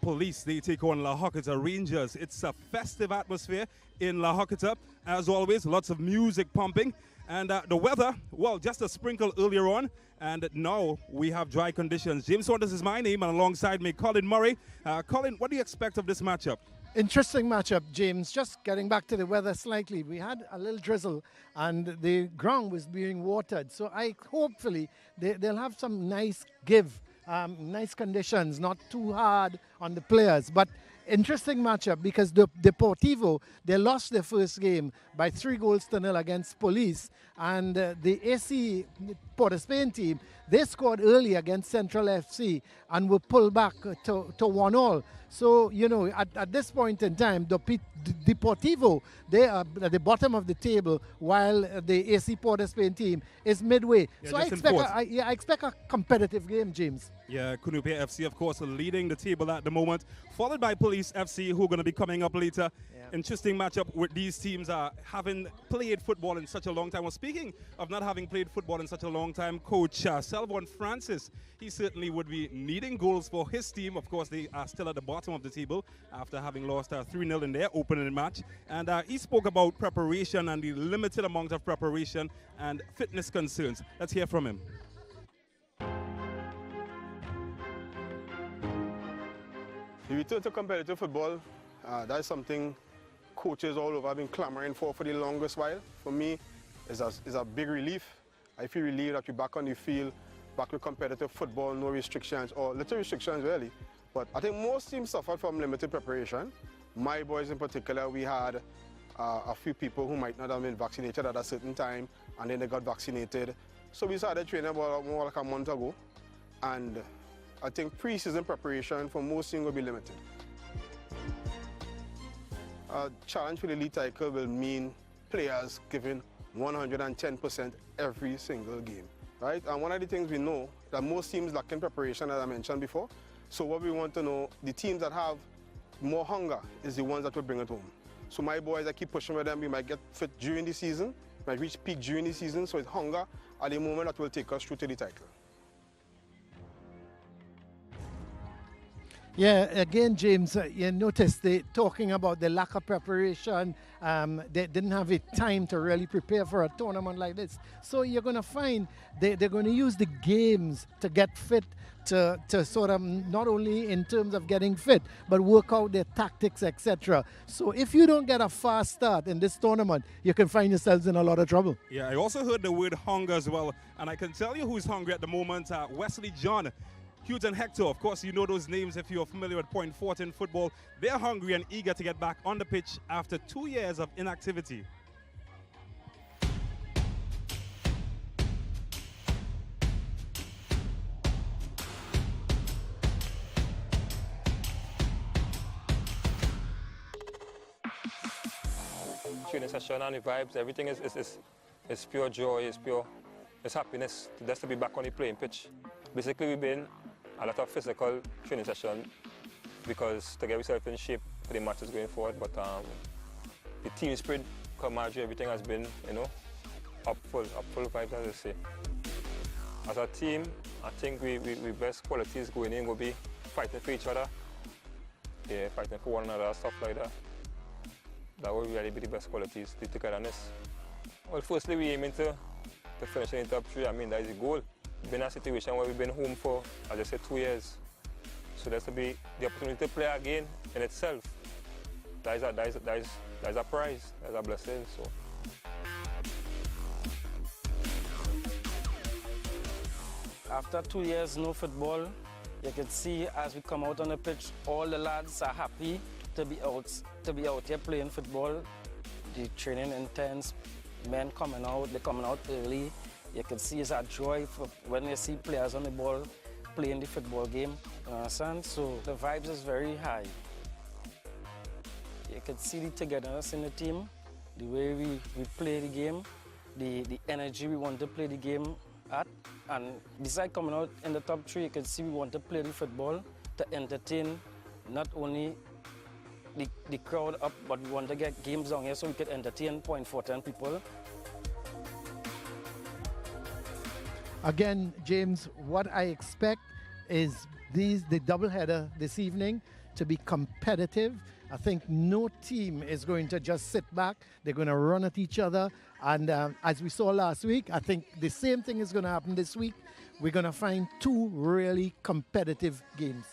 Police, they take on La Horquetta Rangers. It's a festive atmosphere in La Horquetta. As always, lots of music pumping. And the weather, well, just a sprinkle earlier on. And now we have dry conditions. James Saunders is my name, and alongside me, Colin Murray. Colin, what do you expect of this matchup? Interesting matchup, James. Just getting back to the weather slightly. We had a little drizzle and the ground was being watered. So hopefully they'll have some nice give, nice conditions, not too hard on the players. But interesting matchup because the Deportivo, they lost their first game by 3-0 against Police. And the AC Port of Spain team, they scored early against Central FC and were pulled back to 1-1. So, you know, at this point in time, the Deportivo, they are at the bottom of the table while the AC Port of Spain team is midway. Yeah, so I expect a competitive game, James. Yeah, Kunupe FC, of course, leading the table at the moment, followed by Police FC, who are going to be coming up later. Yeah. Interesting matchup with these teams having played football in such a long time. Well, speaking of not having played football in such a long time, Coach Selvon Francis, he certainly would be needing goals for his team. Of course, they are still at the bottom of the table after having lost 3-0 in their opening match. And he spoke about preparation and the limited amount of preparation and fitness concerns. Let's hear from him. The return to competitive football, that is something coaches all over have been clamoring for the longest while. For me, it's a big relief. I feel relieved that we're back on the field, back with competitive football, no restrictions, or little restrictions really. But I think most teams suffered from limited preparation. My boys in particular, we had a few people who might not have been vaccinated at a certain time, and then they got vaccinated. So we started training about more like a month ago. And I think pre-season preparation for most teams will be limited. A challenge for the league title will mean players giving 110% every single game, right? And one of the things we know that most teams lack in preparation, as I mentioned before. So what we want to know, the teams that have more hunger is the ones that will bring it home. So my boys, I keep pushing with them. We might get fit during the season, might reach peak during the season. So it's hunger at the moment that will take us through to the title. Yeah, again, James, you notice they talking about the lack of preparation. They didn't have the time to really prepare for a tournament like this. So you're going to find they're going to use the games to get fit, to sort of not only in terms of getting fit, but work out their tactics, etc. So if you don't get a fast start in this tournament, you can find yourselves in a lot of trouble. Yeah, I also heard the word hunger as well. And I can tell you who's hungry at the moment, Wesley John. Hughes and Hector, of course, you know those names if you're familiar with Point Fortin football. They're hungry and eager to get back on the pitch after 2 years of inactivity. Training session and the vibes, everything is pure joy, it's happiness just to be back on the playing pitch. Basically, we've been a lot of physical training session because to get yourself in shape for the matches going forward. But the team spirit, camaraderie, everything has been, you know, up full vibes, as I say. As a team, I think we best qualities going in will be fighting for each other, yeah, fighting for one another, stuff like that. That will really be the best qualities, the togetherness. Well, firstly, we're aiming to finish in the top 3. I mean, that is the goal. We've been in a situation where we've been home for, as I said, 2 years. So that's to be the opportunity to play again in itself. That is a prize, that is a blessing. So. After 2 years, no football, you can see as we come out on the pitch, all the lads are happy to be out here playing football. The training intense, men coming out, they're coming out early. You can see it's a joy when you see players on the ball playing the football game, you understand? So the vibes is very high. You can see the togetherness in the team, the way we play the game, the energy we want to play the game at. And besides coming out in the top 3, you can see we want to play the football to entertain not only the crowd up, but we want to get games down here so we can entertain Point Fortin people. Again, James, what I expect is the doubleheader this evening. to be competitive. I think no team is going to just sit back. They're going to run at each other. And as we saw last week, I think the same thing is going to happen this week. We're going to find two really competitive games.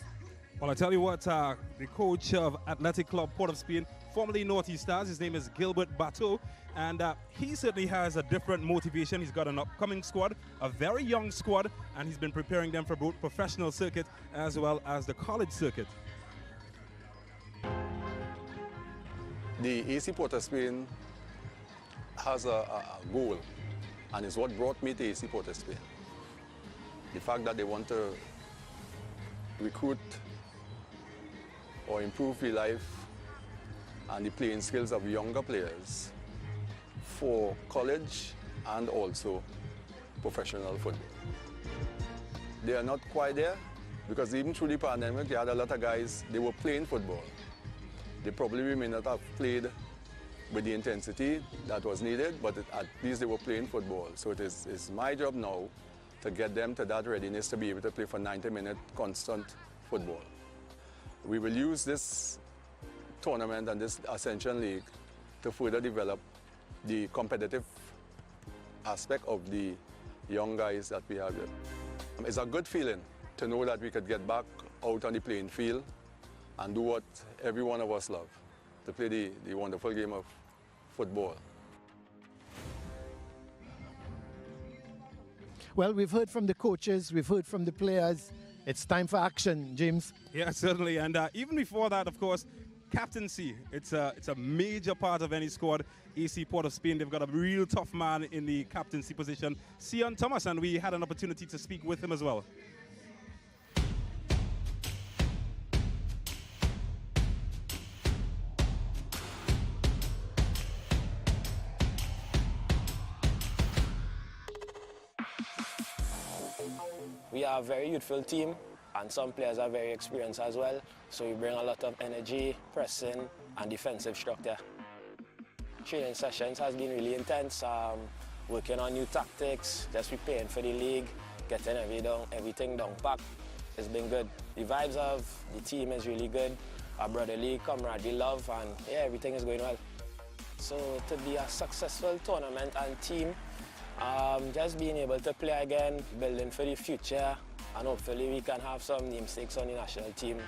Well, I tell you what, the coach of Athletic Club Port of Spain, formerly Northeast Stars, his name is Gilbert Bateau, and he certainly has a different motivation. He's got an upcoming squad, a very young squad, and he's been preparing them for both professional circuit as well as the college circuit. The AC Port of Spain has a goal, and it's what brought me to AC Port of Spain. The fact that they want to recruit or improve the life and the playing skills of younger players for college and also professional football. They are not quite there because even through the pandemic, you had a lot of guys, they were playing football. They probably may not have played with the intensity that was needed, but at least they were playing football. So it's my job now to get them to that readiness to be able to play for 90-minute constant football. We will use this tournament and this Ascension League to further develop the competitive aspect of the young guys that we have here. It's a good feeling to know that we could get back out on the playing field and do what every one of us love, to play the wonderful game of football. Well, we've heard from the coaches, we've heard from the players. It's time for action, James. Yeah, certainly. And even before that, of course, captaincy. It's a major part of any squad. AC Port of Spain, they've got a real tough man in the captaincy position, Sion Thomas, and we had an opportunity to speak with him as well. We are a very youthful team, and some players are very experienced as well. So we bring a lot of energy, pressing, and defensive structure. Training sessions has been really intense, working on new tactics, just preparing for the league, getting everything down packed. It's been good. The vibes of the team is really good. Our brotherly camaraderie love, and yeah, everything is going well. So to be a successful tournament and team, just being able to play again, building for the future, and hopefully we can have some namesakes on the national team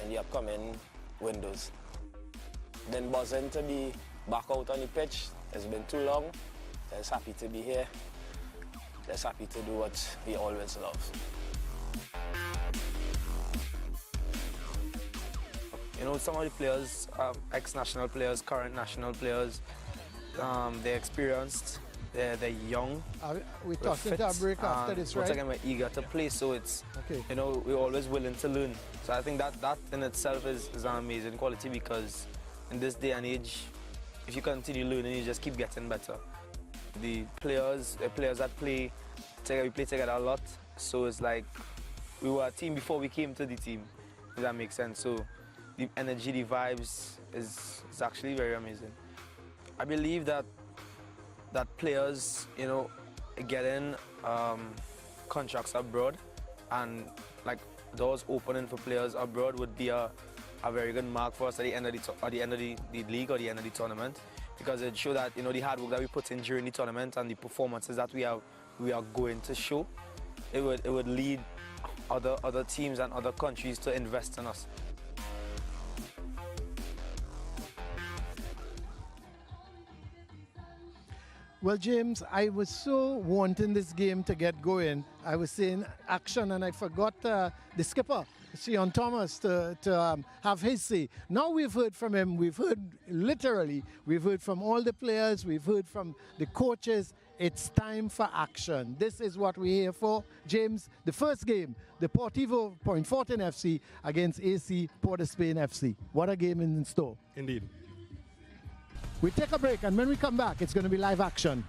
in the upcoming windows. Then buzzing to be back out on the pitch. It's been too long. Just happy to be here. Just happy to do what we always love. You know, some of the players, ex-national players, current national players, they're experienced. They're young. We're talking to a break after this, right? Once again, we're eager to play, so it's, okay. You know, we're always willing to learn. So I think that in itself is an amazing quality, because in this day and age, if you continue learning, you just keep getting better. The players that play together, we play together a lot, so it's like we were a team before we came to the team, if that makes sense. So the energy, the vibes is actually very amazing. I believe that players, you know, getting contracts abroad and like doors opening for players abroad would be a very good mark for us at the end of the league or the end of the tournament, because it shows that, you know, the hard work that we put in during the tournament and the performances that we are going to show, it would lead other teams and other countries to invest in us. Well, James, I was so wanting this game to get going. I was saying action, and I forgot the skipper, Sion Thomas, to have his say. Now we've heard from him. We've heard from all the players. We've heard from the coaches. It's time for action. This is what we're here for. James, the first game, Deportivo Point Fortin FC against AC Port of Spain FC. What a game in store. Indeed. We take a break, and when we come back, it's going to be live action.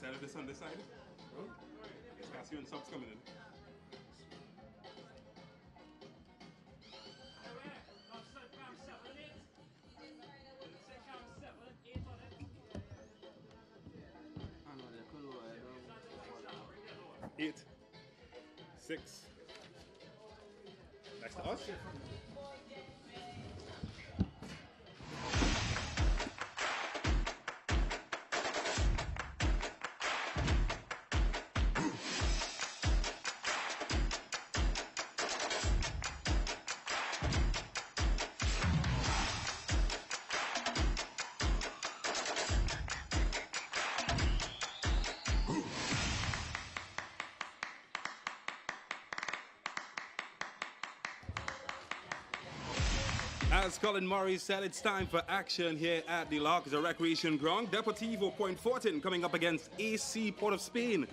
side of this on this side? It's Cassie and subs coming in. Eight, 6. Next to us. As Colin Murray said, it's time for action here at the La Horquetta Recreation Ground. Deportivo Point coming up against AC Port of Spain.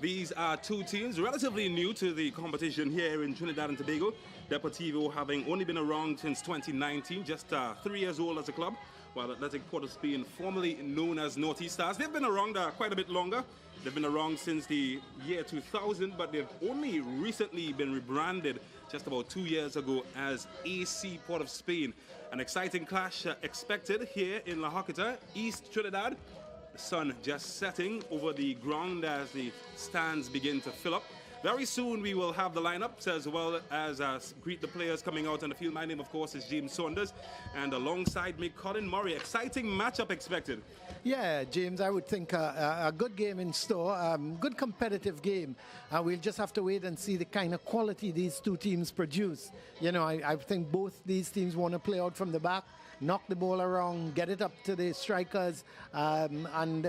These are two teams relatively new to the competition here in Trinidad and Tobago. Deportivo having only been around since 2019, just 3 years old as a club, while Atletico Port of Spain, formerly known as Northeast Stars, they've been around quite a bit longer. They've been around since the year 2000, but they've only recently been rebranded just about 2 years ago as AC Port of Spain. An exciting clash expected here in La Horquetta, East Trinidad. The sun just setting over the ground as the stands begin to fill up. Very soon we will have the lineups as well as greet the players coming out on the field. My name, of course, is James Saunders, and alongside me, Colin Murray. Exciting matchup expected. Yeah, James, I would think a good game in store, good competitive game. We'll just have to wait and see the kind of quality these two teams produce. You know, I think both these teams want to play out from the back, knock the ball around, get it up to the strikers, and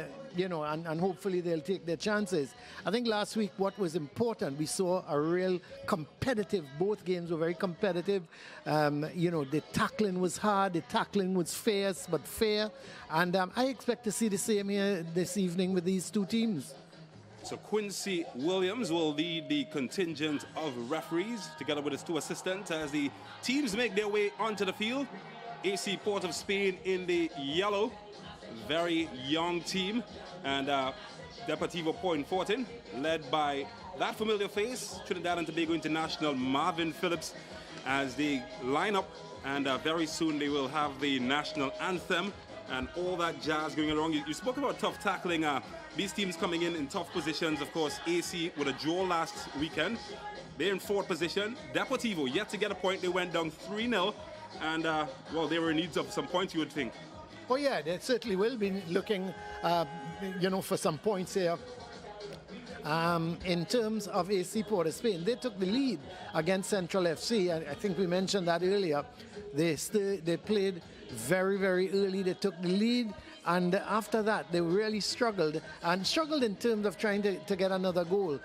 hopefully they'll take their chances. I think last week what was important, we saw a real competitive, both games were very competitive. The tackling was hard, the tackling was fierce but fair, and I expect to see the same here this evening with these two teams. So Quincy Williams will lead the contingent of referees together with his two assistants as the teams make their way onto the field. AC Port of Spain in the yellow, very young team, and Deportivo Point led by that familiar face, Trinidad and Tobago international Marvin Phillips, as they line up, and very soon they will have the national anthem and all that jazz going along. You spoke about tough tackling. These teams coming in tough positions. Of course, AC with a draw last weekend. They're in fourth position. Deportivo yet to get a point. They went down 3-0. And, they were in need of some points, you would think. Oh, yeah, they certainly will be looking, for some points here. In terms of AC Port of Spain, they took the lead against Central FC. I think we mentioned that earlier. They played very, very early. They took the lead. And after that, they really struggled in terms of trying to get another goal.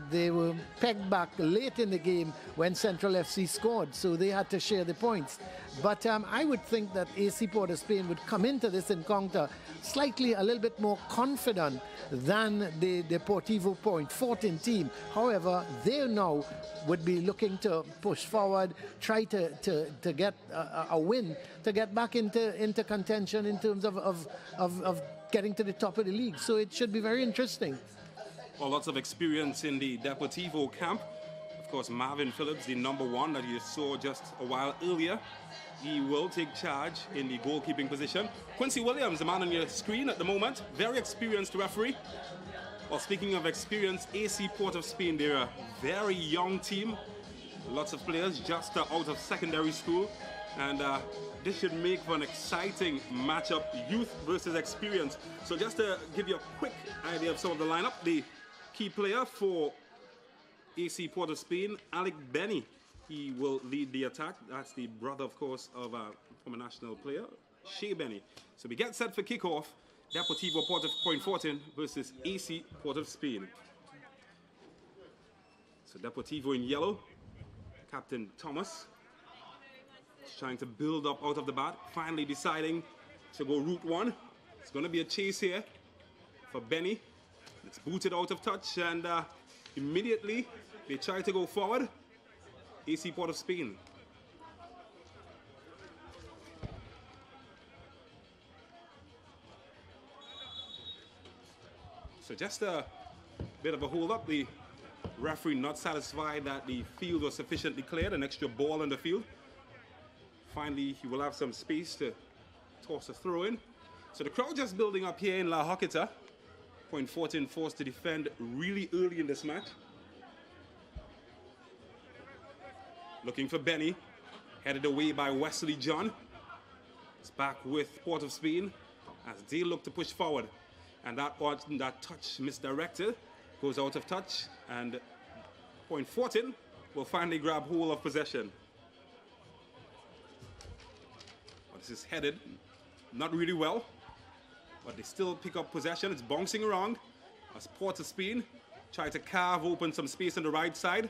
They were pegged back late in the game when Central FC scored, so they had to share the points. But I would think that AC Port of Spain would come into this encounter slightly a little bit more confident than the Deportivo Point 14 team. However, they now would be looking to push forward, try to get a win, to get back into contention in terms of getting to the top of the league. So it should be very interesting. Well, lots of experience in the Deportivo camp. Of course, Marvin Phillips, the number one that you saw just a while earlier. He will take charge in the goalkeeping position. Quincy Williams, the man on your screen at the moment, very experienced referee. Well, speaking of experience, AC Port of Spain, they're a very young team. Lots of players just out of secondary school. And this should make for an exciting matchup, youth versus experience. So just to give you a quick idea of some of the lineup, the key player for AC Port of Spain, Alec Benny. He will lead the attack. That's the brother, of course, of a former national player, Shea Benny. So we get set for kickoff. Deportivo Port of Point versus AC Port of Spain. So Deportivo in yellow. Captain Thomas is trying to build up out of the bat. Finally deciding to go route one. It's going to be a chase here for Benny. It's booted out of touch, and immediately they try to go forward. AC Port of Spain. So just a bit of a hold up. The referee not satisfied that the field was sufficiently cleared, an extra ball on the field. Finally, he will have some space to toss a throw in. So the crowd just building up here in La Horquetta. P.O.S forced to defend really early in this match. Looking for Benny, headed away by Wesley John. It's back with Port of Spain as they look to push forward. And that touch misdirected, goes out of touch, and P.O.S will finally grab hold of possession. This is headed not really well, but they still pick up possession. It's bouncing around as Port of Spain try to carve open some space on the right side.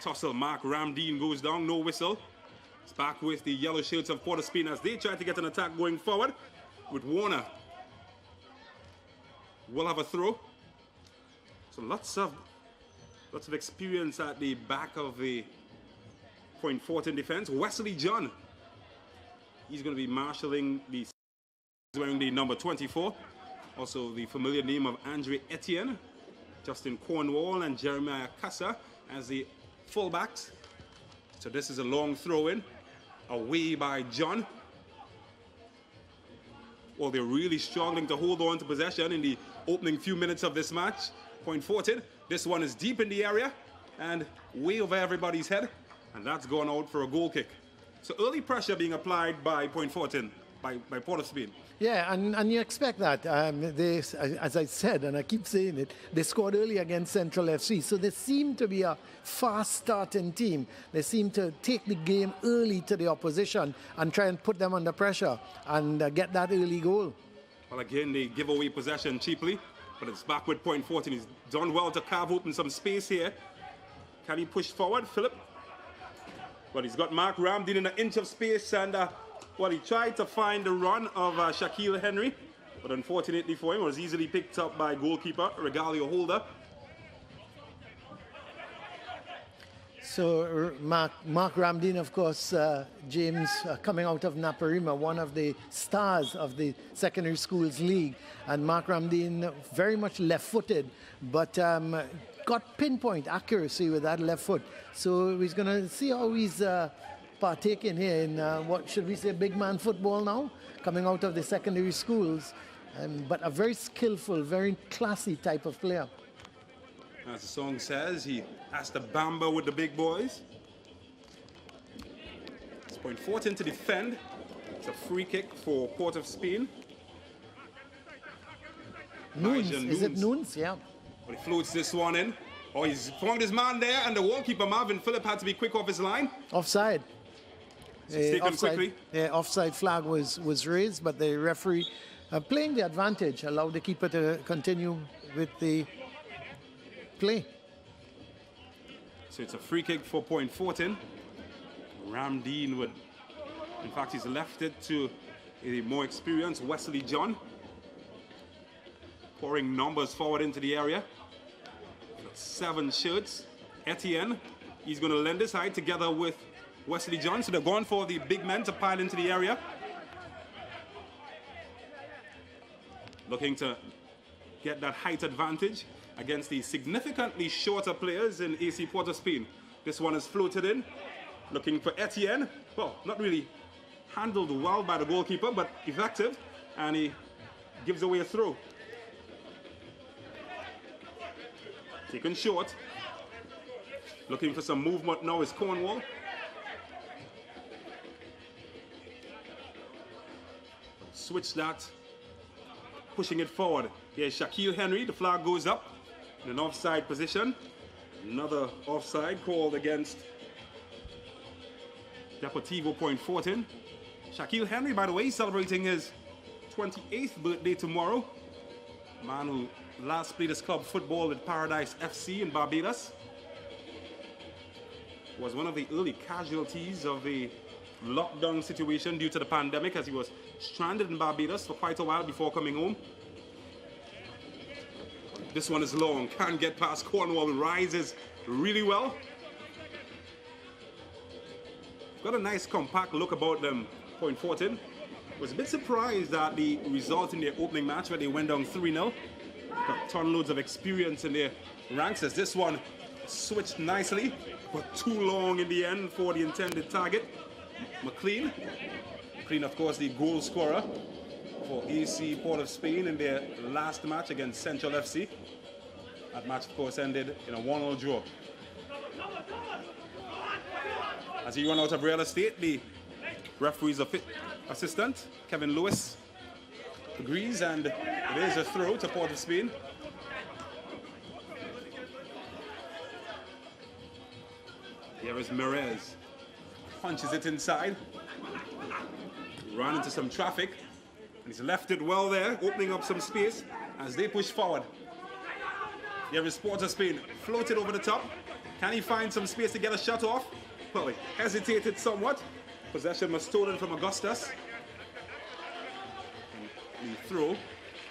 Tussle, Mark Ramdeen goes down, no whistle. It's back with the yellow shirts of Port of Spain as they try to get an attack going forward with Warner. Will have a throw. So lots of experience at the back of the P.O.S defense. Wesley John, he's going to be marshalling the, wearing the number 24. Also the familiar name of Andre Etienne, Justin Cornwall, and Jeremiah Casa as the fullbacks. So this is a long throw in, away by John. Well, they're really struggling to hold on to possession in the opening few minutes of this match. P.O.S. This one is deep in the area and way over everybody's head, and that's gone out for a goal kick. So early pressure being applied by P.O.S by Port of Spain. Yeah, and you expect that. They, as I said, and I keep saying it, they scored early against Central FC. So they seem to be a fast-starting team. They seem to take the game early to the opposition and try and put them under pressure and get that early goal. Well, again, they give away possession cheaply, but it's back with P.O.S. He's done well to carve open some space here. Can he push forward, Philip? Well, he's got Mark Ramdeen in an inch of space, and well, he tried to find the run of Shaquille Henry, but unfortunately for him, was easily picked up by goalkeeper Regalio Holder. So Mark Ramdeen, of course, James, coming out of Naparima, one of the stars of the secondary schools league. And Mark Ramdeen, very much left-footed, but got pinpoint accuracy with that left foot. So he's going to see how he's partaking here in what should we say, big man football now, coming out of the secondary schools, but a very skillful, very classy type of player. As the song says, he has to bamba with the big boys. It's P.O.S to defend. It's a free kick for Port of Spain. Nunes, is it Nunes? Yeah. But he floats this one in. Oh, he's found his man there, and the goalkeeper Marvin Phillip had to be quick off his line. Offside. Quickly. The offside flag was raised, but the referee, playing the advantage, allowed the keeper to continue with the play. So it's a free kick for P.O.S. Ramdeen would, in fact, he's left it to a more experienced Wesley John, pouring numbers forward into the area. 7 shirts. Etienne, he's going to lend his height together with Wesley John. So they're going for the big men to pile into the area. Looking to get that height advantage against the significantly shorter players in AC Port of Spain. This one is floated in. Looking for Etienne. Well, not really handled well by the goalkeeper, but effective. And he gives away a throw. Taken short. Looking for some movement now is Cornwall. Switch that. Pushing it forward. Here's Shaquille Henry. The flag goes up in an offside position. Another offside called against Deportivo P.F. Shaquille Henry, by the way, celebrating his 28th birthday tomorrow. Man who last played his club football with Paradise FC in Barbados. Was one of the early casualties of a lockdown situation due to the pandemic, as he was stranded in Barbados for quite a while before coming home. This one is long, can't get past Cornwall, rises really well. Got a nice compact look about them, P.F. Was a bit surprised at the result in their opening match where they went down 3-0. Got ton loads of experience in their ranks as this one switched nicely, but too long in the end for the intended target. McLean, of course, the goal scorer for AC Port of Spain in their last match against Central FC. That match, of course, ended in a 1-1 draw. As he run out of real estate, the referee's assistant, Kevin Lewis, agrees, and there's a throw to Port of Spain. Here is Merez. Punches it inside. Ran into some traffic. And he's left it well there, opening up some space as they push forward. Here is Port of Spain. Floated over the top. Can he find some space to get a shot off? Well, he hesitated somewhat. Possession was stolen from Augustus. And the throw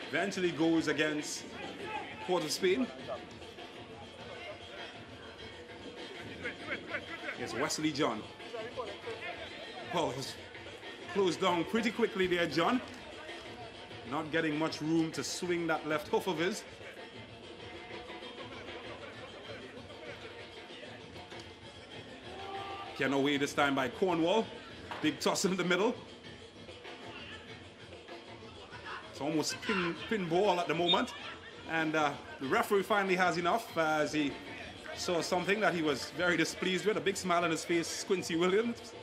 eventually goes against Port of Spain. Here's Wesley John. Oh, he's closed down pretty quickly there, John. Not getting much room to swing that left hoof of his. Piano away this time by Cornwall. Big toss in the middle. It's almost pin ball at the moment. And the referee finally has enough as he saw something that he was very displeased with. A big smile on his face, Quincy Williams.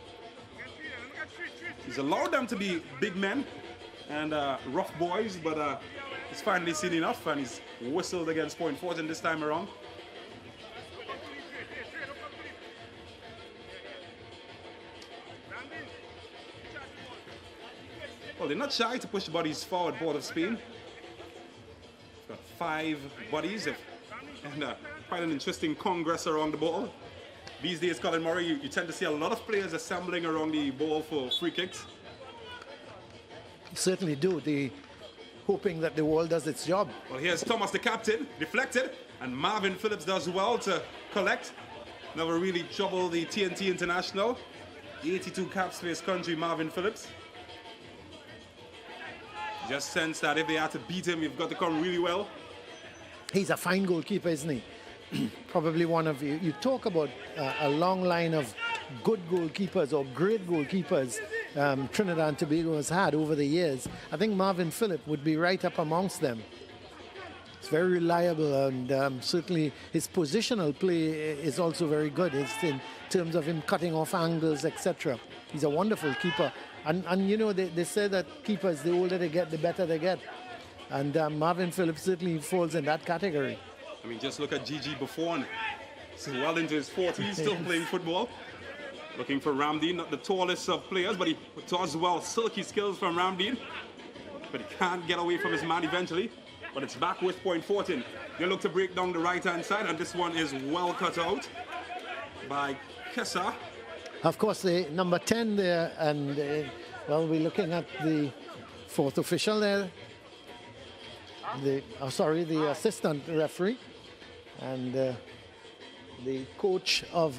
He's allowed them to be big men and rough boys, but he's finally seen enough and he's whistled against Point Fortin this time around. Well, they're not shy to push bodies forward, Port of Spain. Got 5 bodies and quite an interesting congress around the ball. These days, Colin Murray, you tend to see a lot of players assembling around the ball for free kicks. Certainly do. They're hoping that the wall does its job. Well, here's Thomas, the captain, deflected, and Marvin Phillips does well to collect. Never really trouble the T&T International. 82 caps for his country, Marvin Phillips. Just sense that if they had to beat him, you've got to come really well. He's a fine goalkeeper, isn't he? Probably one of you. You talk about a long line of good goalkeepers or great goalkeepers Trinidad and Tobago has had over the years. I think Marvin Phillip would be right up amongst them. It's very reliable, and certainly his positional play is also very good. It's in terms of him cutting off angles, etc. He's a wonderful keeper. And you know, they say that keepers, the older they get, the better they get. And Marvin Phillips certainly falls in that category. I mean, just look at Gigi Buffon. He's well into his 40s, still playing football. Looking for Ramdeen, not the tallest of players, but he does well. Silky skills from Ramdeen. But he can't get away from his man eventually. But it's back with Point Fortin. They look to break down the right-hand side, and this one is well cut out by Kessa. Of course, the number 10 there, and well, we're looking at the 4th official there. The assistant referee, and the coach of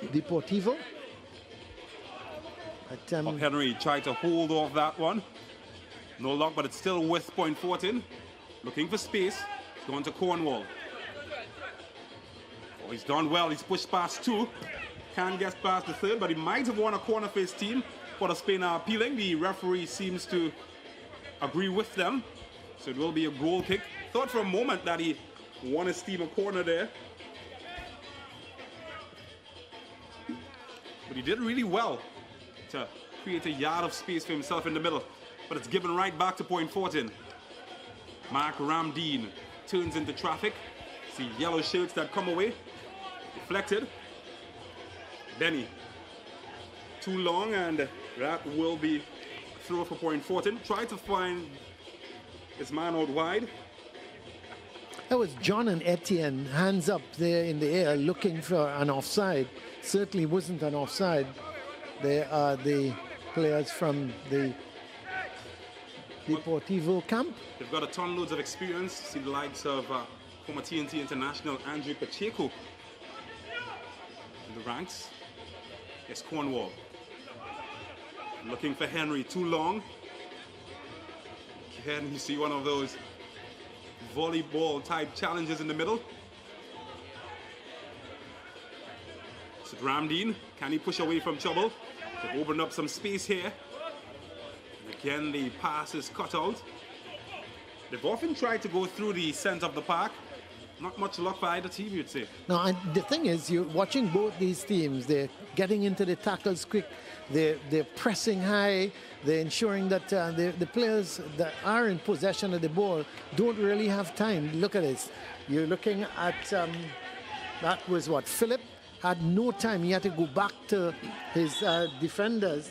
Deportivo. Henry tried to hold off that one. No luck, but it's still with Point Fortin. Looking for space. Going to Cornwall. Oh, he's done well. He's pushed past 2. Can't get past the 3rd, but he might have won a corner for his team. Port of Spain are appealing. The referee seems to agree with them. So it will be a goal kick. Thought for a moment that he won his team a corner there. But he did really well to create a yard of space for himself in the middle. But it's given right back to Point Fortin. Mark Ramdeen turns into traffic. See yellow shirts that come away. Deflected. Benny. Too long, and that will be a throw for Point Fortin. Try to find his man out wide. That was John and Etienne, hands up there in the air, looking for an offside. Certainly wasn't an offside. They are the players from the Deportivo camp. They've got a ton loads of experience. See the likes of former T&T International Andrew Pacheco in the ranks. It's Cornwall. Looking for Henry, too long. Again, you see one of those volleyball type challenges in the middle. So Ramdeen, can he push away from trouble? They've opened up some space here. And again, the pass is cut out. They've often tried to go through the center of the park. Not much luck for either team, you'd say. No, and the thing is, you're watching both these teams. They're getting into the tackles quick. They're pressing high. They're ensuring that the players that are in possession of the ball don't really have time. Look at this. You're looking at, that was what, Philip had no time. He had to go back to his defenders.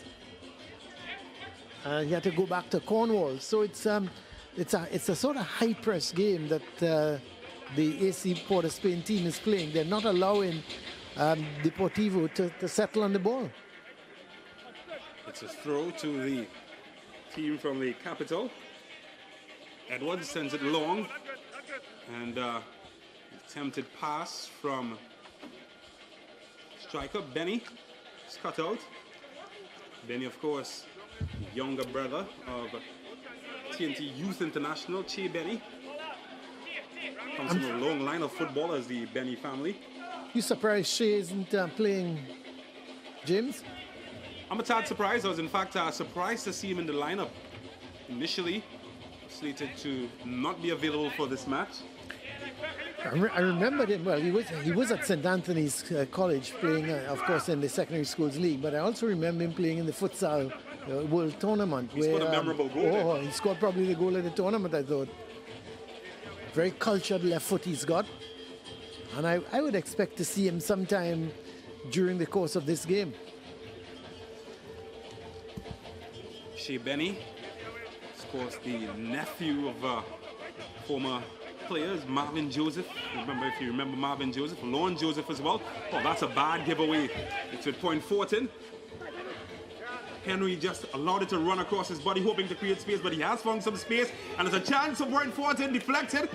He had to go back to Cornwall. So it's a sort of high press game that the AC Port of Spain team is playing. They're not allowing Deportivo to settle on the ball. It's a throw to the team from the capital. Edwards sends it long. And attempted pass from striker Benny. It's cut out. Benny, of course, younger brother of T&T Youth International, Che Benny. Comes from a long line of footballers, the Benny family. You surprised Shea isn't playing, James? I'm a tad surprised. I was in fact surprised to see him in the lineup. Initially slated to not be available for this match. I remembered him well. He was at St. Anthony's College playing, of course, in the Secondary Schools League. But I also remember him playing in the futsal World Tournament. He scored a memorable goal. He scored probably the goal of the tournament, I thought. Very cultured left foot he's got. And I would expect to see him sometime during the course of this game. Shea Benny, of course, the nephew of former players, Marvin Joseph. Remember, if you remember Marvin Joseph, Lorne Joseph as well. Oh, that's a bad giveaway. It's with Point Fortin. Henry just allowed it to run across his body, hoping to create space, but he has found some space, and there's a chance of Point Fortin deflected.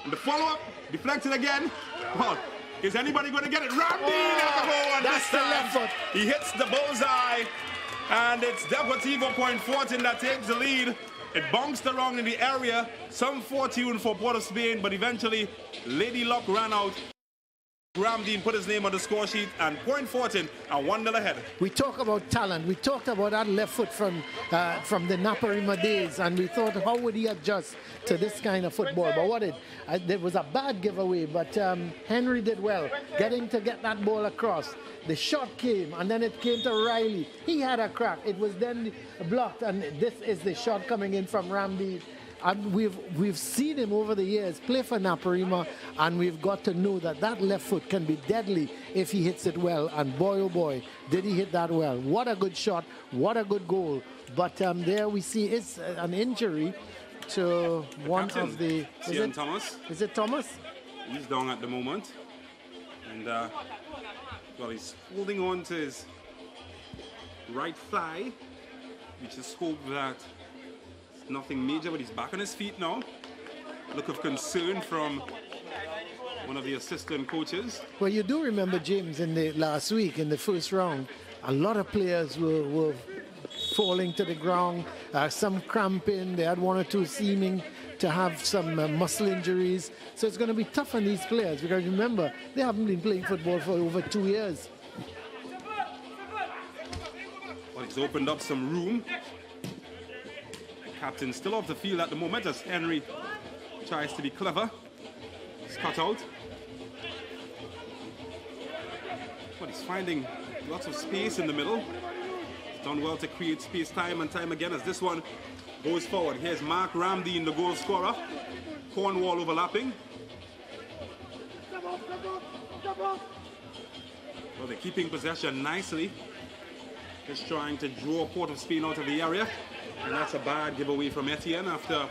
And the follow-up, deflected again. Oh, is anybody going to get it? Ramdeen at the goal, and that's the left foot. He hits the bullseye, and it's Deportivo Point Fortin that takes the lead. It bounced around in the area, some fortune for Port of Spain, but eventually Lady Luck ran out. Ramdeen put his name on the score sheet, and Point Fortin are 1-0 ahead. We talk about talent. We talked about that left foot from the Naparima days, and we thought, how would he adjust to this kind of football? But there was a bad giveaway, but Henry did well, getting to get that ball across. The shot came, and then it came to Riley. He had a crack. It was then blocked, and this is the shot coming in from Ramdeen. And we've seen him over the years play for Naparima, and we've got to know that that left foot can be deadly if he hits it well. And boy, oh boy, did he hit that well. What a good shot, what a good goal. But there we see it's an injury to one of the... Thomas. Is it Thomas? He's down at the moment. And, well, he's holding on to his right thigh. We just hope that nothing major, but he's back on his feet now. Look of concern from one of the assistant coaches. Well, you do remember, James, in the last week, in the first round, a lot of players were falling to the ground, some cramping. They had one or two seeming to have some muscle injuries. So it's going to be tough on these players, because remember, they haven't been playing football for over 2 years. Well, he's opened up some room. Captain still off the field at the moment as Henry tries to be clever. It's cut out. But he's finding lots of space in the middle. He's done well to create space time and time again as this one goes forward. Here's Mark Ramdeen, the goal scorer. Cornwall overlapping. Well, they're keeping possession nicely. Just trying to draw Port of Spain out of the area. And that's a bad giveaway from Etienne after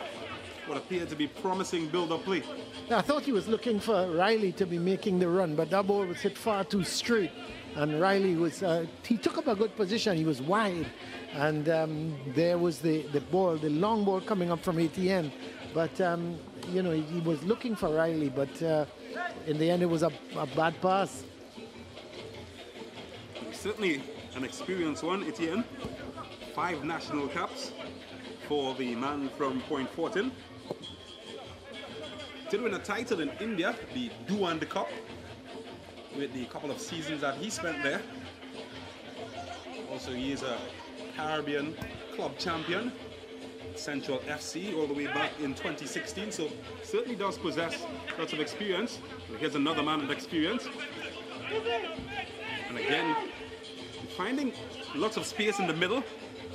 what appeared to be promising build-up play. I thought he was looking for Riley to be making the run, but that ball was hit far too straight. And Riley was, he took up a good position. He was wide. And there was the ball, the long ball coming up from Etienne. But, you know, he was looking for Riley, but in the end it was a bad pass. Certainly an experienced one, Etienne. 5 national caps for the man from Point Fortin. Did win a title in India, the Duand Cup, with the couple of seasons that he spent there. Also, he is a Caribbean club champion, Central FC, all the way back in 2016. So certainly does possess lots of experience. But here's another man with experience. And again, finding lots of space in the middle.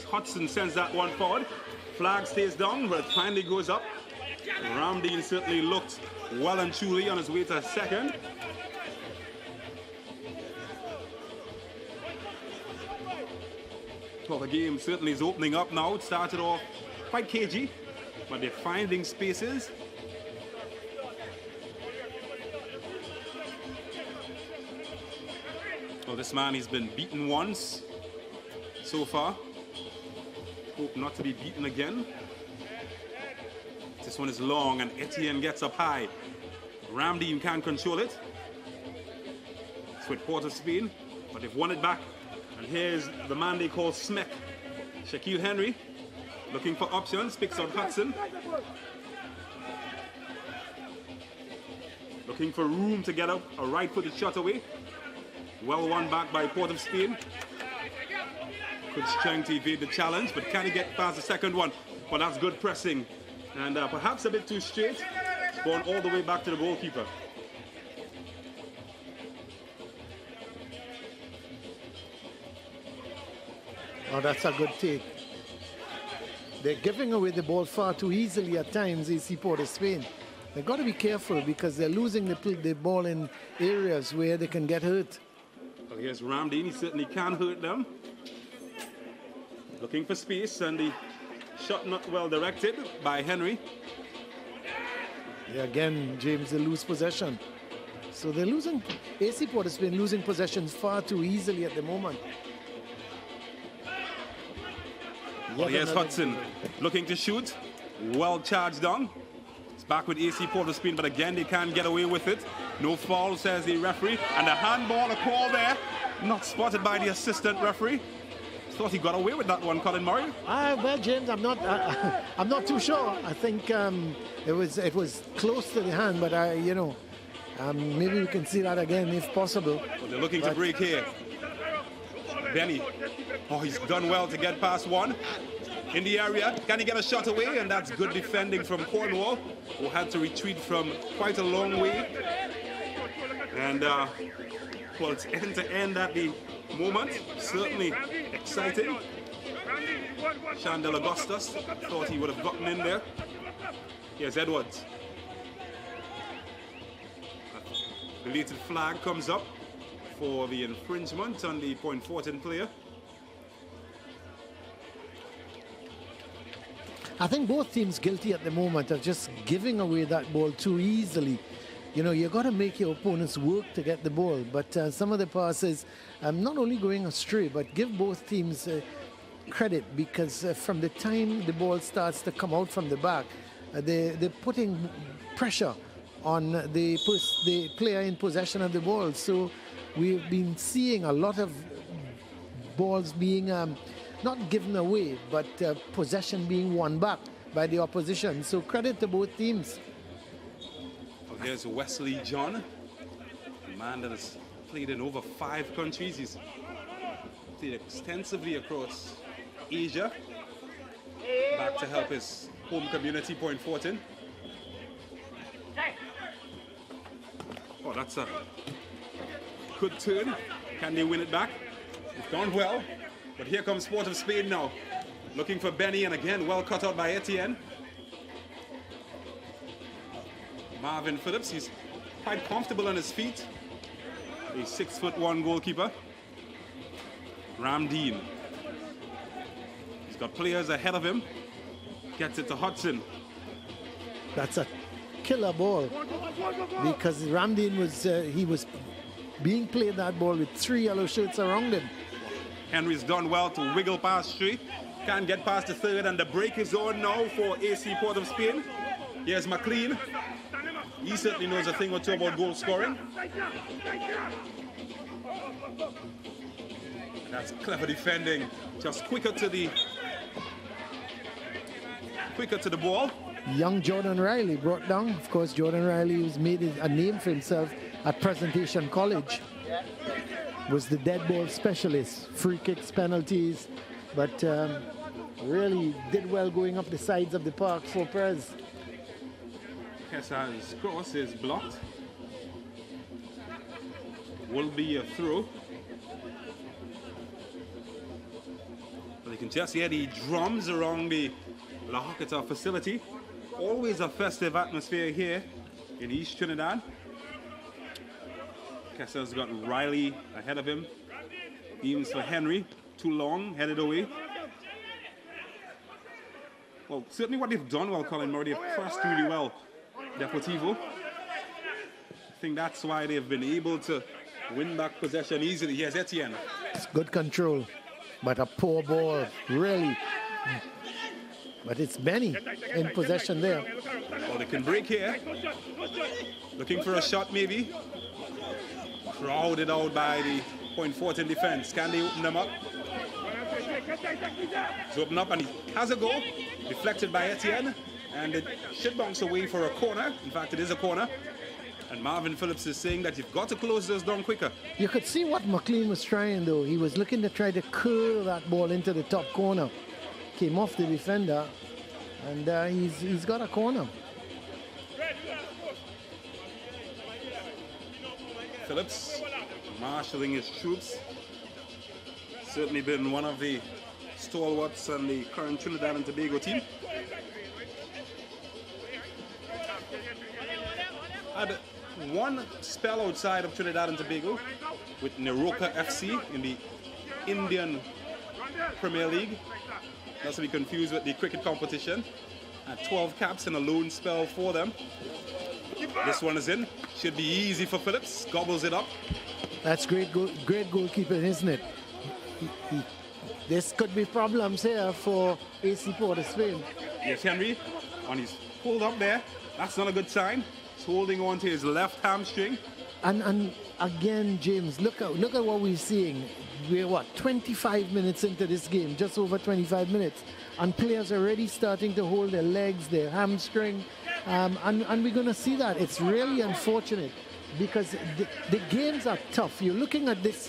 Hudson sends that one forward. Flag stays down, but it finally goes up. Ramdeen certainly looked well and truly on his way to second. Well, the game certainly is opening up now. It started off quite cagey, but they're finding spaces. Well, this man, he's been beaten once so far. Hope not to be beaten again. This one is long and Etienne gets up high. Ramdeen can't control it. It's with Port of Spain, but they've won it back. And here's the man they call Smek. Shaquille Henry, looking for options, picks out Hudson. Looking for room to get up, a right-footed shot away. Well won back by Port of Spain. Good strength to evade the challenge, but can he get past the second one? Well, that's good pressing. And perhaps a bit too straight. It's gone all the way back to the goalkeeper. Oh, that's a good take. They're giving away the ball far too easily at times, AC Port of Spain. They've got to be careful because they're losing the ball in areas where they can get hurt. Well, here's Ramdeen. He certainly can hurt them. Looking for space, and the shot not well directed by Henry. Yeah, again, James, they lose possession. So they're losing. AC Port has been losing possessions far too easily at the moment. Well, here's Hudson looking to shoot. Well charged on. It's back with AC Port of Spain, but again, they can't get away with it. No foul, says the referee. And the handball, a call there. Not spotted by the assistant referee. Thought he got away with that one, Colin Murray. Well, James, I'm not too sure. I think it was close to the hand, but maybe we can see that again if possible. Well, they're looking to break here. Benny, he's done well to get past one. In the area, can he get a shot away? And that's good defending from Cornwall, who had to retreat from quite a long way. And well, it's end to end at the moment. Certainly exciting. Chandel Augustus thought he would have gotten in there. Here's Edwards. A belated flag comes up for the infringement on the Point Fortin player. I think both teams guilty at the moment of just giving away that ball too easily. You know, you've got to make your opponents work to get the ball. But some of the passes, not only going astray, but give both teams credit, because from the time the ball starts to come out from the back, they're putting pressure on the player in possession of the ball. So we've been seeing a lot of balls being not given away, but possession being won back by the opposition. So credit to both teams. Here's Wesley John, a man that has played in over 5 countries. He's played extensively across Asia, back to help his home community, Point Fortin. Oh, that's a good turn. Can they win it back? It's gone well, but here comes Port of Spain now. Looking for Benny, and again, well cut out by Etienne. Marvin Phillips, he's quite comfortable on his feet. A 6'1" goalkeeper. Ramdeen. He's got players ahead of him. Gets it to Hudson. That's a killer ball, because Ramdeen was being played that ball with 3 yellow shirts around him. Henry's done well to wiggle past 3. Can't get past the third, and the break is on now for AC Port of Spain. Here's McLean. He certainly knows a thing or two about goal scoring. That's clever defending. Just quicker to the quicker to the ball. Young Jordan Riley brought down. Of course, Jordan Riley who's made a name for himself at Presentation College. Was the dead ball specialist, free kicks, penalties, but really did well going up the sides of the park for Prez. Kessa's cross is blocked. Will be a throw. But you can just hear the drums around the Horquetta facility. Always a festive atmosphere here in East Trinidad. Kessa's got Riley ahead of him. Aims for Henry. Too long, headed away. Well, certainly what they've done well, Colin Murray, they've pressed really well. Deportivo. I think that's why they've been able to win back possession easily. Here's Etienne. It's good control, but a poor ball, really. But it's Benny in possession there. Well, they can break here. Looking for a shot, maybe. Crowded out by the Point Fortin defense. Can they open them up? He's opened up and he has a goal. Deflected by Etienne. And it should bounce away for a corner. In fact, it is a corner. And Marvin Phillips is saying that you've got to close those down quicker. You could see what McLean was trying, though. He was looking to try to curl that ball into the top corner. Came off the defender, and he's got a corner. Phillips marshalling his troops. Certainly been one of the stalwarts on the current Trinidad and Tobago team. Had one spell outside of Trinidad and Tobago with Naroka FC in the Indian Premier League. Not to be confused with the cricket competition. Had 12 caps in a loan spell for them. This one is in. Should be easy for Phillips. Gobbles it up. That's great goalkeeping, isn't it? This could be problems here for AC Port of Spain. Yes, Henry. And he's pulled up there. That's not a good sign. He's holding on to his left hamstring. And again, James, look at what we're seeing. We're 25 minutes into this game, just over 25 minutes, and players are already starting to hold their legs, their hamstring, and we're going to see that. It's really unfortunate because the games are tough. You're looking at this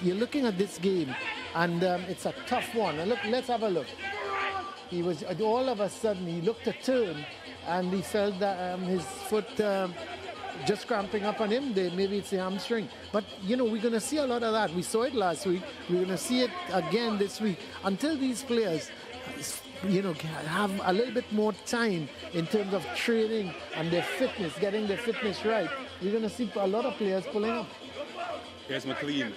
game, and it's a tough one. And look, let's have a look. He was all of a sudden he looked to turn, and he felt that his foot. Just cramping up on him, maybe it's the hamstring. But, we're going to see a lot of that. We saw it last week. We're going to see it again this week. Until these players, have a little bit more time in terms of training and their fitness, getting their fitness right, we're going to see a lot of players pulling up. Here's McLean.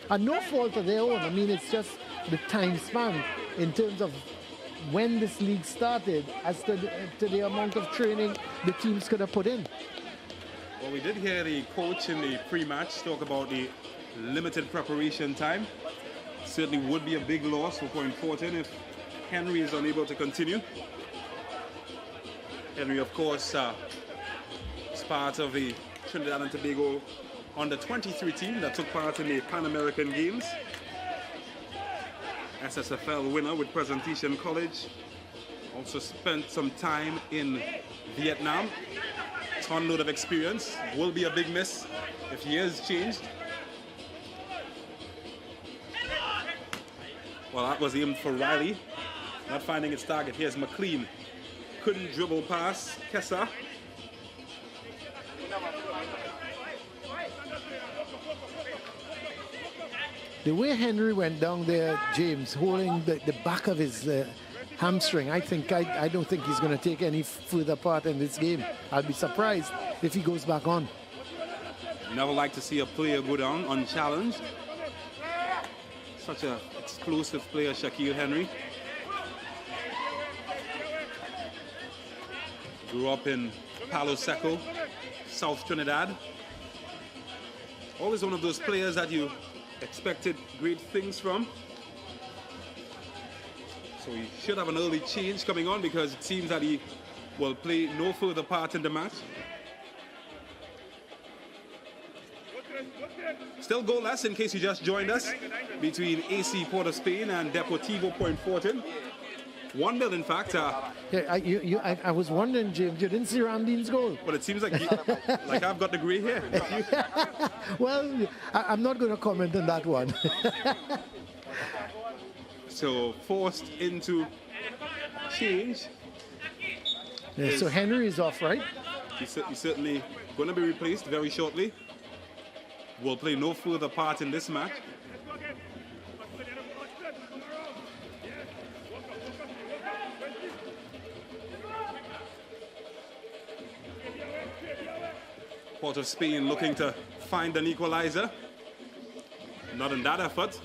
And no fault of their own. I mean, it's just the time span in terms of when this league started as to the amount of training the teams could have put in. Well, we did hear the coach in the pre-match talk about the limited preparation time. Certainly would be a big loss for Point Fortin if Henry is unable to continue. Henry, of course, is part of the Trinidad and Tobago under-23 team that took part in the Pan American Games. SSFL winner with Presentation College. Also spent some time in Vietnam. Ton load of experience. Will be a big miss if he is changed. Well, that was aimed for Riley. Not finding its target. Here's McLean. Couldn't dribble past Kessa. The way Henry went down there, James, holding the back of his hamstring, I don't think he's going to take any further part in this game. I'll be surprised if he goes back on. Never like to see a player go down unchallenged. Such an explosive player, Shaquille Henry. Grew up in Palo Seco, South Trinidad. Always one of those players that you expected great things from. So he should have an early change coming on because it seems that he will play no further part in the match. Still goalless in case you just joined us between AC Port of Spain and Deportivo Point Fortin. 1-0, in fact. Yeah, I was wondering, James, you didn't see Ramdeen's goal. But it seems like like I've got the grey hair. Well, I'm not going to comment on that one. So forced into change. Yeah, so Henry is off, right? He's certainly going to be replaced very shortly. Will play no further part in this match. Port of Spain looking to find an equalizer. Not in that effort.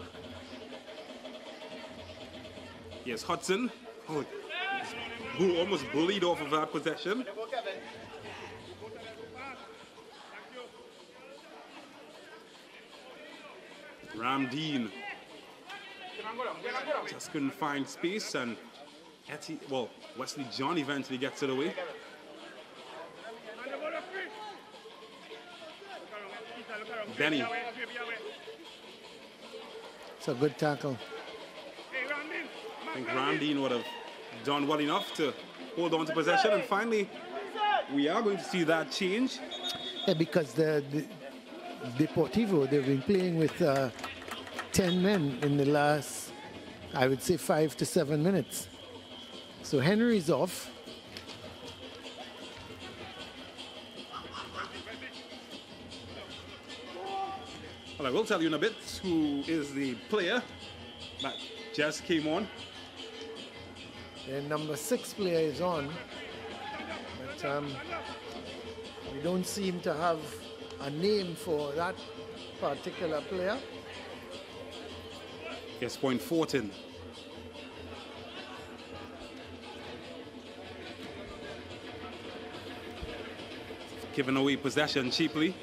Here's Hudson, who almost bullied off of that possession. Ramdeen just couldn't find space, and Wesley John eventually gets it away. Benny. It's a good tackle. I think Ramdeen would have done well enough to hold on to possession, and finally we are going to see that change. Yeah, because the Deportivo, they've been playing with 10 men in the last, I would say, 5 to 7 minutes. So Henry's off. Well, I will tell you in a bit who is the player that just came on. The number 6 player is on, but we don't seem to have a name for that particular player. Yes, point Fortin. Giving away possession cheaply.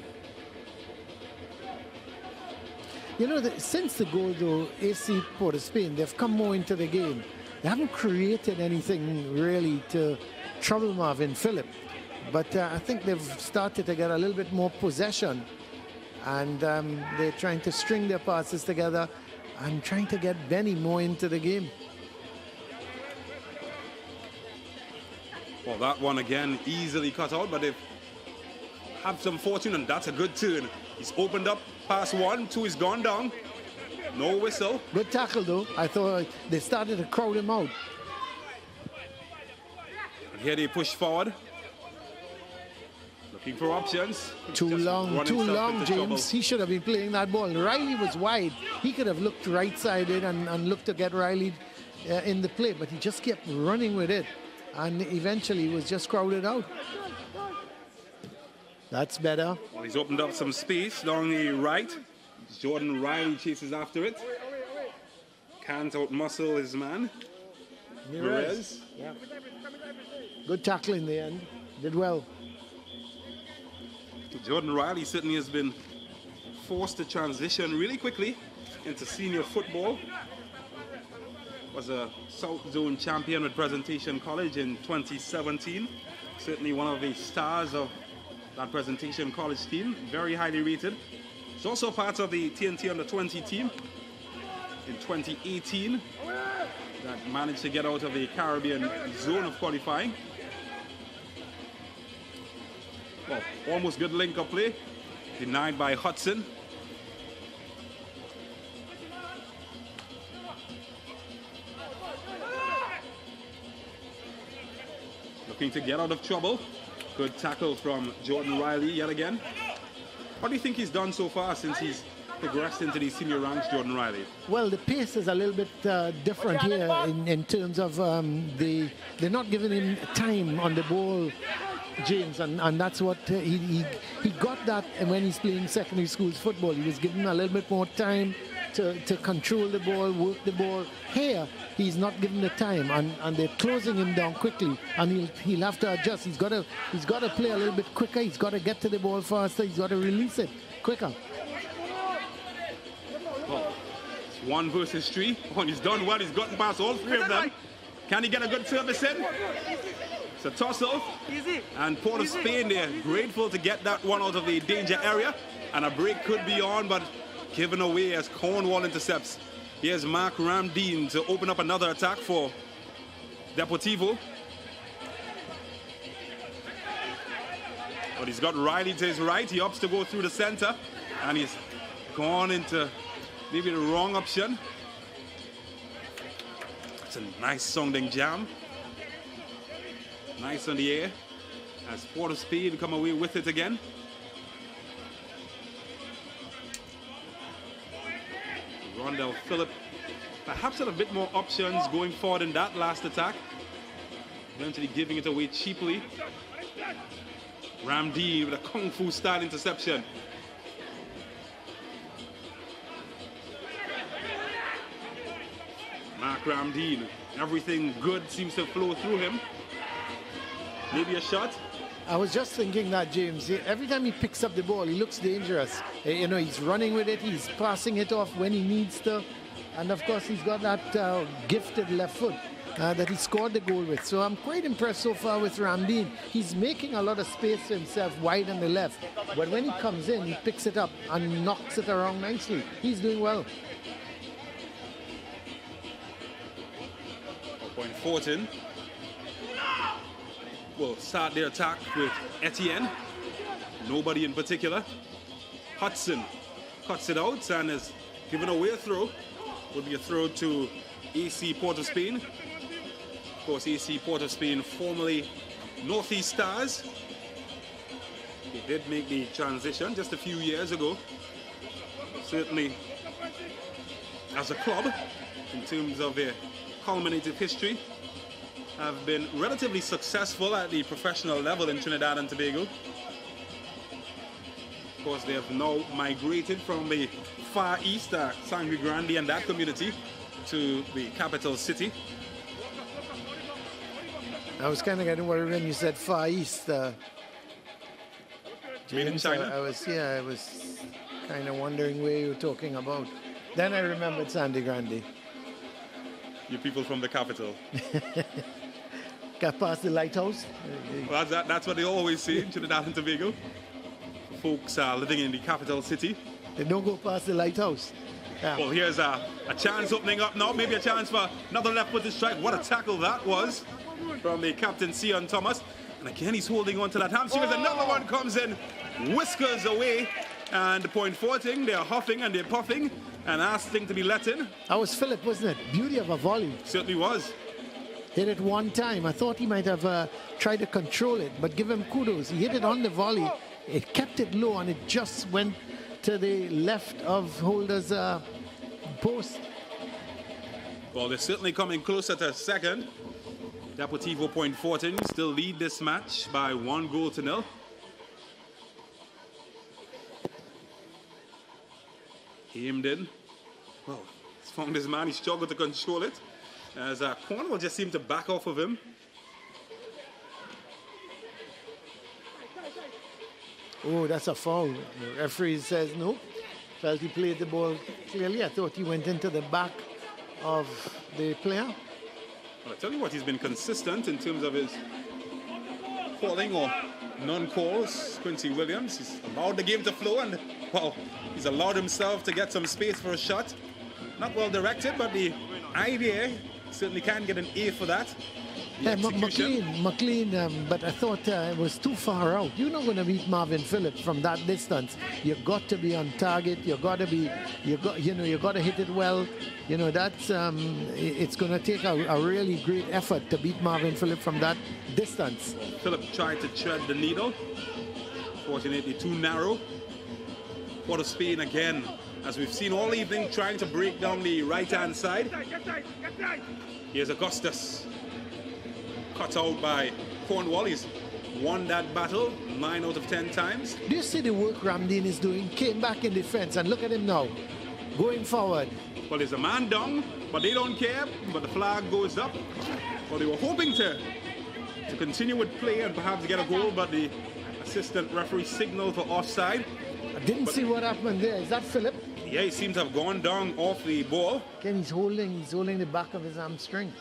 You know, since the goal, though, AC Port of Spain, they've come more into the game. They haven't created anything really to trouble Marvin Phillip. But I think they've started to get a little bit more possession. And they're trying to string their passes together and trying to get Benny more into the game. Well, that one again easily cut out, but they've had some fortune, and that's a good turn. He's opened up past 1, 2 is gone down. No whistle. Good tackle, though. I thought they started to crowd him out. And here they push forward. Looking for options. Too long, James. Trouble. He should have been playing that ball. Riley was wide. He could have looked right-sided and looked to get Riley in the play, but he just kept running with it. And eventually was just crowded out. That's better. Well, he's opened up some space along the right. Jordan Riley chases after it. Can't outmuscle his man. Perez. Yeah. Good tackle in the end. Did well. Jordan Riley certainly has been forced to transition really quickly into senior football. Was a South Zone champion with Presentation College in 2017. Certainly one of the stars of that Presentation College team, very highly rated. He's also part of the T&T Under-20 team in 2018 that managed to get out of the Caribbean zone of qualifying. Well, almost good link-up play, denied by Hudson. Looking to get out of trouble. Good tackle from Jordan Riley yet again. What do you think he's done so far since he's progressed into the senior ranks, Jordan Riley? Well, the pace is a little bit different here in terms of they're not giving him time on the ball, James, and that's what he got that when he's playing secondary schools football. He was given a little bit more time to control the ball, work the ball. Here, he's not given the time, and they're closing him down quickly, and he'll have to adjust. He's got to play a little bit quicker. He's got to get to the ball faster. He's got to release it quicker. Well, it's 1 versus 3. When he's done well, he's gotten past all 3 of them. Can he get a good service in? It's a tussle. And Port of Spain, they're grateful to get that one out of the danger area. And a break could be on, but given away as Cornwall intercepts. Here's Mark Ramdeen to open up another attack for Deportivo. But he's got Riley to his right. He opts to go through the center. And he's gone into maybe the wrong option. It's a nice sounding jam. Nice on the air. As Port of Spain come away with it again. Rondell Phillip perhaps had a bit more options going forward in that last attack. Eventually giving it away cheaply. Ramdeen with a Kung Fu style interception. Mark Ramdeen, everything good seems to flow through him. Maybe a shot. I was just thinking that, James, every time he picks up the ball, he looks dangerous. You know, he's running with it, he's passing it off when he needs to. And of course, he's got that gifted left foot that he scored the goal with. So I'm quite impressed so far with Ramdeen. He's making a lot of space for himself wide on the left. But when he comes in, he picks it up and knocks it around nicely. He's doing well. Point Fortin will start the attack with Etienne. Nobody in particular. Hudson cuts it out and is given away a throw. Would be a throw to AC Port of Spain. Of course, AC Port of Spain, formerly Northeast Stars. They did make the transition just a few years ago. Certainly, as a club, in terms of their culminative history, have been relatively successful at the professional level in Trinidad and Tobago. Of course, they have now migrated from the Far East, Sangre Grande and that community, to the capital city. I was kind of getting worried when you said Far East. James, China? I was kind of wondering where you were talking about. Then I remembered Sangre Grande. You people from the capital. Got past the lighthouse. Well, that's what they always say in Trinidad and Tobago. Folks are living in the capital city. They don't go past the lighthouse. Yeah. Well, here's a chance opening up now. Maybe a chance for another left-footed strike. What a tackle that was from the captain, Sion Thomas. And again, he's holding on to that hamstring as another one comes in, whiskers away. And the Point Fortin, they're huffing and they're puffing and asking to be let in. That was Phillip, wasn't it? Beauty of a volley. Certainly was. Hit it one time. I thought he might have tried to control it, but give him kudos. He hit it on the volley. It kept it low and it just went to the left of Holder's post. Well, they're certainly coming closer to second. Deportivo Point Fortin still lead this match by 1-0. Aimed in. Well, he's found his man. He struggled to control it. As Cornwall just seemed to back off of him. Oh, that's a foul. The referee says no. Felt he played the ball clearly. I thought he went into the back of the player. Well, I tell you what, he's been consistent in terms of his calling or non-calls. Quincy Williams, he's allowed the game to flow and, well, he's allowed himself to get some space for a shot. Not well directed, but the idea certainly can get an A for that. McLean, but I thought it was too far out. You're not going to beat Marvin Phillips from that distance. You've got to be on target. You've got to be, you've got to hit it well. You know, that's it's going to take a really great effort to beat Marvin Phillips from that distance. Phillip tried to tread the needle. Fortunately, too narrow. Port of Spain again, as we've seen all evening, trying to break down the right-hand side. Here's Augustus. Cut out by Cornwall. He's won that battle 9 out of 10 times. Do you see the work Ramdeen is doing? Came back in defense, and look at him now, going forward. Well, there's a man down, but they don't care. But the flag goes up. Well, they were hoping to continue with play and perhaps get a goal, but the assistant referee signaled for offside. I didn't see what happened there. Is that Phillip? Yeah, he seems to have gone down off the ball. Again, he's holding the back of his hamstring.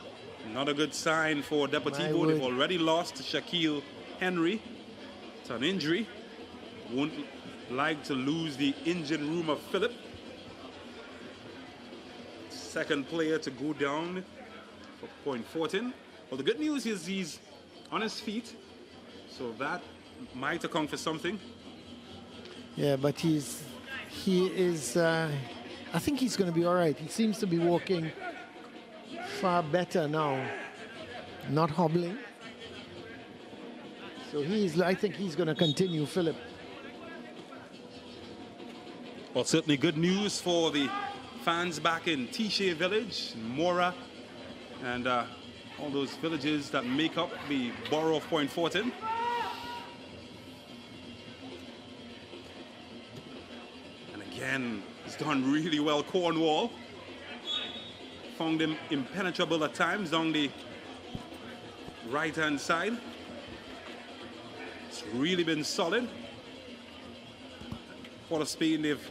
Not a good sign for Deportivo. They've already lost Shaquille Henry. It's an injury. Won't like to lose the engine room of Phillip. Second player to go down for Point Fortin. Well, the good news is he's on his feet, so that might account for something. Yeah, but he is, I think he's going to be all right. He seems to be walking far better now, not hobbling. So I think he's going to continue, Philip. Well, certainly good news for the fans back in Tishe Village, Mora, and all those villages that make up the borough of Point Fortin. And again, he's done really well, Cornwall. Found him impenetrable at times on the right-hand side. It's really been solid. Port of Spain, they've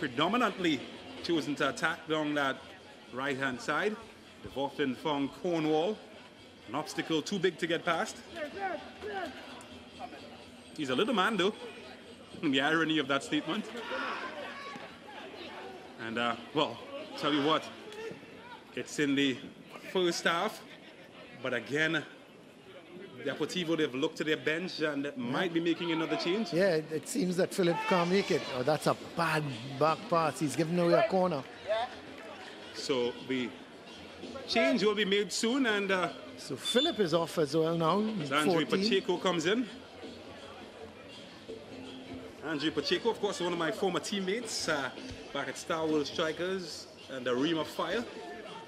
predominantly chosen to attack down that right-hand side. They've often found Cornwall an obstacle too big to get past. He's a little man, though. The irony of that statement. And, well, tell you what, it's in the first half, but again, Deportivo, they've looked to their bench and might be making another change. Yeah, it seems that Philip can't make it. Oh, that's a bad back pass. He's giving away a corner. So the change will be made soon, and so Philip is off as well now. Andre Pacheco comes in. Andre Pacheco, of course, one of my former teammates back at Star World Strikers and the Ream of Fire.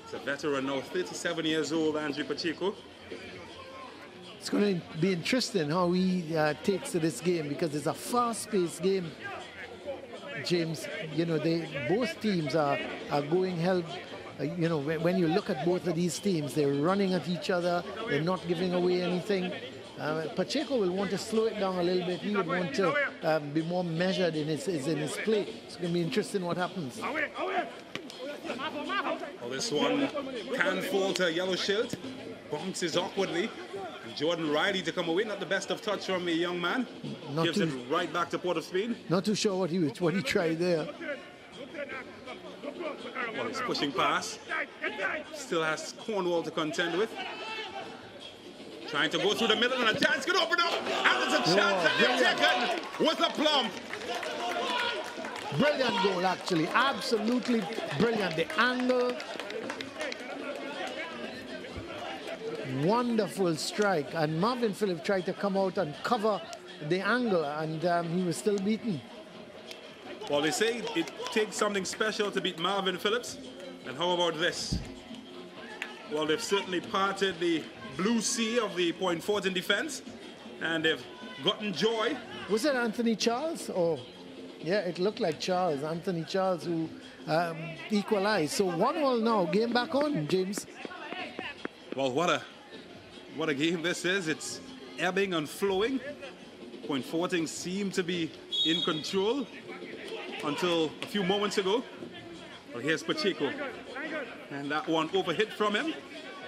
He's a veteran now, 37 years old, Andre Pacheco. It's going to be interesting how he takes to this game, because it's a fast-paced game, James. You know, both teams are going hell. You know, when you look at both of these teams, they're running at each other. They're not giving away anything. Pacheco will want to slow it down a little bit. He would want to be more measured in his play. It's going to be interesting what happens. Well, this one can fall to a yellow shirt. Bounces awkwardly. And Jordan Riley to come away. Not the best of touch from a young man. Gives it right back to Port of Spain. Not too sure what he tried there. Well, he's pushing past. Still has Cornwall to contend with. Trying to go through the middle, and a chance could open up. And there's a chance that they're taken with a plump. Brilliant goal, actually. Absolutely brilliant. The angle. Wonderful strike. And Marvin Phillips tried to come out and cover the angle, and he was still beaten. Well, they say it takes something special to beat Marvin Phillips. And how about this? Well, they've certainly parted the blue sea of the Point Fortin defense, and they've gotten joy. Was it Anthony Charles? Oh, yeah, it looked like Charles. Anthony Charles, who equalized. So 1-1 now. Game back on, James. Well, what a game this is. It's ebbing and flowing. Point Fortin seemed to be in control until a few moments ago. Well, here's Pacheco. And that one overhit from him.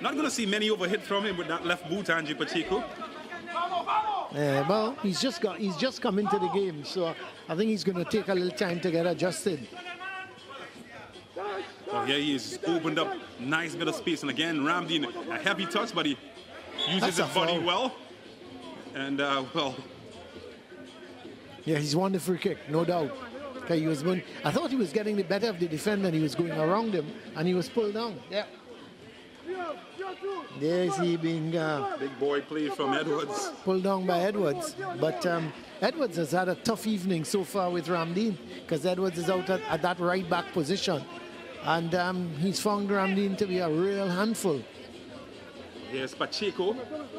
Not going to see many overhit from him with that left boot, Andre Pacheco. Yeah, well, he's just come into the game, so I think he's going to take a little time to get adjusted. Well, here he's opened up nice bit of space, and again, Ramdeen, a heavy touch, but he uses his body well. And, well... Yeah, he's won the free kick, no doubt. Okay, I thought he was getting the better of the defender, and he was going around him, and he was pulled down. Yeah. There's he being... big boy play from Edwards. Pulled down by Edwards. But Edwards has had a tough evening so far with Ramdeen, because Edwards is out at that right back position. And he's found Ramdeen to be a real handful. Here's Pacheco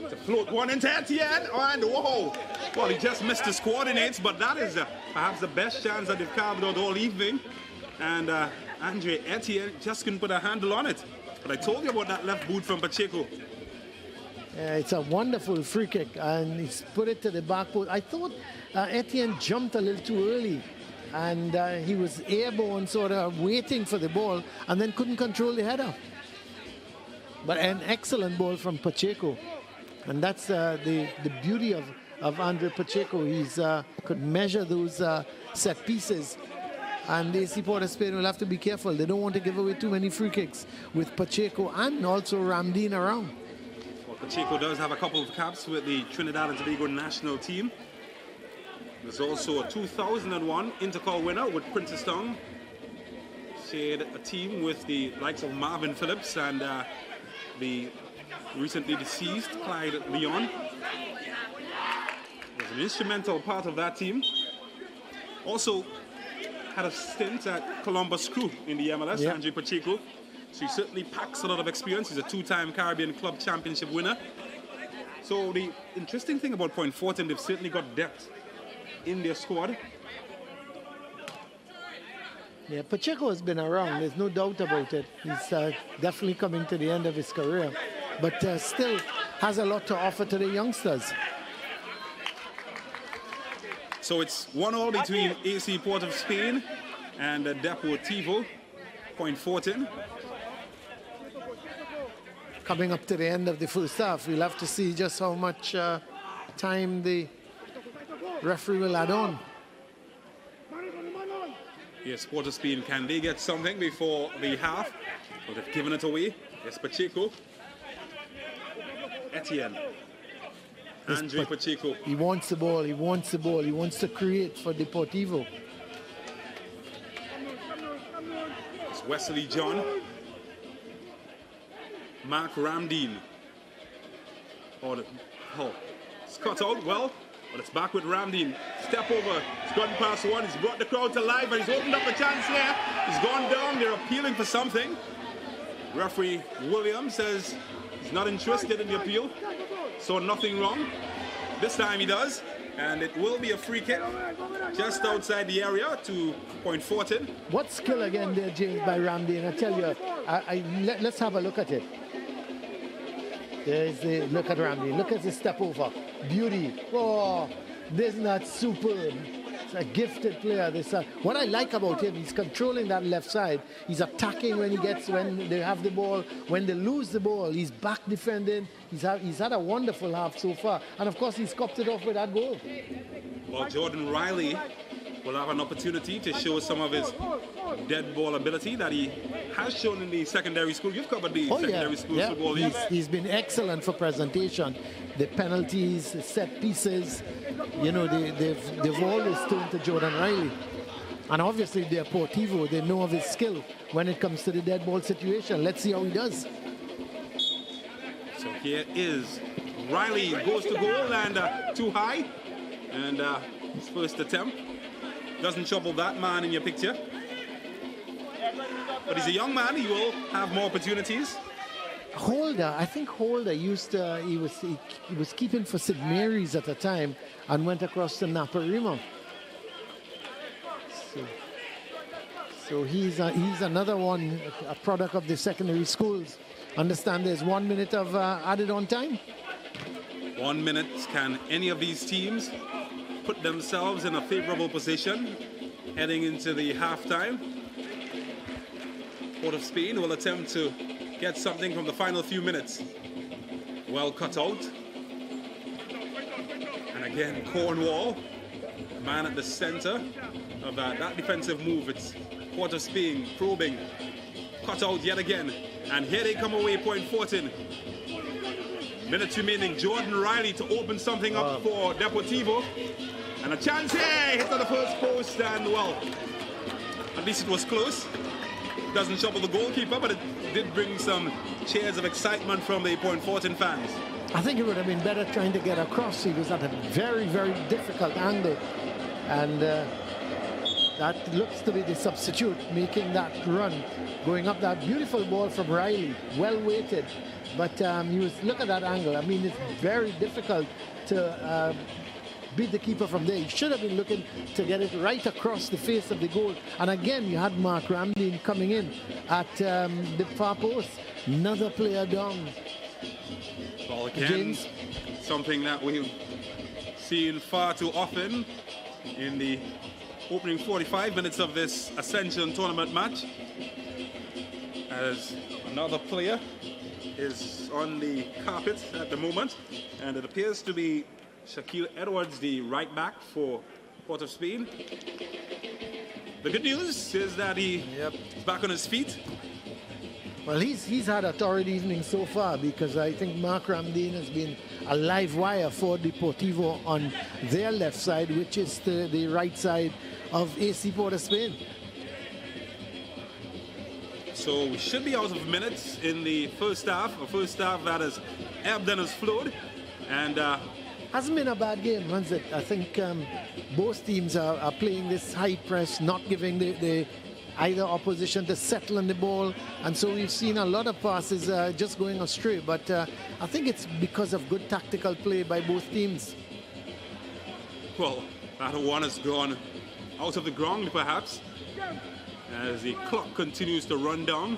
to float one into Etienne, and whoa! Well, he just missed his coordinates, but that is perhaps the best chance that they've carved out all evening. And Andre Etienne just couldn't put a handle on it. But I told you about that left boot from Pacheco. It's a wonderful free kick, and he's put it to the back post. I thought Etienne jumped a little too early, and he was airborne, sort of waiting for the ball, and then couldn't control the header. But an excellent ball from Pacheco, and that's the beauty of Andre Pacheco. He's could measure those set pieces. And AC Port of Spain will have to be careful. They don't want to give away too many free kicks with Pacheco and also Ramdeen around. Pacheco does have a couple of caps with the Trinidad and Tobago national team. There's also a 2001 Intercall winner with Princestown. Shared a team with the likes of Marvin Phillips and the recently deceased Clyde Leon. Was an instrumental part of that team. Also had a stint at Columbus Crew in the MLS, Andre Pacheco. So he certainly packs a lot of experience. He's a two-time Caribbean Club Championship winner. So the interesting thing about Point Fortin, they've certainly got depth in their squad. Yeah, Pacheco has been around, there's no doubt about it. He's definitely coming to the end of his career, but still has a lot to offer to the youngsters. So it's 1-1 between AC Port of Spain and Deportivo Point Fortin. Coming up to the end of the first half, we'll have to see just how much time the referee will add on. Yes, Port of Spain, can they get something before the half? Well, they've given it away. Yes, Pacheco. Etienne. Andre Pacheco. He wants the ball, he wants the ball, he wants to create for Deportivo. It's Wesley John. Mark Ramdeen. It's cut out, well, but it's back with Ramdeen. Step over, he's gotten past one, he's brought the crowd to life, and he's opened up a chance there. He's gone down, they're appealing for something. Referee Williams says he's not interested in the appeal, so nothing wrong. This time he does, and it will be a free kick just outside the area to Point Fortin. What skill again there, James, by Ramdeen? I tell you, let's have a look at it. There's the look at Ramdeen. Look at the step over. Beauty. Oh, isn't that superb? It's a gifted player. What I like about him, he's controlling that left side. He's attacking when they have the ball. When they lose the ball, he's back defending. He's had a wonderful half so far. And of course, he's copped it off with that goal. Well, Jordan Riley will have an opportunity to show some of his dead ball ability that he has shown in the secondary school. You've covered the secondary school football league. He's been excellent for presentation. The penalties, the set pieces, you know, they've always turned to Jordan Riley. And obviously, Deportivo, they know of his skill when it comes to the dead ball situation. Let's see how he does. So here is Riley, goes to goal and too high. And his first attempt. Doesn't trouble that man in your picture. But he's a young man, he will have more opportunities. Holder, I think Holder he was keeping for St. Mary's at the time and went across to Naparima. So he's another one, a product of the secondary schools. Understand there's 1 minute of added on time? 1 minute. Can any of these teams put themselves in a favorable position heading into the halftime? Port of Spain will attempt to get something from the final few minutes. Well cut out. And again, Cornwall, man at the center of that defensive move. It's Port of Spain probing, cut out yet again. And here they come away, Point Fortin. Minutes remaining, Jordan Riley to open something up for Deportivo. And a chance here, hit on the first post, and well, at least it was close. Doesn't trouble the goalkeeper, but it did bring some cheers of excitement from the Point Fortin fans. I think it would have been better trying to get across. He was at a very, very difficult angle. And that looks to be the substitute making that run. Going up that beautiful ball from Riley, well weighted. But look at that angle. I mean, it's very difficult to beat the keeper from there. He should have been looking to get it right across the face of the goal. And again, you had Mark Ramdeen coming in at the far post. Another player down. Well, again, James, something that we've seen far too often in the opening 45 minutes of this Ascension tournament match, as another player is on the carpet at the moment, and it appears to be Shaquille Edwards, the right back for Port of Spain. The good news is that he is back on his feet. Well, he's had a torrid evening so far, because I think Mark Ramdeen has been a live wire for Deportivo on their left side, which is the right side of AC Port of Spain. So we should be out of minutes in the first half. A first half that has ebbed and has flowed. And hasn't been a bad game, has it? I think both teams are playing this high press, not giving the either opposition to settle on the ball, and so we've seen a lot of passes just going astray, but I think it's because of good tactical play by both teams. well, that one has gone out of the ground perhaps, as the clock continues to run down.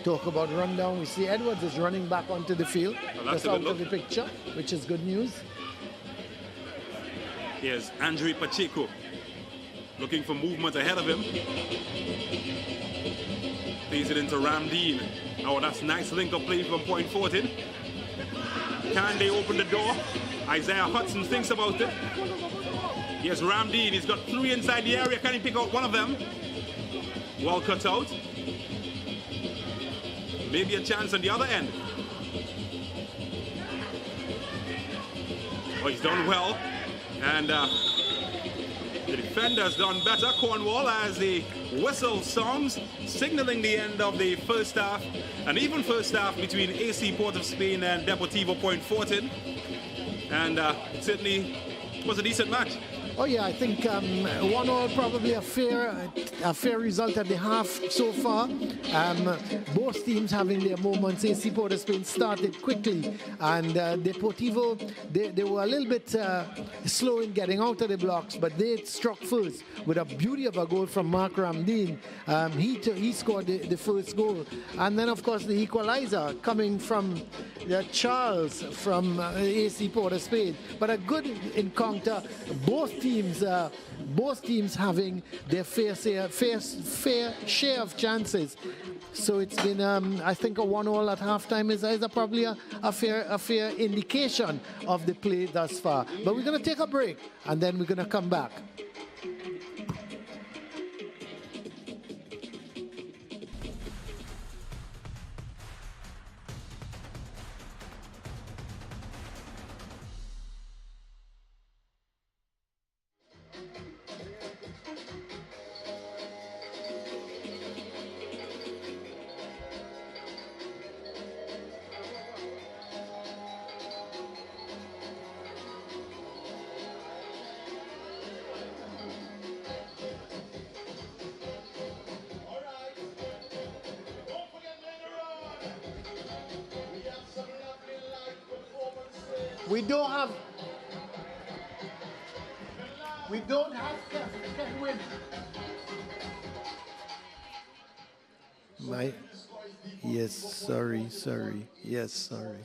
Talk about run down, we see Edwards is running back onto the field, that's just a out good of the look. picture, which is good news. Here's Andre Pacheco looking for movement ahead of him. Plays it into Ramdeen. Oh, that's nice link-up play from point 14. Can they open the door? Isaiah Hudson thinks about it. Here's Ramdeen. He's got 3 inside the area. Can he pick out one of them? Well cut out. Maybe a chance on the other end. Oh, he's done well. And the defender's done better. Cornwall, as the whistle sounds, signaling the end of the first half. An even first half between AC Port of Spain and Deportivo Point Fortin. And it certainly was a decent match. Oh yeah, I think 1-1 probably a fair result at the half so far. Both teams having their moments. AC Port of Spain started quickly, and Deportivo, they were a little bit slow in getting out of the blocks, but they struck first with a beauty of a goal from Mark Ramdeen. He scored the first goal, and then of course the equalizer coming from Charles from AC Port of Spain. But a good encounter. Both teams having their fair share of chances. So it's been, I think, a 1-1 at halftime is probably a fair indication of the play thus far. But we're going to take a break, and then we're going to come back. We don't have Kevin. Yes, sorry. Yes, sorry.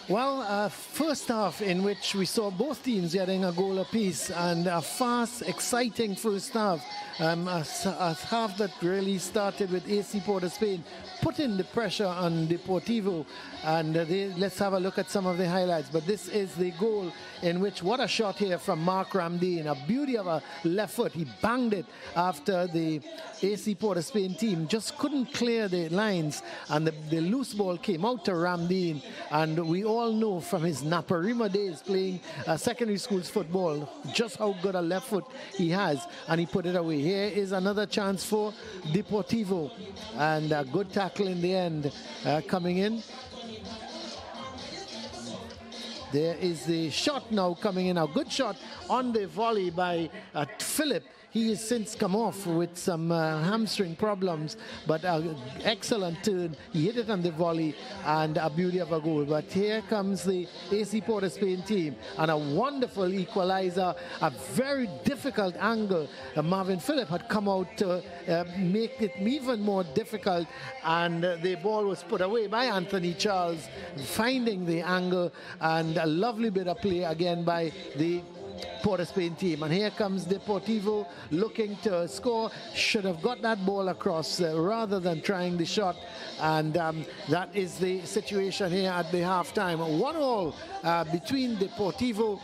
Well, first half in which we saw both teams getting a goal apiece, and a fast, exciting first half. A half that really started with AC Port of Spain putting the pressure on Deportivo, and let's have a look at some of the highlights. But this is the goal in which, what a shot here from Mark Ramdeen, a beauty of a left foot. He banged it after the AC Port of Spain team just couldn't clear the lines, and the loose ball came out to Ramdeen, and we all know from his Naparima days playing secondary schools football just how good a left foot he has, and he put it away. Here is another chance for Deportivo, and a good tackle in the end coming in. There is the shot now coming in, a good shot on the volley by Philip. He has since come off with some hamstring problems, but excellent turn. He hit it on the volley, and a beauty of a goal. But here comes the AC Port of Spain team, and a wonderful equalizer, a very difficult angle. Marvin Phillip had come out to make it even more difficult, and the ball was put away by Anthony Charles, finding the angle, and a lovely bit of play again by the Port of Spain team. And here comes Deportivo looking to score. Should have got that ball across rather than trying the shot, and that is the situation here at the halftime. 1-1 between Deportivo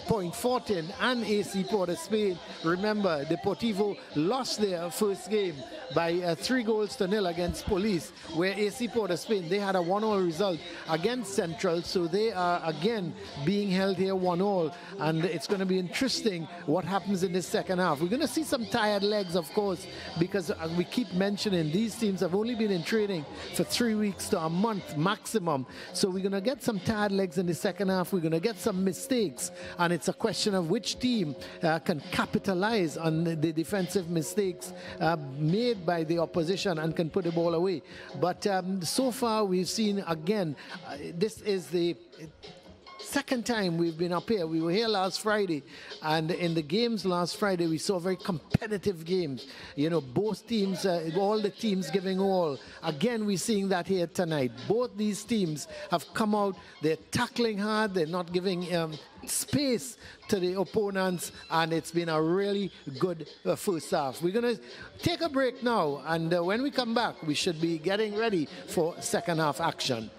Point Fortin and AC Port of Spain. Remember, Deportivo lost their first game by 3-0 against Police, where AC Port of Spain, they had a 1-1 result against Central, so they are again being held here 1-1, and it's going to be interesting what happens in this second half. We're going to see some tired legs, of course, because we keep mentioning these teams have only been in training for 3 weeks to a month maximum, so we're going to get some tired legs in the second half. We're going to get some mistakes, and it's a question of which team can capitalize on the defensive mistakes made by the opposition and can put the ball away. But so far we've seen, again, this is the second time we've been up here. We were here last Friday, and in the games last Friday we saw very competitive games. You know, both teams, all the teams giving all. Again, we're seeing that here tonight. Both these teams have come out, they're tackling hard, they're not giving space to the opponents, and it's been a really good first half. We're going to take a break now, and when we come back we should be getting ready for second half action.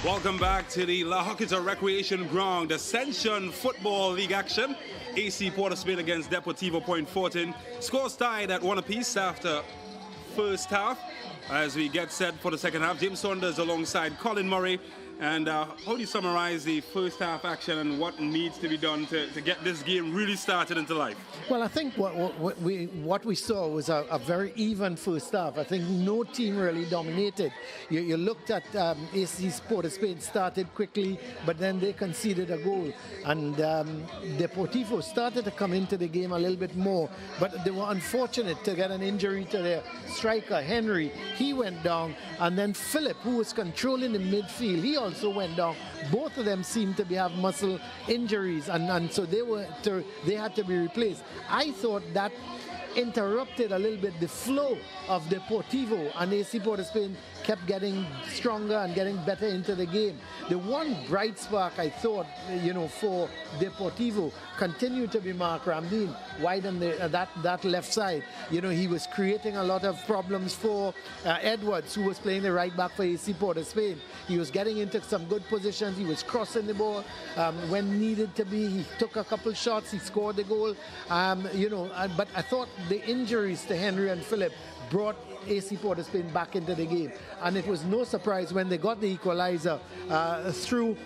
Welcome back to the La Horquetta Recreation Ground Ascension Football League action. AC Port of Spain against Deportivo PF. Scores tied at 1 apiece after first half. As we get set for the second half, James Saunders alongside Colin Murray. And how do you summarize the first half action and what needs to be done to get this game really started into life? Well, I think what we saw was a very even first half. I think no team really dominated. You looked at AC Port of Spain started quickly, but then they conceded a goal. And Deportivo started to come into the game a little bit more, but they were unfortunate to get an injury to their striker, Henry. He went down, and then Philip, who was controlling the midfield, he also went down. Both of them seemed to have muscle injuries, and so they had to be replaced. I thought that interrupted a little bit the flow of Deportivo, and AC Port of Spain kept getting stronger and getting better into the game. The one bright spark I thought, for Deportivo continued to be Mark Ramdeen wide on that left side. He was creating a lot of problems for Edwards, who was playing the right back for AC Port of Spain. He was getting into some good positions. He was crossing the ball when needed to be. He took a couple shots. He scored the goal. But I thought the injuries to Henry and Philip brought AC Port of Spain back into the game. And it was no surprise when they got the equalizer through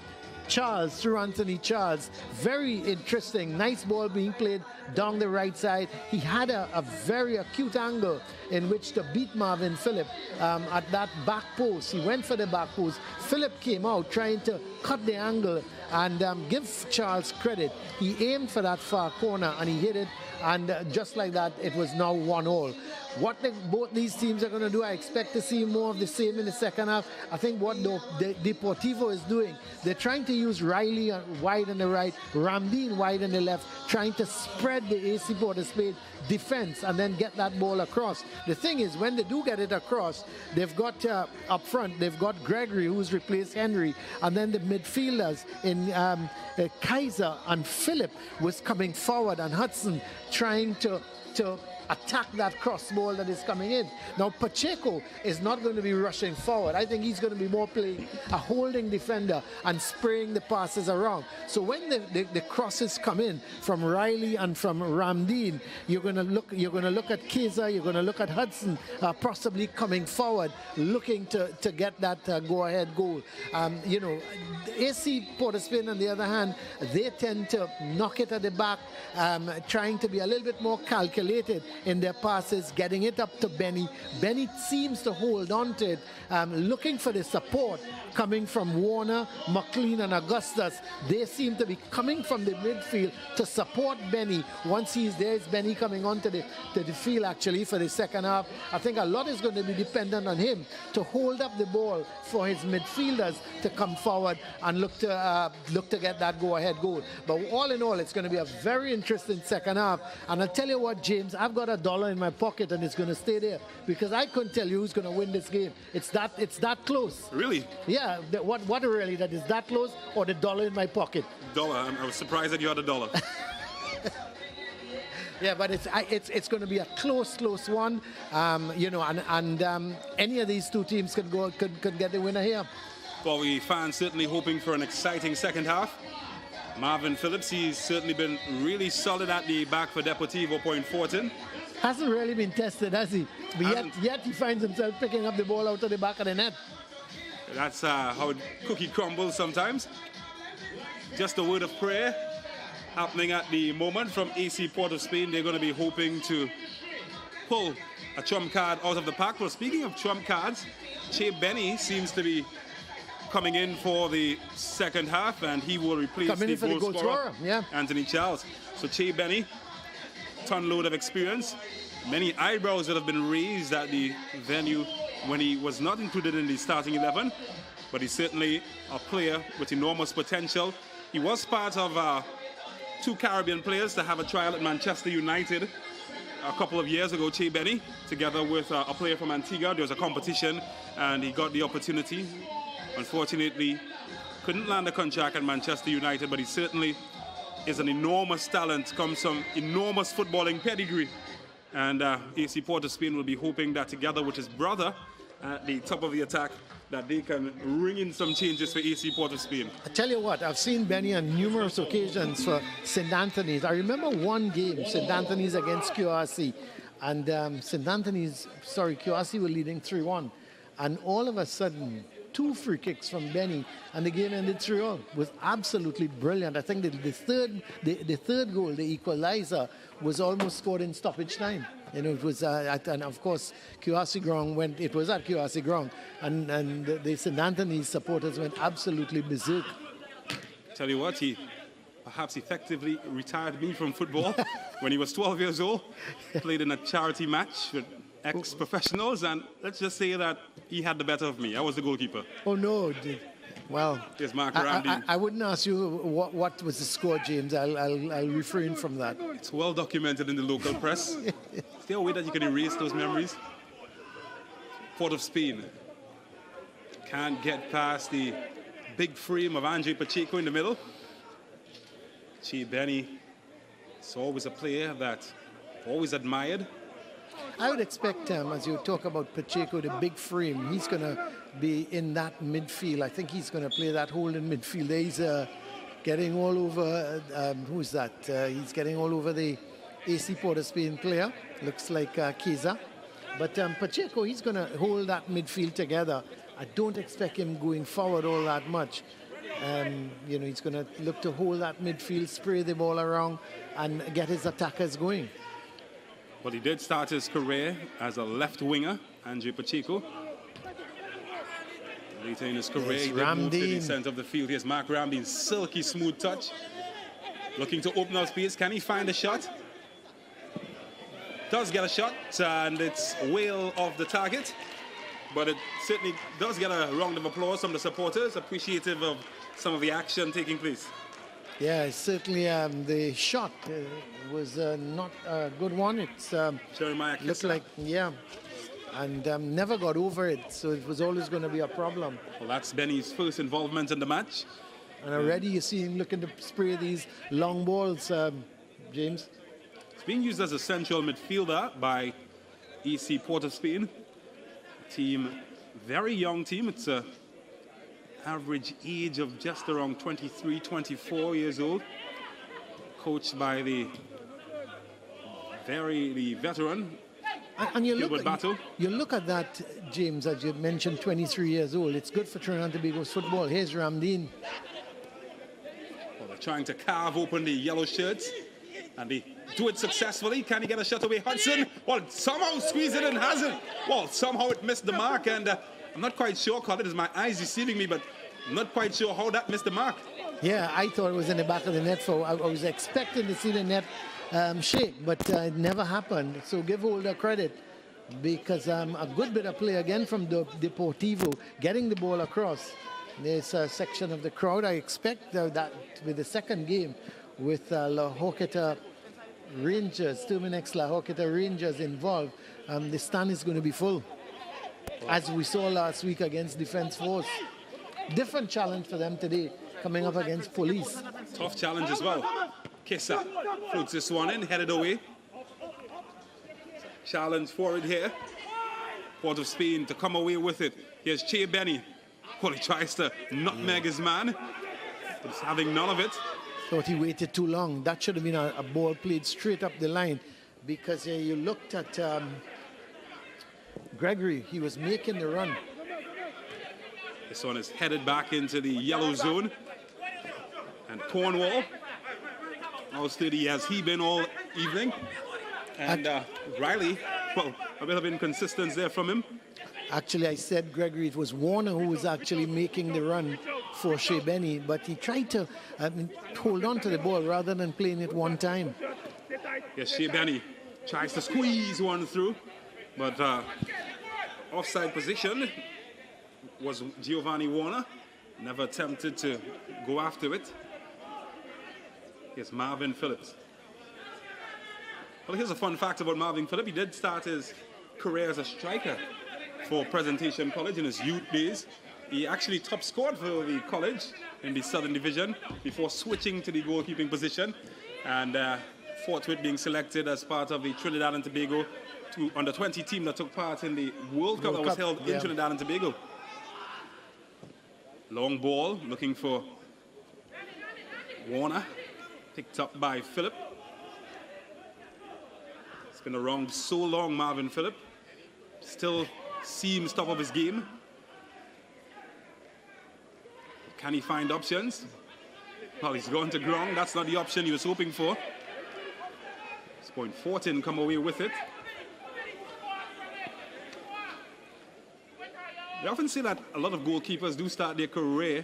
Anthony Charles. Very interesting, nice ball being played down the right side. He had a very acute angle in which to beat Marvin Phillip at that back post. He went for the back post. Phillip came out trying to cut the angle, and give Charles credit. He aimed for that far corner and he hit it, and just like that, it was now 1-1. What both these teams are going to do, I expect to see more of the same in the second half. I think what Deportivo is doing, they're trying to use Riley wide on the right, Ramdeen wide on the left, trying to spread the AC Port of Spain defense and then get that ball across. The thing is, when they do get it across, they've got up front, they've got Gregory, who's replaced Henry, and then the midfielders in Kaiser and Phillip was coming forward, and Hudson trying to attack that cross ball that is coming in. Now, Pacheco is not going to be rushing forward. I think he's going to be more playing a holding defender and spraying the passes around. So when the crosses come in from Riley and from Ramdeen, you're going to look at Kaiser, you're going to look at Hudson possibly coming forward, looking to get that go-ahead goal. AC Port of Spain, on the other hand, they tend to knock it at the back, trying to be a little bit more calculated in their passes, getting it up to Benny. Benny seems to hold on to it, looking for the support coming from Warner, McLean, and Augustus. They seem to be coming from the midfield to support Benny. Once he's there, it's Benny coming onto the field actually for the second half. I think a lot is going to be dependent on him to hold up the ball for his midfielders to come forward and look to get that go-ahead goal. But all in all, it's going to be a very interesting second half. And I'll tell you what, James, I've got $1 in my pocket and it's going to stay there, because I couldn't tell you who's going to win this game. It's that close. Really? Yeah. What really, that is that close, or the $1 in my pocket? $1. I was surprised that you had $1. Yeah, but it's going to be a close one, and any of these two teams could get the winner here. Well, we fans certainly hoping for an exciting second half. Marvin Phillips, he's certainly been really solid at the back for Deportivo PF. Hasn't really been tested, has he? But yet he finds himself picking up the ball out of the back of the net. That's how cookie crumbles sometimes. Just a word of prayer happening at the moment from AC Port of Spain. They're going to be hoping to pull a trump card out of the pack. Well, speaking of trump cards, Che Benny seems to be coming in for the second half, and he will replace the goal scorer, Anthony Charles. So Che Benny, ton load of experience. Many eyebrows that have been raised at the venue when he was not included in the starting 11, but he's certainly a player with enormous potential. He was part of 2 Caribbean players to have a trial at Manchester United a couple of years ago, Che Benny, together with a player from Antigua. There was a competition and he got the opportunity. Unfortunately, couldn't land a contract at Manchester United, but he certainly is an enormous talent, comes from enormous footballing pedigree. And AC Port of Spain will be hoping that together with his brother at the top of the attack, that they can ring in some changes for AC Port of Spain. I tell you what, I've seen Benny on numerous occasions for St. Anthony's. I remember one game, St. Anthony's against QRC, and QRC were leading 3-1, and all of a sudden, 2 free kicks from Benny, and the game ended 3-all. It was absolutely brilliant. I think the third goal, the equalizer, was almost scored in stoppage time. You know, it was, and of course, QRC ground it was at QRC ground, and the St. Anthony's supporters went absolutely berserk. Tell you what, he perhaps effectively retired me from football when he was 12 years old. Played in a charity match with ex-professionals, and let's just say that he had the better of me. I was the goalkeeper. Oh no! Well, yes, Mark Ramdi. I wouldn't ask you what was the score, James. I'll refrain from that. It's well documented in the local press. Is there a way that you can erase those memories? Port of Spain can't get past the big frame of Andre Pacheco in the middle. Che Benny is always a player that always admired. I would expect, as you talk about Pacheco, the big frame, he's going to be in that midfield. I think he's going to play that hole in midfield. He's getting all over, who's that? He's getting all over the AC Port of Spain player. Looks like Keza. But Pacheco, he's going to hold that midfield together. I don't expect him going forward all that much. You know, he's going to look to hold that midfield, spray the ball around, and get his attackers going. Well, he did start his career as a left winger, Andre Pacheco. Later in his career, he did move to the center of the field. Here's Mark Ramdine's silky smooth touch. Looking to open up space. Can he find a shot? Does get a shot, and it's well off the target. But it certainly does get a round of applause from the supporters, appreciative of some of the action taking place. Yeah, certainly the shot was not a good one. It's looked like, yeah, and never got over it, so it was always going to be a problem. Well, that's Benny's first involvement in the match. And already you see him looking to spray these long balls, James. It's being used as a central midfielder by EC Port of Spain. Team, very young team. It's a average age of just around 23, 24 years old. Coached by the veteran, and you Gilbert Battle. You look at that, James, as you mentioned, 23 years old. It's good for Trinidad and Tobago's football. Here's Ramdine. Well, they're trying to carve open the yellow shirts, and they do it successfully. Can he get a shot away? Hudson, well, somehow squeeze it and hasn't. Well, somehow it missed the mark, and I'm not quite sure, Colin, is my eyes deceiving me, but I'm not quite sure how that missed the mark. Yeah, I thought it was in the back of the net. I was expecting to see the net shake, but it never happened. So give Holder credit, because a good bit of play again from Deportivo, getting the ball across. There's a section of the crowd. I expect that with the second game with La Horquetta Rangers, Termnix La Horquetta Rangers involved, the stand is going to be full. As we saw last week against Defence Force. Different challenge for them today, coming up against Police. Tough challenge as well. Kissa floats this one in, headed away. Challenge for it here. Port of Spain to come away with it. Here's Che Benny. Well, he tries to nutmeg his man, but he's having none of it. Thought he waited too long. That should have been a ball played straight up the line, because you looked at Gregory. He was making the run. This one is headed back into the yellow zone. And Cornwall, how steady has he been all evening? And Riley, well, a bit of inconsistency there from him. Actually, I said Gregory. It was Warner who was actually making the run for Che Benny, but he tried to hold on to the ball rather than playing it one time. Yes, Che Benny tries to squeeze one through, but offside position was Giovanni Warner. Never attempted to go after it. Here's Marvin Phillips. Well, here's a fun fact about Marvin Phillips. He did start his career as a striker for Presentation College in his youth days. He actually top scored for the college in the Southern Division before switching to the goalkeeping position, and forthwith being selected as part of the Trinidad and Tobago under-20 team that took part in the World Cup that was held in Trinidad and Tobago. Long ball, looking for Warner. Picked up by Phillip. It's been around so long, Marvin Phillip. Still seems top of his game. Can he find options? Well, he's going to ground. That's not the option he was hoping for. It's point 14 come away with it. They often say that a lot of goalkeepers do start their career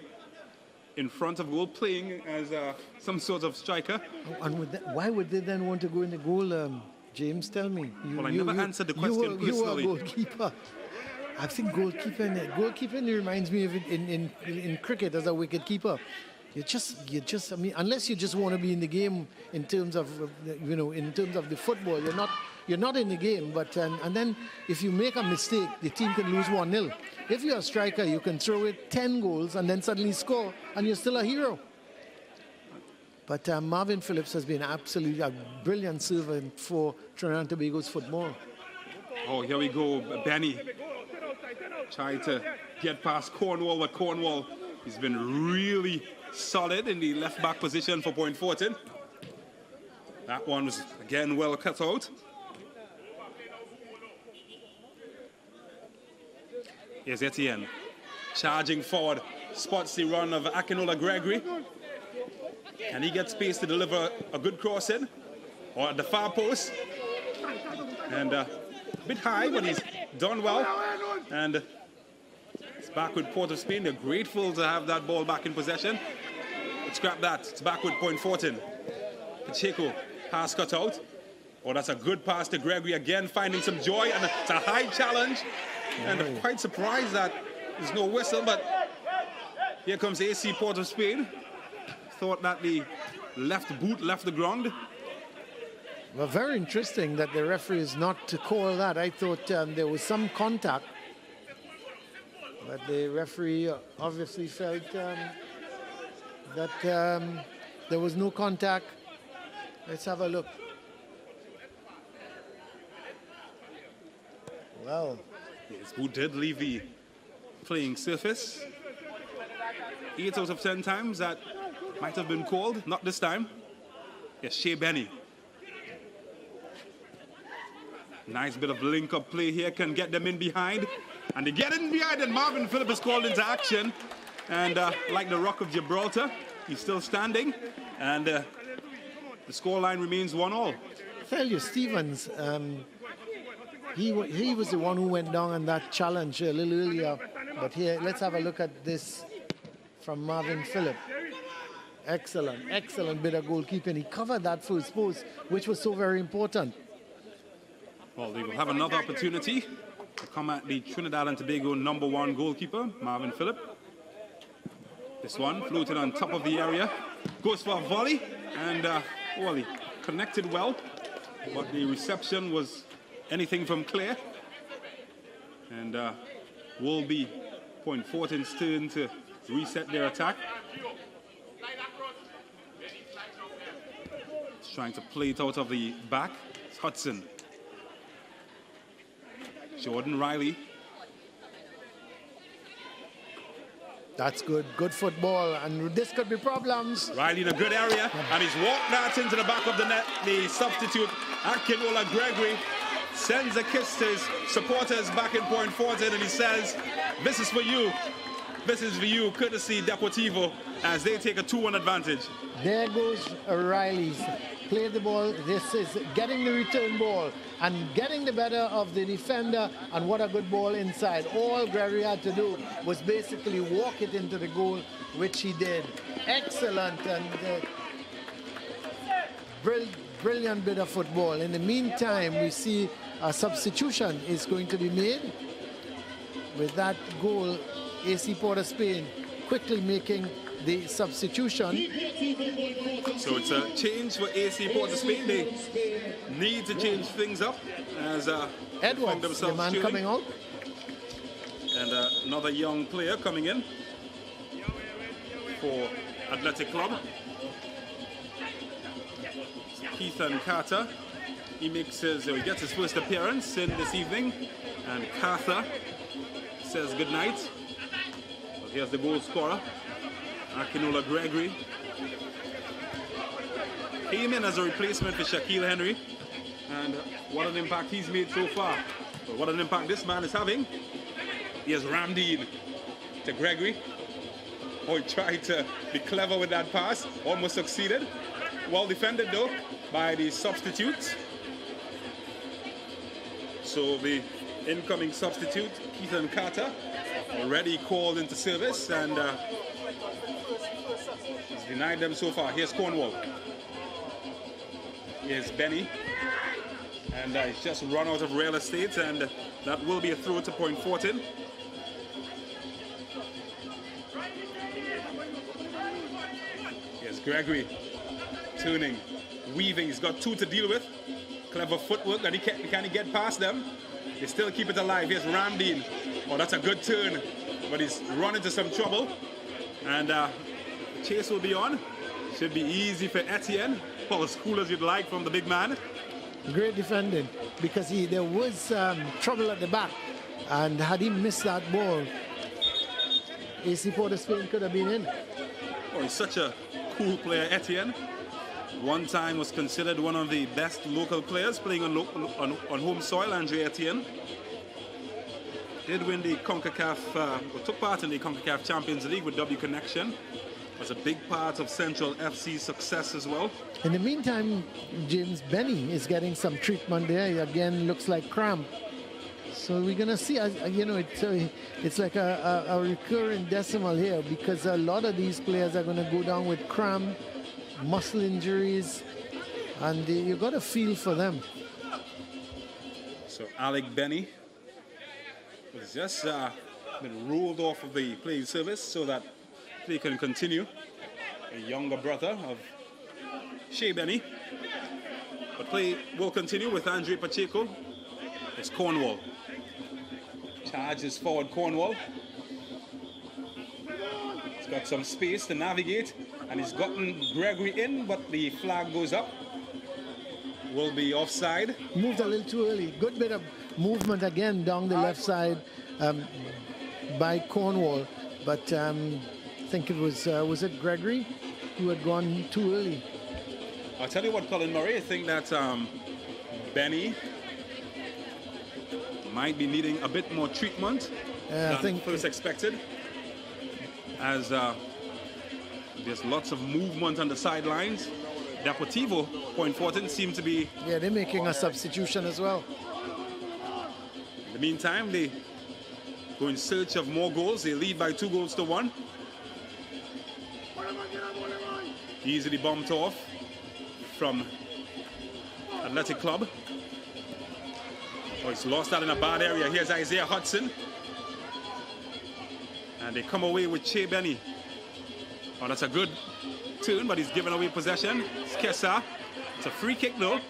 in front of goal, playing as some sort of striker. And why would they then want to go in the goal, James? Tell me. Well, I never answered the question personally. You were a goalkeeper. I think goalkeeping reminds me of it in cricket as a wicket keeper. You just, I mean, unless you just want to be in the game in terms of, in terms of the football, you're not in the game. But and then if you make a mistake, the team can lose 1-0. If you're a striker, you can throw it 10 goals and then suddenly score, and you're still a hero. But Marvin Phillips has been absolutely a brilliant servant for Trinidad and Tobago's football. Oh, here we go, Benny. Trying to get past Cornwall, but Cornwall has been really solid in the left back position for point 14. That one was again well cut out. Here's Etienne charging forward, spots the run of Akinola Gregory. Can he get space to deliver a good crossing? Or at the far post? And a bit high, but he's done well. And it's back with Port of Spain. They're grateful to have that ball back in possession. But scrap that. It's back with point 14. Pacheco, pass cut out. Oh, that's a good pass to Gregory again, finding some joy. And it's a high challenge. And I'm quite surprised that there's no whistle, but here comes AC Port of Spain. Thought that the left boot left the ground. Well, very interesting that the referee is not to call that. I thought there was some contact, but the referee obviously felt that there was no contact. Let's have a look. Well, his boot did leave the playing surface. 8 out of 10 times that might have been called, not this time. Yes, Shea Benny. Nice bit of link-up play here, can get them in behind. And they get in behind, and Marvin Phillip is called into action. And like the Rock of Gibraltar, he's still standing. And the scoreline remains 1-1. Tell you, Stevens, he was the one who went down on that challenge a little earlier. But here, let's have a look at this from Marvin Phillip. Excellent bit of goalkeeping. He covered that first post, which was so very important. Well, they will have another opportunity to come at the Trinidad and Tobago #1 goalkeeper, Marvin Phillip. This one floated on top of the area. Goes for a volley, and well, he connected well, but the reception was anything from clear. And will be point 14's turn to reset their attack. He's trying to play it out of the back. It's Hudson. Jordan Riley. That's good football, and this could be problems. Riley in a good area, and he's walked that into the back of the net. The substitute, Akinola Gregory, sends a kiss to his supporters back in point 14, and he says, "This is for you. This is for you," courtesy Deportivo, as they take a 2-1 advantage. There goes Riley's. Play the ball. This is getting the return ball and getting the better of the defender, and what a good ball inside. All Gregory had to do was basically walk it into the goal, which he did. Excellent and brilliant bit of football. In the meantime, we see a substitution is going to be made. With that goal, AC Port of Spain quickly making the substitution. So it's a change for AC Port of Spain. They need to change things up as Edwards, the man coming out. And another young player coming in for Athletic Club. Keithan Carter. He gets his first appearance in this evening, and Carter says goodnight. Here's the goal scorer, Akinola Gregory. Came in as a replacement for Shaquille Henry, and what an impact he's made so far. But what an impact this man is having. Here's Ramdeen to Gregory. Oh, he tried to be clever with that pass, almost succeeded. Well defended though by the substitute. So the incoming substitute, Keaton Carter, already called into service, and he's denied them so far. Here's Cornwall. Here's Benny. And he's just run out of real estate, and that will be a throw to point 14. Here's Gregory. Turning, weaving. He's got two to deal with. Clever footwork that he can't get past them. They still keep it alive. Here's Ramdeen. Oh, that's a good turn, but he's run into some trouble. And the chase will be on. Should be easy for Etienne. Well, as cool as you'd like from the big man. Great defending, because there was trouble at the back, and had he missed that ball, AC Port of Spain could have been in. Oh, he's such a cool player, Etienne. One time was considered one of the best local players playing on home soil, Andre Etienne. Did win the CONCACAF, or took part in the CONCACAF Champions League with W Connection. Was a big part of Central FC's success as well. In the meantime, James Benny is getting some treatment there. He again looks like cramp. So we're going to see, you know, it's like a recurring decimal here, because a lot of these players are going to go down with cramp, muscle injuries, and you've got to feel for them. So Alec Benny was just been ruled off of the playing service so that they can continue. A younger brother of Shea Benny. But play will continue with Andre Pacheco. It's Cornwall. Charges forward Cornwall. He's got some space to navigate, and he's gotten Gregory in, but the flag goes up. Will be offside. Moved a little too early. Good bit of movement again down the left side by Cornwall, but I think it was it Gregory who had gone too early. I'll tell you what, Colin Murray, I think that Benny might be needing a bit more treatment than first expected, as there's lots of movement on the sidelines. Deportivo, point 14, seem to be... Yeah, they're making a substitution as well. In the meantime, they go in search of more goals. They lead by 2-1. Easily bumped off from Athletic Club. Oh, he's lost that in a bad area. Here's Isaiah Hudson. And they come away with Shea Benny. Oh, that's a good turn, but he's given away possession. It's Kessa. It's a free kick, though.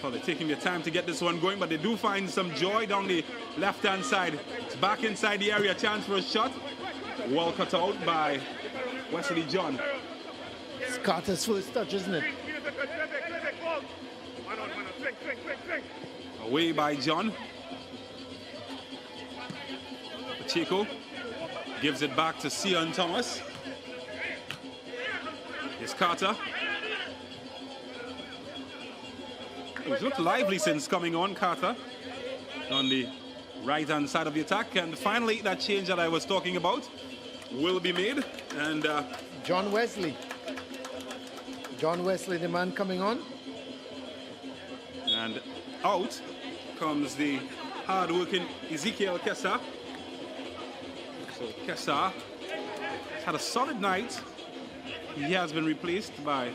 Oh, they're taking their time to get this one going, but they do find some joy down the left-hand side. It's back inside the area. Chance for a shot. Well cut out by Wesley John. It's Carter's first touch, isn't it? Away by John. Pacheco gives it back to Sion Thomas. Here's Carter. He's looked lively since coming on, Carter, on the right-hand side of the attack. And finally, that change that I was talking about will be made. And John Wesley. John Wesley, the man coming on. And out comes the hard-working Ezekiel Kessa. So Kessa has had a solid night. He has been replaced by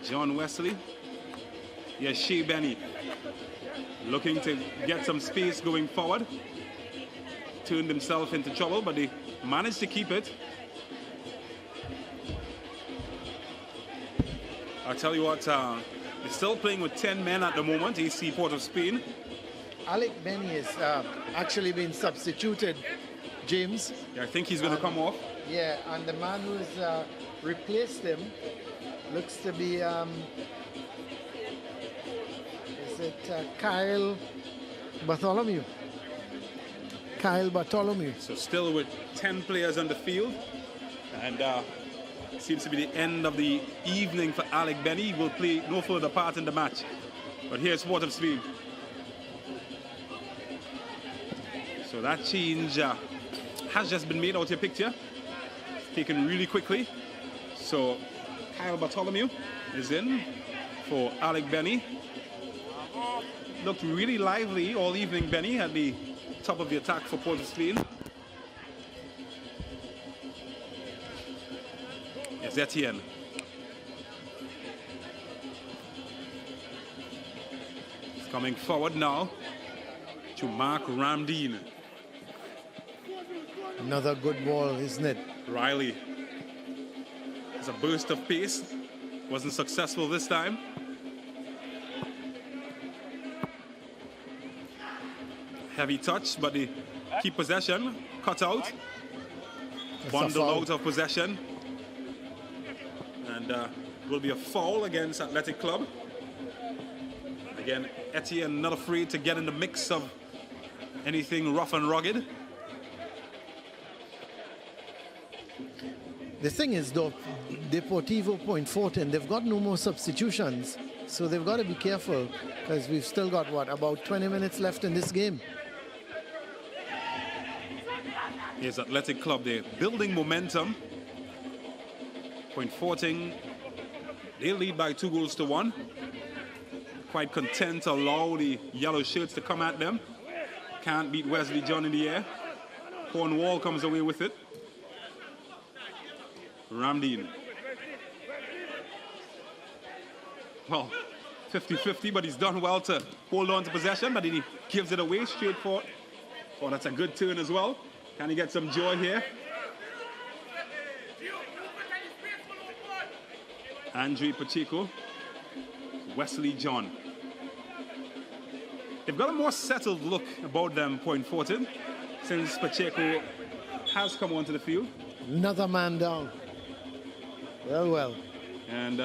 John Wesley. Yes, Shea Benny looking to get some space going forward. Turned himself into trouble, but they managed to keep it. I'll tell you what, they're still playing with 10 men at the moment, AC Port of Spain. Alec Benny is actually been substituted, James. Yeah, I think he's going to come off. Yeah, and the man who's replaced him looks to be his Is it Kyle Bartholomew? Kyle Bartholomew. So still with 10 players on the field. And seems to be the end of the evening for Alec Benny. He will play no further part in the match. But here's Port of Spain. So that change has just been made out your picture. Taken really quickly. So Kyle Bartholomew is in for Alec Benny. Looked really lively all evening, Benny, at the top of the attack for Port of Spain. Yes, Etienne. He's coming forward now to Mark Ramdeen. Another good ball, isn't it? Riley has a burst of pace. Wasn't successful this time. Heavy touch, but they keep possession. Cut out. Bundled out of possession. And will be a foul against Athletic Club. Again, Etienne not afraid to get in the mix of anything rough and rugged. The thing is, though, Deportivo Point Fortin, they've got no more substitutions. So they've got to be careful because we've still got, what, about 20 minutes left in this game. Here's Athletic Club. They're building momentum. Point Fortin, they lead by 2-1. Quite content to allow the yellow shirts to come at them. Can't beat Wesley John in the air. Cornwall comes away with it. Ramdeen. Well, 50-50, but he's done well to hold on to possession, but then he gives it away straight forward. Oh, that's a good turn as well. Can he get some joy here? Andre Pacheco, Wesley John. They've got a more settled look about them, Point Fortin, since Pacheco has come onto the field. Another man down. Well. And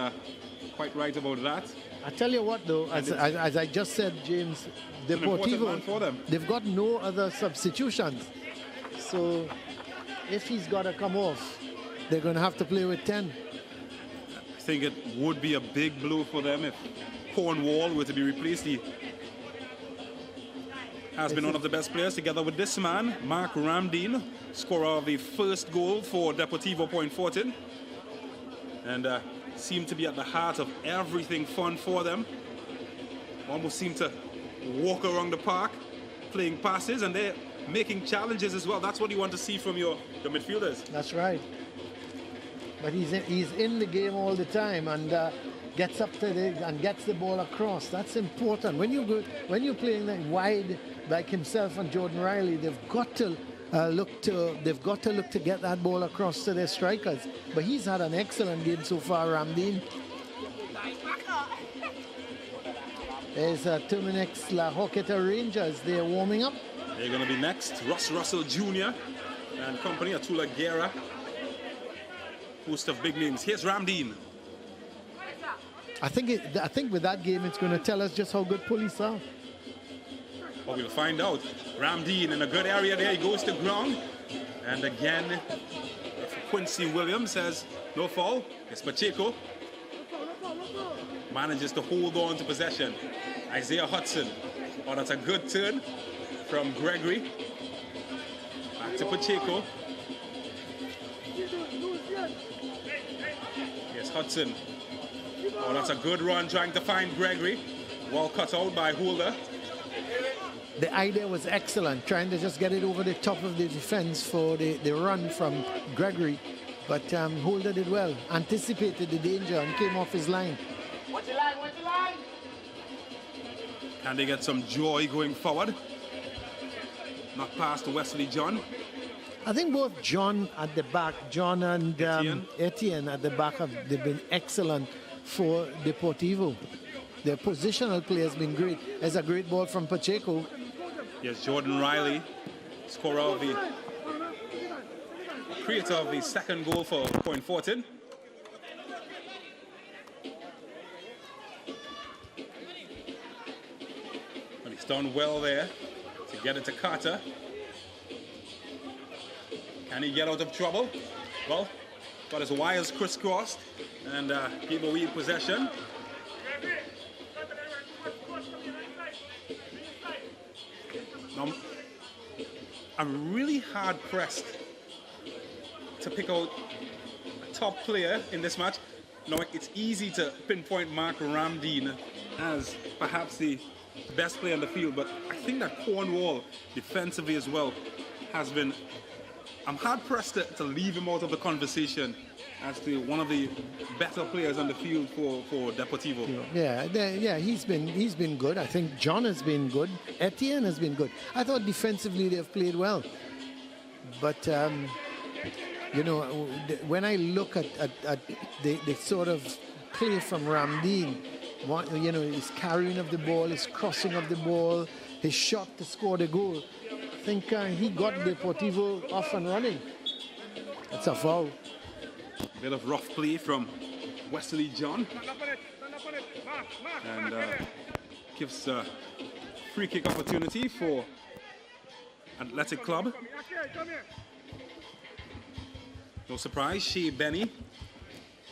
quite right about that. I tell you what, though, as I just said, James, Deportivo, for them. They've got no other substitutions. So if he's got to come off, they're going to have to play with 10. I think it would be a big blow for them if Cornwall were to be replaced. He has been one of the best players together with this man, Mark Ramdeen, scorer of the first goal for Deportivo Point Fortin. And seem to be at the heart of everything fun for them. Almost seem to walk around the park, playing passes, and they're making challenges as well. That's what you want to see from your midfielders. That's right. But he's in the game all the time and gets up to and gets the ball across. That's important. When you're playing that wide like himself and Jordan Riley, they've got to look to get that ball across to their strikers. But he's had an excellent game so far, Ramdeen. There's Termnix La Horquetta Rangers. They're warming up. They're going to be next. Russ Russell Jr. and company, Atula Guerra. Host of big names. Here's Ramdeen. I think with that game, it's going to tell us just how good police are. Well, we'll find out. Ramdeen in a good area there. He goes to ground. And again, Quincy Williams says no foul. It's Pacheco. Manages to hold on to possession. Isaiah Hudson. Oh, that's a good turn from Gregory. Back to Pacheco. Yes, Hudson. Oh, that's a good run trying to find Gregory. Well cut out by Holder. The idea was excellent, trying to just get it over the top of the defense for the run from Gregory. But Holder did well, anticipated the danger and came off his line. Watch the line, watch the line. Can they get some joy going forward? Not past Wesley John. I think both John at the back, John and Etienne at the back, they've been excellent for Deportivo. Their positional play has been great. There's a great ball from Pacheco. Yes, Jordan Riley, scorer of the creator of the second goal for Point Fortin. done well there to get it to Carter. Can he get out of trouble? Well, got his wires crisscrossed and gave away possession. Now, I'm really hard pressed to pick out a top player in this match. Now, it's easy to pinpoint Mark Ramdeen as perhaps the best player on the field, but I think that Cornwall, defensively as well, has been... I'm hard pressed to leave him out of the conversation as to one of the better players on the field for Deportivo. Yeah, he's been good. I think John has been good. Etienne has been good. I thought defensively they've played well. But, you know, when I look at the sort of play from Ramdeen, you know, his carrying of the ball, his crossing of the ball, his shot to score the goal, I think he got Deportivo off and running. That's a foul. Bit of rough play from Wesley John. And gives a free kick opportunity for Athletic Club. No surprise, Shea Benny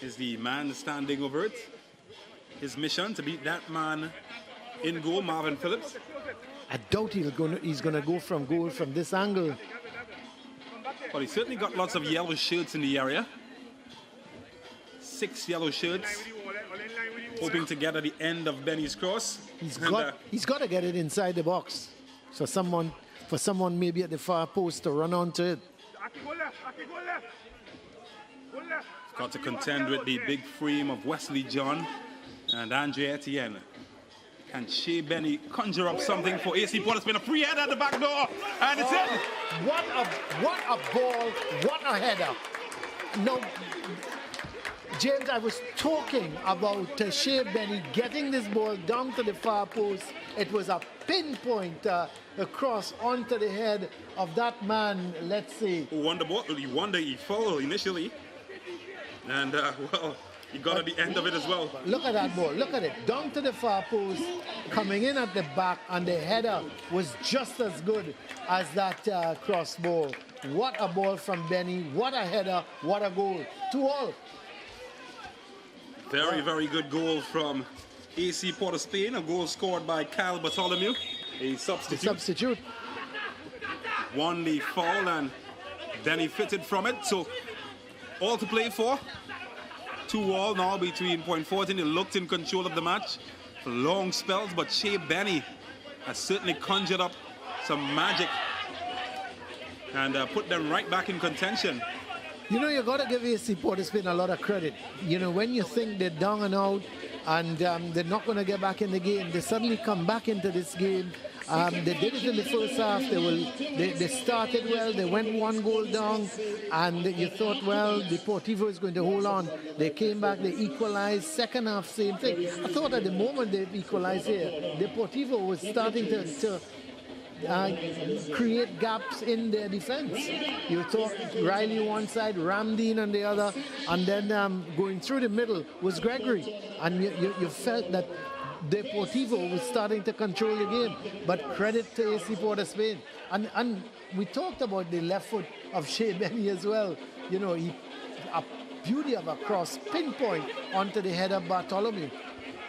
is the man standing over it. His mission to beat that man in goal, Marvin Phillips. I doubt he's gonna go from goal from this angle. But he certainly got lots of yellow shirts in the area. 6 yellow shirts. Hoping to get at the end of Benny's cross. He's got to get it inside the box. So for someone maybe at the far post to run onto it. Got to contend with the big frame of Wesley John and Andre Etienne. Can Shea Benny conjure up something for AC Port? It's been a free header at the back door, and it's in. What a ball! What a header! No, James, I was talking about Shea Benny getting this ball down to the far post. It was a pinpoint across onto the head of that man. Let's see. Who won the ball? He won he fouled initially, and well. He got at the end of it as well. Look at that ball. Look at it. Down to the far post, coming in at the back, and the header was just as good as that cross ball. What a ball from Benny. What a header. What a goal. 2-2. Very, very good goal from AC Port of Spain. A goal scored by Kyle Bartholomew, a substitute. Won the foul, and then he fitted from it. So, all to play for. 2-2 now between Point Fortin. He looked in control of the match for long spells, but Shea Benny has certainly conjured up some magic and put them right back in contention. You know, you got to give AC Port of Spain a lot of credit. You know, when you think they're down and out and they're not going to get back in the game, they suddenly come back into this game. They did it in the first half. They started well. They went 1 goal down, and you thought, well, Deportivo is going to hold on. They came back. They equalized. Second half, same thing. I thought at the moment they equalized here, Deportivo was starting to create gaps in their defense. You thought Riley one side, Ramdeen on the other, and then going through the middle was Gregory, and you felt that Deportivo was starting to control the game. But credit to AC Port of Spain. And we talked about the left foot of Shea Benny as well. You know, a beauty of a cross, pinpoint onto the head of Bartholomew.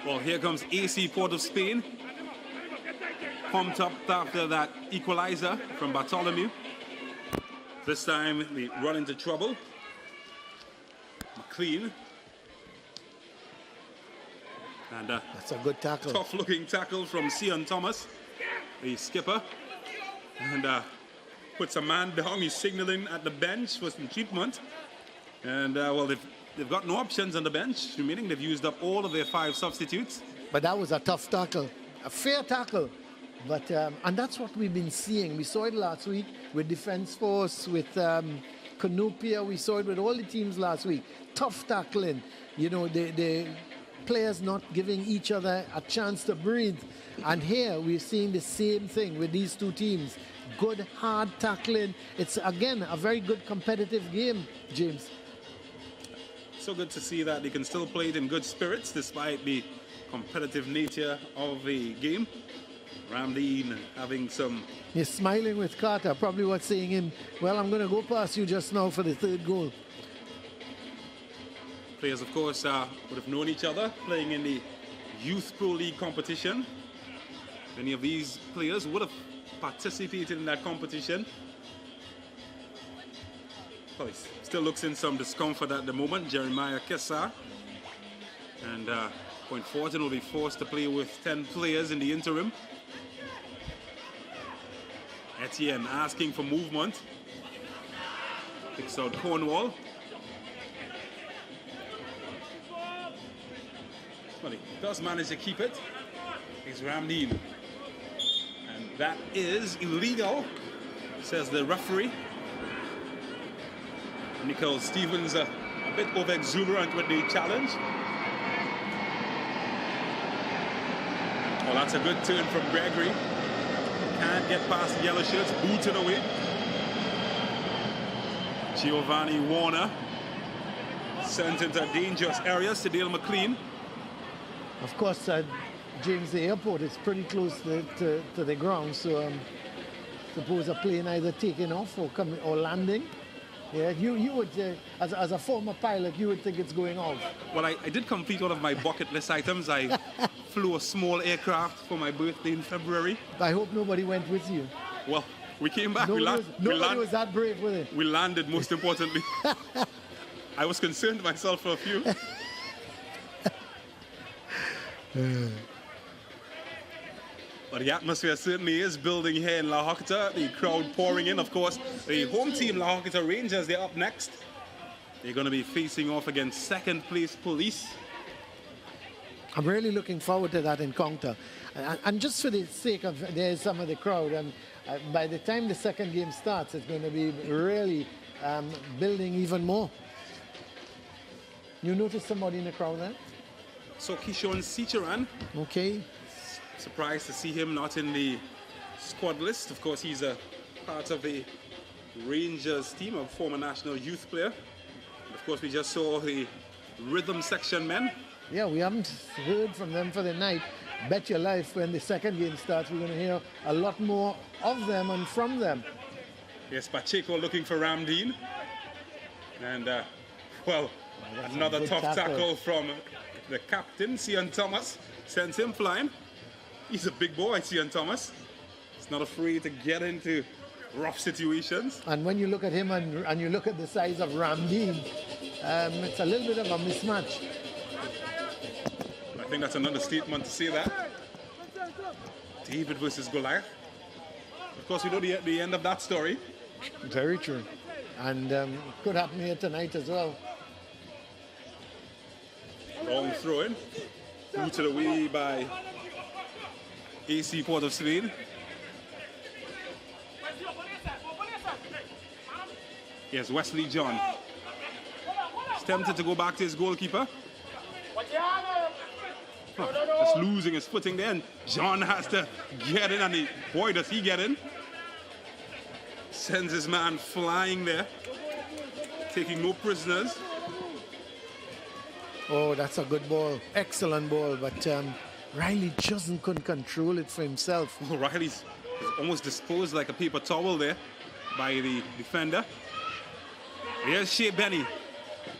Well, here comes AC Port of Spain. Pumped up after that equalizer from Bartholomew. This time we run into trouble. McLean. And that's a good tackle. Tough-looking tackle from Sion Thomas, the skipper. And puts a man down. He's signaling at the bench for some treatment. And, well, they've got no options on the bench, meaning they've used up all of their 5 substitutes. But that was a tough tackle. A fair tackle. But and that's what we've been seeing. We saw it last week with Defence Force, with Canopia. We saw it with all the teams last week. Tough tackling. You know, the players not giving each other a chance to breathe. And here we're seeing the same thing with these 2 teams. Good, hard tackling. It's, again, a very good competitive game, James. So good to see that they can still play it in good spirits despite the competitive nature of the game. Ramdeen having some... He's smiling with Carter, probably what's saying him, well, I'm going to go past you just now for the third goal. Players, of course, would have known each other playing in the Youth Pro League competition. Many of these players would have participated in that competition. Well, he still looks in some discomfort at the moment, Jeremiah Kessa. And Point Fortin will be forced to play with 10 players in the interim. Etienne asking for movement. Picks out Cornwall. Well, he does manage to keep it. It's Ramdeen. And that is illegal, says the referee. Nicole Stevens a bit over exuberant with the challenge. Well, that's a good turn from Gregory. Can't get past the yellow shirts, booted away. Giovanni Warner sent into dangerous areas to Dale McLean. Of course, James, the airport is pretty close to the ground, so suppose a plane either taking off or coming or landing. Yeah, you would, as a former pilot, you would think it's going off. Well, I did complete one of my bucket list items. I flew a small aircraft for my birthday in February. I hope nobody went with you. Well, we came back. Nobody was that brave with it. We landed, most importantly. I was concerned myself for a few. But the atmosphere certainly is building here in La Horquetta. The crowd pouring in, of course. The home team, La Horquetta Rangers, they're up next. They're going to be facing off against second place Police. I'm really looking forward to that encounter. And just for the sake of there's some of the crowd, and by the time the second game starts, it's going to be really building even more. You notice somebody in the crowd there? So Kishon Sicharan. Okay. Surprised to see him not in the squad list. Of course, he's a part of the Rangers team, a former national youth player. And of course, we just saw the rhythm section men. Yeah, we haven't heard from them for the night. Bet your life when the second game starts, we're going to hear a lot more of them and from them. Yes, Pacheco looking for Ramdeen. And, well, another tough tackle from the captain, Cian Thomas. Sends him flying. He's a big boy, Cian Thomas. He's not afraid to get into rough situations. And when you look at him and you look at the size of Ramdeen, it's a little bit of a mismatch. I think that's an understatement to say that. David versus Goliath. Of course, we know the end of that story. Very true. And could happen here tonight as well. Long throw in. Booted away by AC Port of Spain. Yes, Wesley John. He's tempted to go back to his goalkeeper. Just losing his footing there, and John has to get in, and boy, does he get in. Sends his man flying there, taking no prisoners. Oh, that's a good ball. Excellent ball, but Riley just couldn't control it for himself. Oh, Riley's almost disposed like a paper towel there by the defender. Here's Shea Benny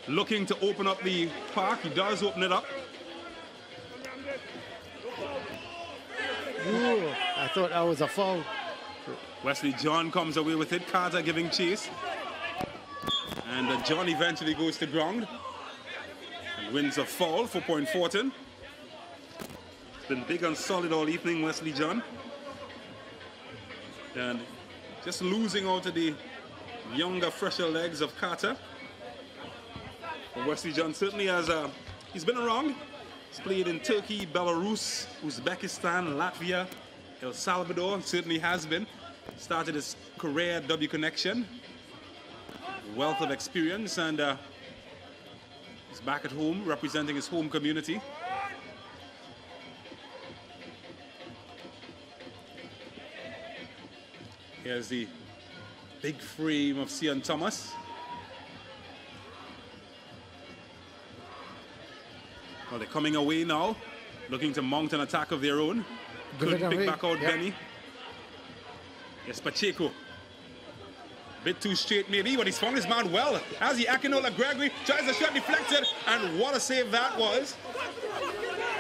looking to open up the park. He does open it up. Ooh, I thought that was a foul. Wesley John comes away with it. Carter giving chase. And John eventually goes to ground. And wins a foul for Point Fortin. It's been big and solid all evening, Wesley John. And just losing out to the younger, fresher legs of Carter. But Wesley John certainly has he's been around. He's played in Turkey, Belarus, Uzbekistan, Latvia, El Salvador. Certainly has been. Started his career at W Connection. Wealth of experience, and he's back at home representing his home community. Here's the big frame of Cian Thomas. Well, they're coming away now, looking to mount an attack of their own. Couldn't pick back out Benny. Yes, Pacheco. Bit too straight maybe, but he's found his man well. As he Akinola Gregory tries the shot deflected, and what a save that was.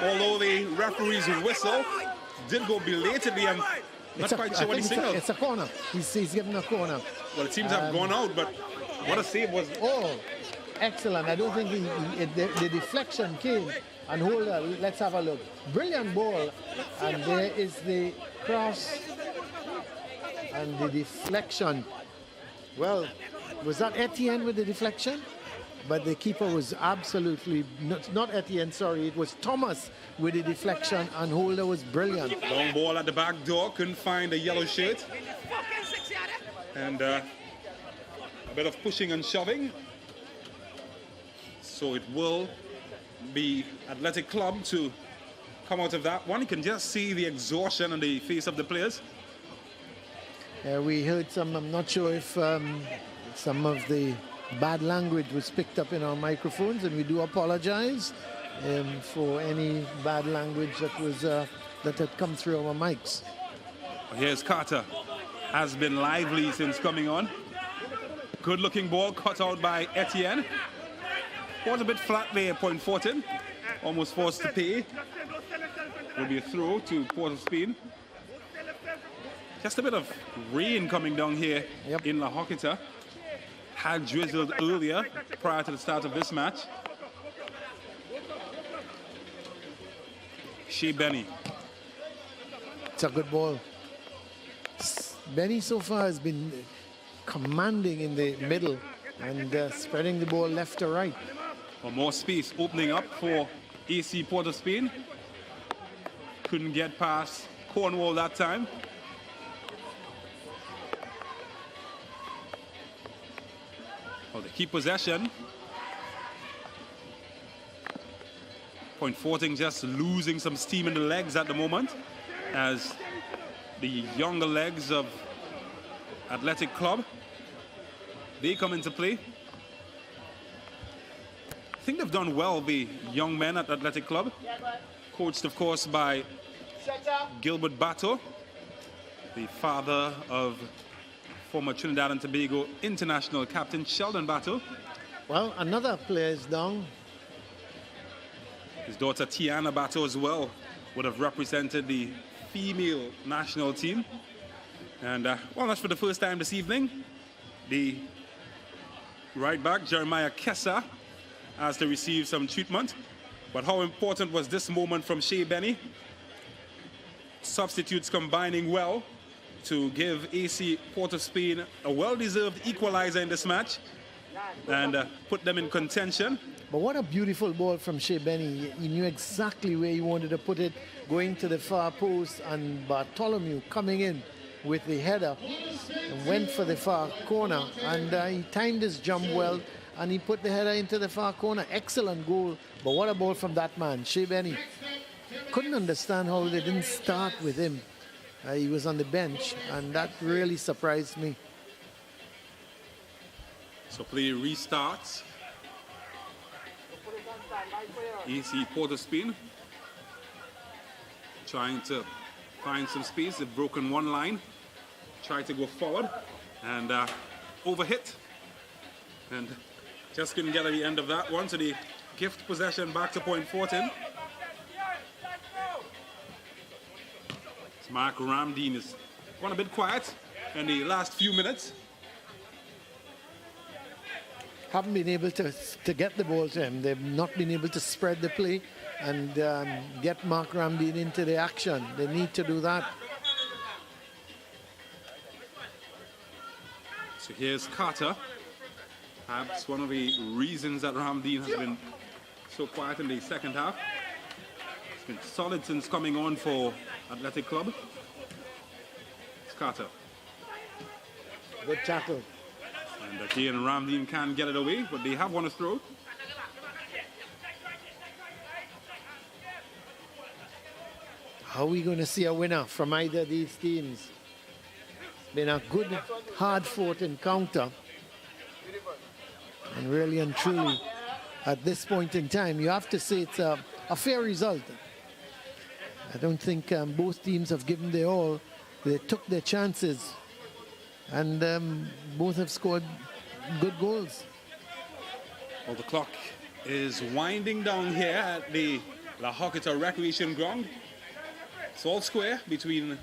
Although the referee's whistle did go belatedly, I'm not quite sure what he signaled. It's a corner. He's giving a corner. Well, it seems to have gone out, but what a save was. Oh, excellent. I don't think the deflection came. And hold on, let's have a look. Brilliant ball. And there is the cross and the deflection. Well, was that Etienne with the deflection? But the keeper was absolutely, not Etienne, sorry, it was Thomas with the deflection, and Holder was brilliant. Long ball at the back door, couldn't find a yellow shirt. And a bit of pushing and shoving. So it will be Athletic Club to come out of that one. You can just see the exhaustion on the face of the players. We heard some, I'm not sure if some of the bad language was picked up in our microphones, and we do apologize for any bad language that was that had come through our mics. Here's Carter. Has been lively since coming on. Good looking ball cut out by Etienne. Was a bit flat there, point Fortin. Almost forced to pay. Will be a throw to Port of Spain. Just a bit of rain coming down here in La Horquetta. Had drizzled earlier prior to the start of this match. Shea Benny. It's a good ball. Benny so far has been commanding in the middle and spreading the ball left to right. Well, more space opening up for AC Port of Spain. Couldn't get past Cornwall that time. Well, they keep possession. Point Fortin just losing some steam in the legs at the moment, as the younger legs of Athletic Club, they come into play. I think they've done well, the young men at Athletic Club, coached of course by Gilbert Bato, the father of former Trinidad and Tobago international captain Sheldon Bato. Well, another player is down. His daughter Tiana Bato as well would have represented the female national team. And well, that's for the first time this evening. The right back, Jeremiah Kessa, has to receive some treatment. But how important was this moment from Shea Benny? Substitutes combining well to give AC Port of Spain a well-deserved equalizer in this match and put them in contention. But what a beautiful ball from Shea Benny. He knew exactly where he wanted to put it, going to the far post, and Bartholomew coming in with the header and went for the far corner, and he timed his jump well, and he put the header into the far corner. Excellent goal. But what a ball from that man, Shea Benny. Couldn't understand how they didn't start with him. He was on the bench, and that really surprised me. So play restarts. AC Port of Spain trying to find some space. They've broken one line. Try to go forward and overhit. And just couldn't get at the end of that one. So they gift possession back to Point Fortin. Mark Ramdeen has gone a bit quiet in the last few minutes. Haven't been able to get the ball to him. They've not been able to spread the play and get Mark Ramdeen into the action. They need to do that. So here's Carter. Perhaps one of the reasons that Ramdeen has been so quiet in the second half. It's been solid since coming on for Athletic Club. It's Carter. Good tackle. And again, Ramdeen can't get it away, but they have won a throw. How are we going to see a winner from either of these teams? It's been a good, hard-fought encounter. And really and truly, at this point in time, you have to say it's a fair result. I don't think both teams have given their all. They took their chances, and both have scored good goals. Well, the clock is winding down here at the La Horquetta Recreation Ground. It's all square between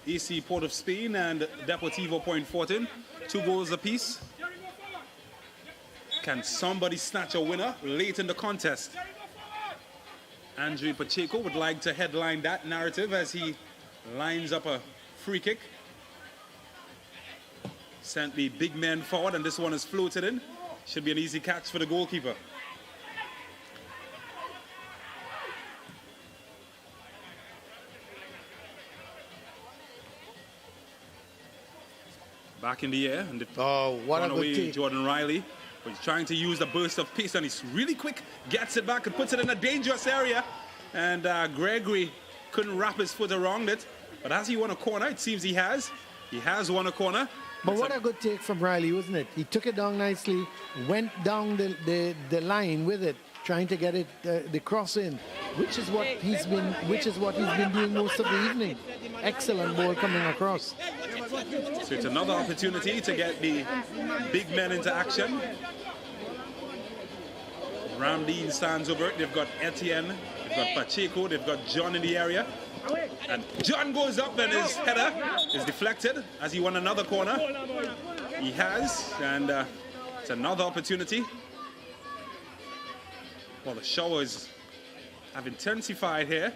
AC Port of Spain and Deportivo Point Fortin. 2 goals apiece. Can somebody snatch a winner late in the contest? Andre Pacheco would like to headline that narrative as he lines up a free kick. Sent the big man forward, and this one is floated in. Should be an easy catch for the goalkeeper. Back in the air, and what a good away take. Jordan Riley. But he's trying to use the burst of pace, and he's really quick. Gets it back and puts it in a dangerous area. And Gregory couldn't wrap his foot around it. But has he won a corner? It seems he has. He has won a corner. But what a good take from Riley, wasn't it? He took it down nicely, went down the line with it, trying to get it the cross in, which is what he's been doing most of the evening. Excellent ball coming across. So it's another opportunity to get the big men into action. Ramdeen stands over it. They've got Etienne, they've got Pacheco, they've got John in the area. And John goes up, and his header is deflected as he won another corner. He has, and it's another opportunity. Well, the showers have intensified here.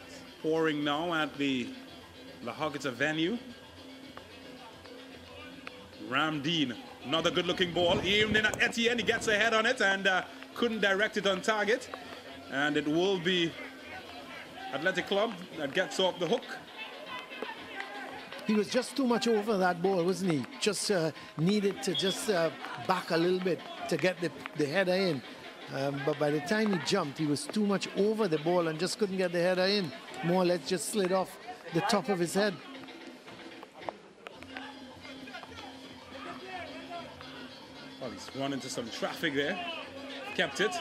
It's pouring now at the La Horquetta venue. Ramdeen, another good-looking ball. Aimed in at Etienne, he gets a head on it and couldn't direct it on target. And it will be Athletic Club that gets off the hook. He was just too much over that ball, wasn't he? Just needed to just back a little bit to get the header in. But by the time he jumped, he was too much over the ball and just couldn't get the header in. More or less just slid off the top of his head. Well, he's run into some traffic there. Kept it.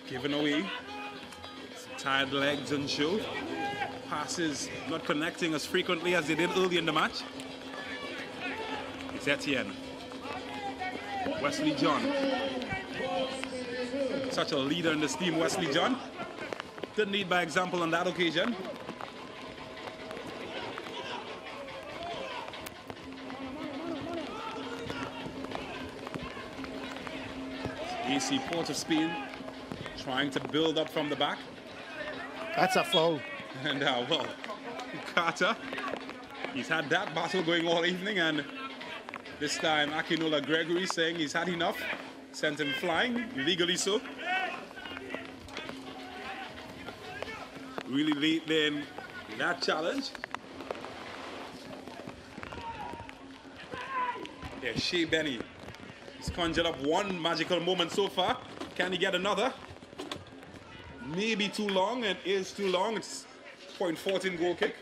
Given away. Some tired legs on show. Passes not connecting as frequently as they did early in the match. It's Etienne. Wesley John. Such a leader in this team, Wesley John. Didn't lead by example on that occasion. AC Port of Spain trying to build up from the back. That's a foul. And well, Carter, he's had that battle going all evening, and this time Akinola Gregory saying he's had enough, sent him flying, legally so. Really late there in that challenge. There's Shea Benny. He's conjured up one magical moment so far. Can he get another? Maybe too long, and is too long. It's .14 goal kick.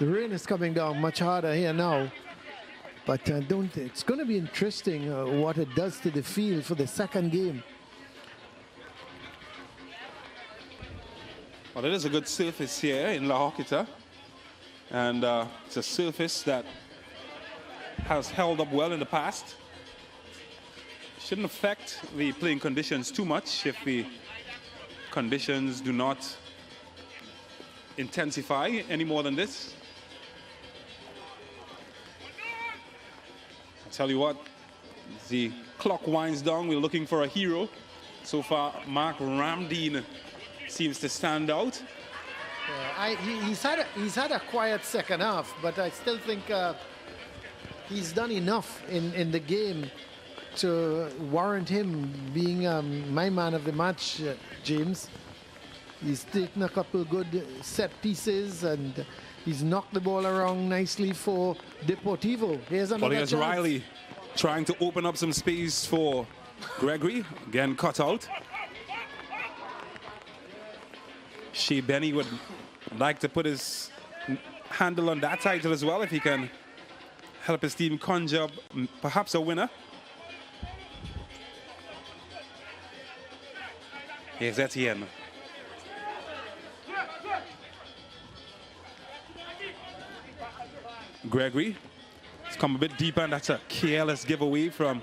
The rain is coming down much harder here now. But it's going to be interesting what it does to the field for the second game. Well, it is a good surface here in La Horquetta. And it's a surface that has held up well in the past. Shouldn't affect the playing conditions too much if the conditions do not intensify any more than this. I'll tell you what, the clock winds down. We're looking for a hero. So far, Mark Ramdeen seems to stand out. He's had a quiet second half, but I still think he's done enough in the game to warrant him being my man of the match, James. He's taken a couple good set pieces and he's knocked the ball around nicely for Deportivo. Here's another Here's chance. Riley trying to open up some space for Gregory. Again, cut out. Shea Benny would like to put his handle on that title as well if he can help his team conjure up perhaps a winner. Here's Etienne. Gregory. It's come a bit deeper, and that's a careless giveaway from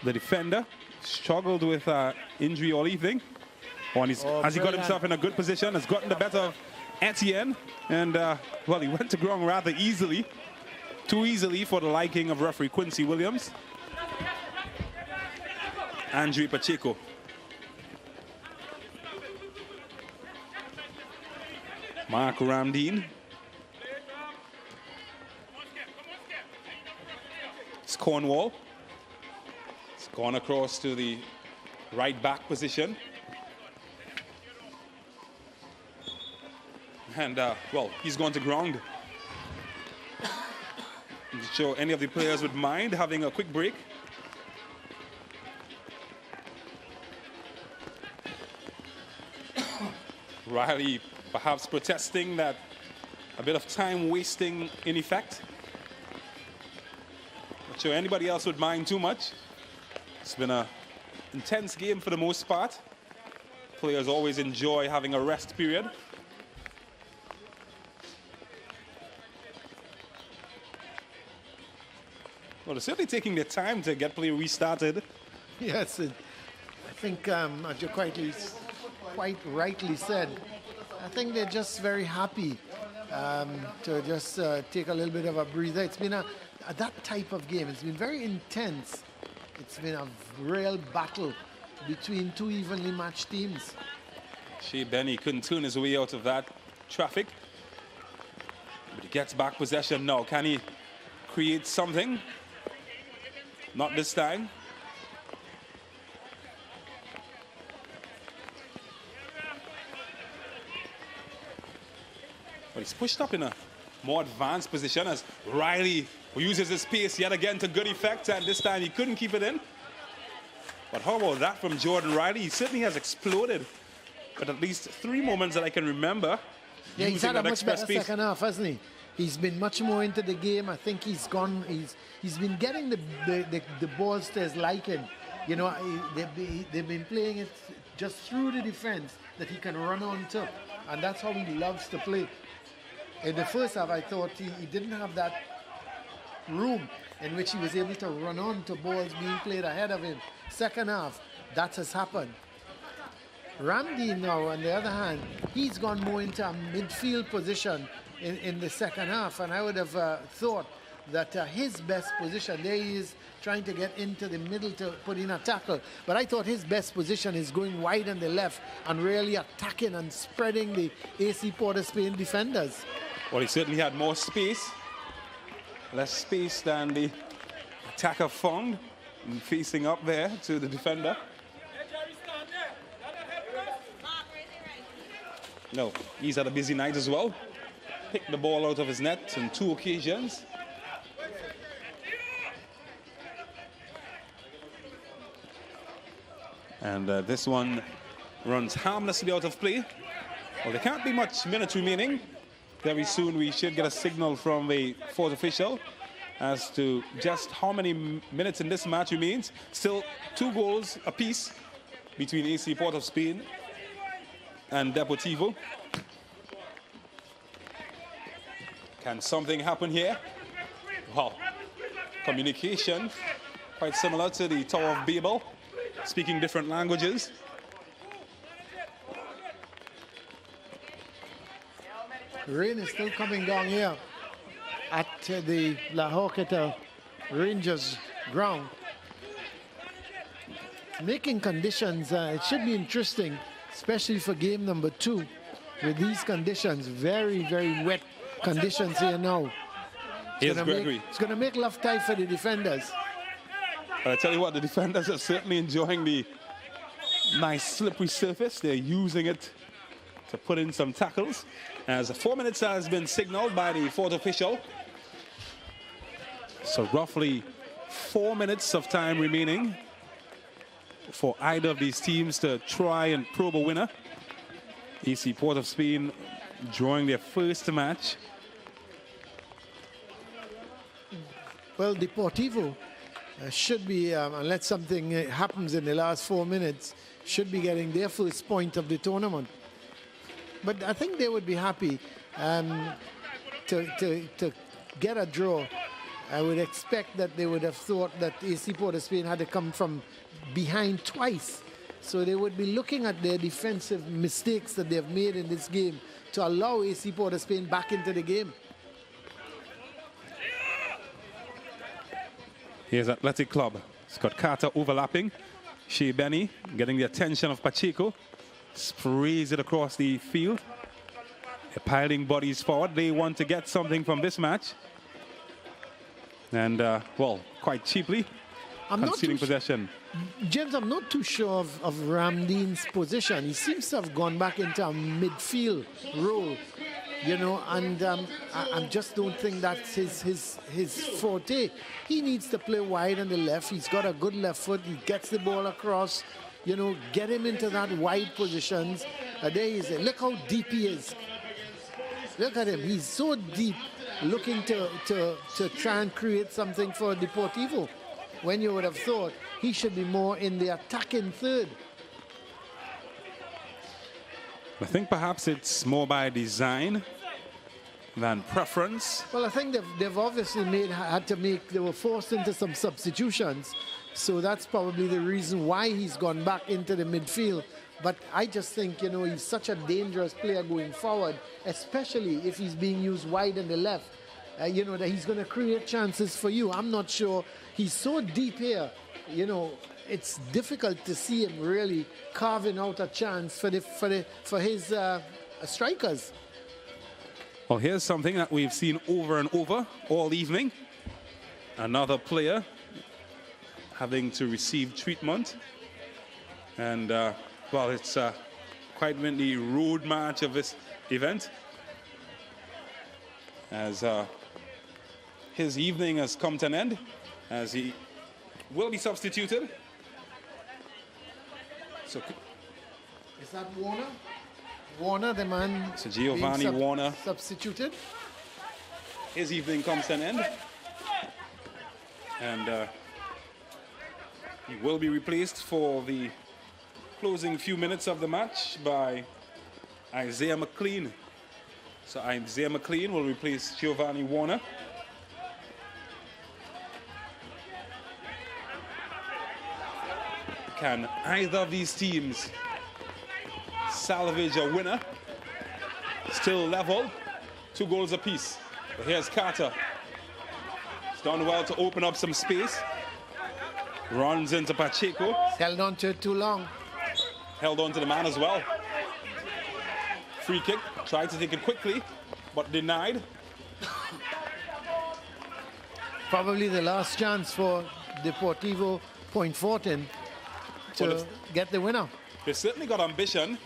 the defender. Struggled with injury all evening. As he got himself in a good position, has gotten the better of Etienne. And, well, he went to ground rather easily. Too easily for the liking of referee Quincy Williams. Andre Pacheco. Mark Ramdeen. It's Cornwall. It's gone across to the right back position. And, well, he's gone to ground. I'm not sure any of the players would mind having a quick break. Riley perhaps protesting that a bit of time wasting in effect. Not sure anybody else would mind too much. It's been an intense game for the most part. Players always enjoy having a rest period. Well, they're certainly taking their time to get play restarted. Yes, I think, as you quite rightly said, I think they're just very happy to just take a little bit of a breather. It's been that type of game. It's been very intense. It's been a real battle between two evenly matched teams. Shea Benny couldn't turn his way out of that traffic. But he gets back possession now. Can he create something? Not this time. But he's pushed up in a more advanced position as Riley uses his pace yet again to good effect, and this time he couldn't keep it in. But how about that from Jordan Riley? He certainly has exploded at least 3 moments that I can remember. Yeah, he's had a much better second half, hasn't he? He's been much more into the game. I think he's been getting the balls to his liking. You know, they've been playing it just through the defense that he can run on to, and that's how he loves to play. In the first half, I thought he didn't have that room in which he was able to run on to balls being played ahead of him. Second half, that has happened. Ramdeen now, on the other hand, he's gone more into a midfield position in the second half, and I would have thought that his best position, there he is trying to get into the middle to put in a tackle, but I thought his best position is going wide on the left and really attacking and spreading the AC Port of Spain defenders. Well, he certainly had more space, less space than the attacker found, and facing up there to the defender. No, he's had a busy night as well. Picked the ball out of his net on 2 occasions. And this one runs harmlessly out of play. Well, there can't be much minutes remaining. Very soon we should get a signal from the fourth official as to just how many minutes in this match remains. Still 2 goals apiece between AC Port of Spain and Deportivo. Can something happen here? Wow. Communication, quite similar to the Tower of Babel, speaking different languages. Rain is still coming down here at the La Horquetta Rangers ground. Making conditions, it should be interesting, especially for game number 2. With these conditions, very, very wet conditions here now. Here's Gregory. It's going to make life tight for the defenders. I tell you what, the defenders are certainly enjoying the nice slippery surface. They're using it to put in some tackles. As 4 minutes has been signaled by the fourth official. So roughly 4 minutes of time remaining for either of these teams to try and probe a winner. AC Port of Spain drawing their first match. Well, Deportivo should be, unless something happens in the last 4 minutes, should be getting their first point of the tournament. But I think they would be happy to get a draw. I would expect that they would have thought that AC Port of Spain had to come from behind twice. So they would be looking at their defensive mistakes that they've made in this game to allow AC Port of Spain back into the game. Here's Athletic Club. Scott Carter overlapping. Shea Benny getting the attention of Pacheco. Sprays it across the field. They're piling bodies forward. They want to get something from this match. And, well, quite cheaply, conceding possession. James, I'm not too sure of Ramdeen's position. He seems to have gone back into a midfield role, you know, and I just don't think that's his forte. He needs to play wide on the left. He's got a good left foot. He gets the ball across, you know, get him into that wide positions. There he is. Look how deep he is. Look at him. He's so deep, looking to try and create something for Deportivo, when you would have thought he should be more in the attacking third. I think perhaps it's more by design than preference. Well, I think they've obviously they were forced into some substitutions. So that's probably the reason why he's gone back into the midfield. But I just think, you know, he's such a dangerous player going forward, especially if he's being used wide on the left. You know, that he's going to create chances for you. I'm not sure. He's so deep here, you know, it's difficult to see him really carving out a chance for his strikers. Well, here's something that we've seen over and over all evening. Another player having to receive treatment. And, well, it's quite been the road match of this event, as his evening has come to an end, as he will be substituted. So, is that Warner? Warner, the man. So Giovanni Warner substituted. His evening comes to an end, and he will be replaced for the closing few minutes of the match by Isaiah McLean. So Isaiah McLean will replace Giovanni Warner. Can either of these teams salvage a winner? Still level, 2 goals apiece. But here's Carter. He's done well to open up some space. Runs into Pacheco. Held on to it too long. Held on to the man as well. Free kick, tried to take it quickly, but denied. Probably the last chance for Deportivo Point Fortin to get the winner. They certainly got ambition.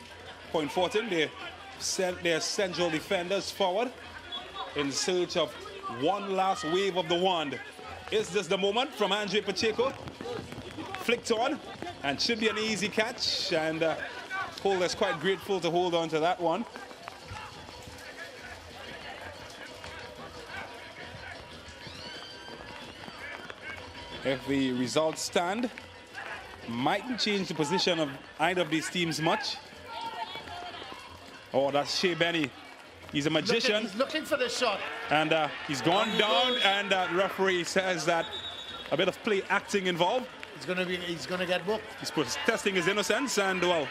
Point Fortin, they sent their central defenders forward in search of one last wave of the wand. Is this the moment from Andre Pacheco? Flicked on, and should be an easy catch, and Holder's quite grateful to hold on to that one. If the results stand, mightn't change the position of either of these teams much. Oh, that's Shea Benny. He's a magician. He's looking for the shot. And he's gone down, and the referee says that a bit of play acting involved. He's gonna get booked. He's testing his innocence, and well,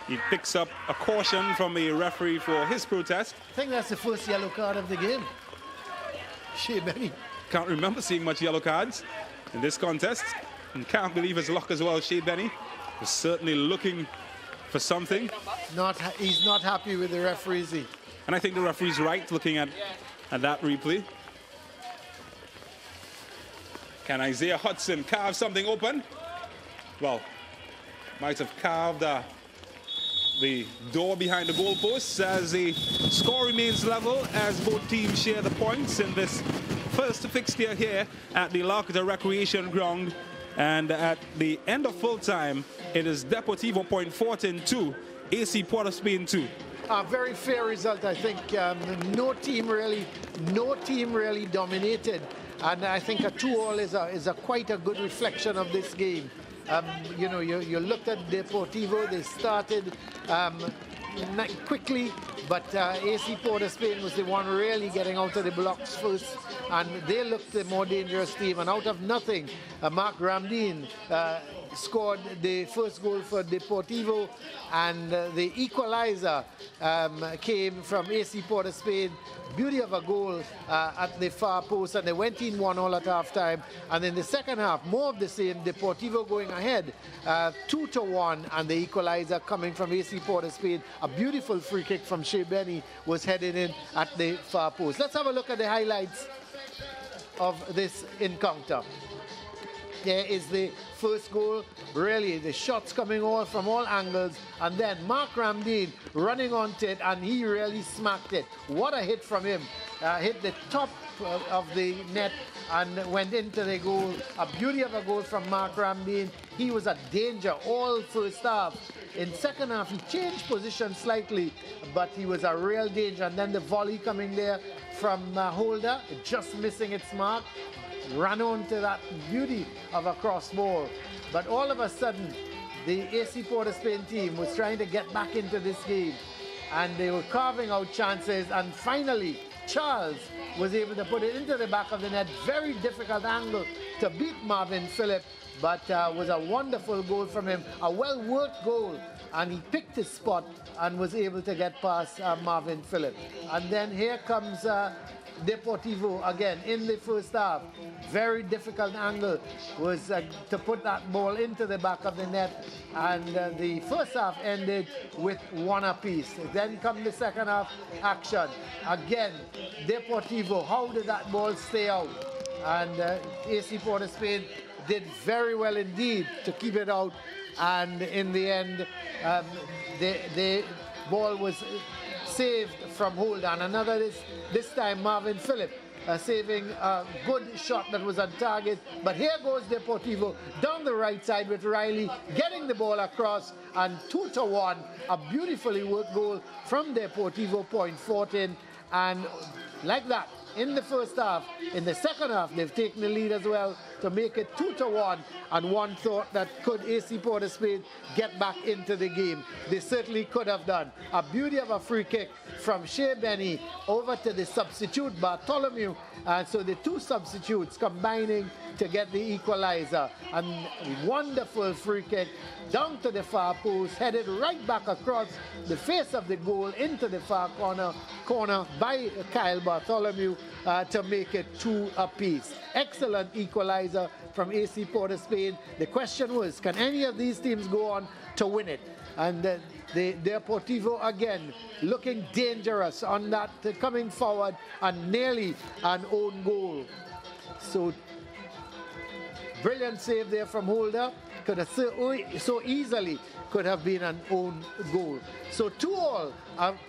he picks up a caution from the referee for his protest. I think that's the first yellow card of the game. Shea Benny. Can't remember seeing much yellow cards in this contest, and can't believe his luck as well. Shea Benny was certainly looking for something. He's not happy with the referee, is he? And I think the referee's right looking at that replay. Can Isaiah Hudson carve something open? Well, might have carved the door behind the goalposts, as the score remains level as both teams share the points in this first fixture here at the Larkota Recreation Ground. And at the end of full time, it is Deportivo Point Fortin 2, AC Port of Spain 2. A very fair result, I think. No team really dominated, and I think a 2-all is quite a good reflection of this game. You know, you looked at Deportivo. They started quickly, but AC Port of Spain was the one really getting out of the blocks first, and they looked the more dangerous team. And out of nothing, Mark Ramdeen scored the first goal for Deportivo, and the equalizer came from AC Port of Spain. Beauty of a goal at the far post, and they went in 1-all at half-time. And in the second half, more of the same, Deportivo going ahead 2-1, and the equalizer coming from AC Port of Spain. A beautiful free kick from Shea Benny was headed in at the far post. Let's have a look at the highlights of this encounter. There is the first goal, really the shots coming all from all angles, and then Mark Ramdeen running onto it, and he really smacked it. What a hit from him. Hit the top of the net and went into the goal. A beauty of a goal from Mark Ramdeen. He was a danger all first half. In second half, he changed position slightly, but he was a real danger. And then the volley coming there from Holder, just missing its mark. Ran on to that beauty of a cross ball. But all of a sudden, the AC Port of Spain team was trying to get back into this game, and they were carving out chances, and finally Charles was able to put it into the back of the net. Very difficult angle to beat Marvin Phillip, but was a wonderful goal from him, a well-worked goal, and he picked his spot and was able to get past Marvin Phillip. And then here comes Deportivo again in the first half. Very difficult angle was to put that ball into the back of the net, and the first half ended with 1 apiece. Then come the second half action. Again, Deportivo, how did that ball stay out? And AC Port of Spain did very well indeed to keep it out, and in the end the ball was saved from Holder. And another this time Marvin Phillip saving a good shot that was on target. But here goes Deportivo down the right side with Riley getting the ball across, and 2-1, a beautifully worked goal from Deportivo Point Fortin. And like that, in the first half, in the second half, they've taken the lead as well to make it 2-1. And one thought that could AC Port of Spain get back into the game? They certainly could have done. A beauty of a free kick from Shea Benny over to the substitute Bartholomew. And so the two substitutes combining to get the equalizer. And wonderful free kick down to the far post, headed right back across the face of the goal into the far corner by Kyle Bartholomew to make it 2 apiece. Excellent equalizer from AC Port of Spain. The question was, can any of these teams go on to win it? And the Deportivo again looking dangerous on that, coming forward, and nearly an own goal. So brilliant save there from Holder. Could have so easily could have been an own goal. So 2-all,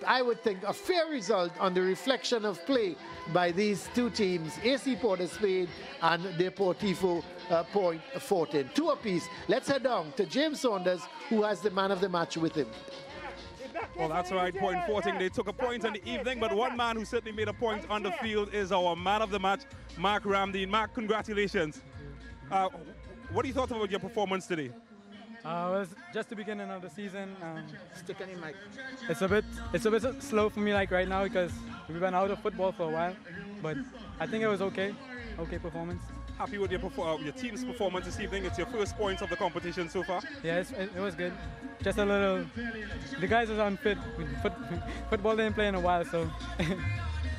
I would think a fair result on the reflection of play by these two teams, AC Port of Spain and Deportivo Point Fortin. 2 apiece. Let's head down to James Saunders, who has the man of the match with him. Well, that's right, Point Fortin. They took a point in the evening, but one man who certainly made a point on the field is our man of the match, Mark Ramdeen. Mark, congratulations. What do you thought about your performance today? It was just the beginning of the season. Stick any mic. It's a bit slow for me like right now because we've been out of football for a while, but I think it was okay performance. Happy with your team's performance this evening? It's your first points of the competition so far? Yeah, it was good. Just a little, the guys was unfit. Football didn't play in a while, so.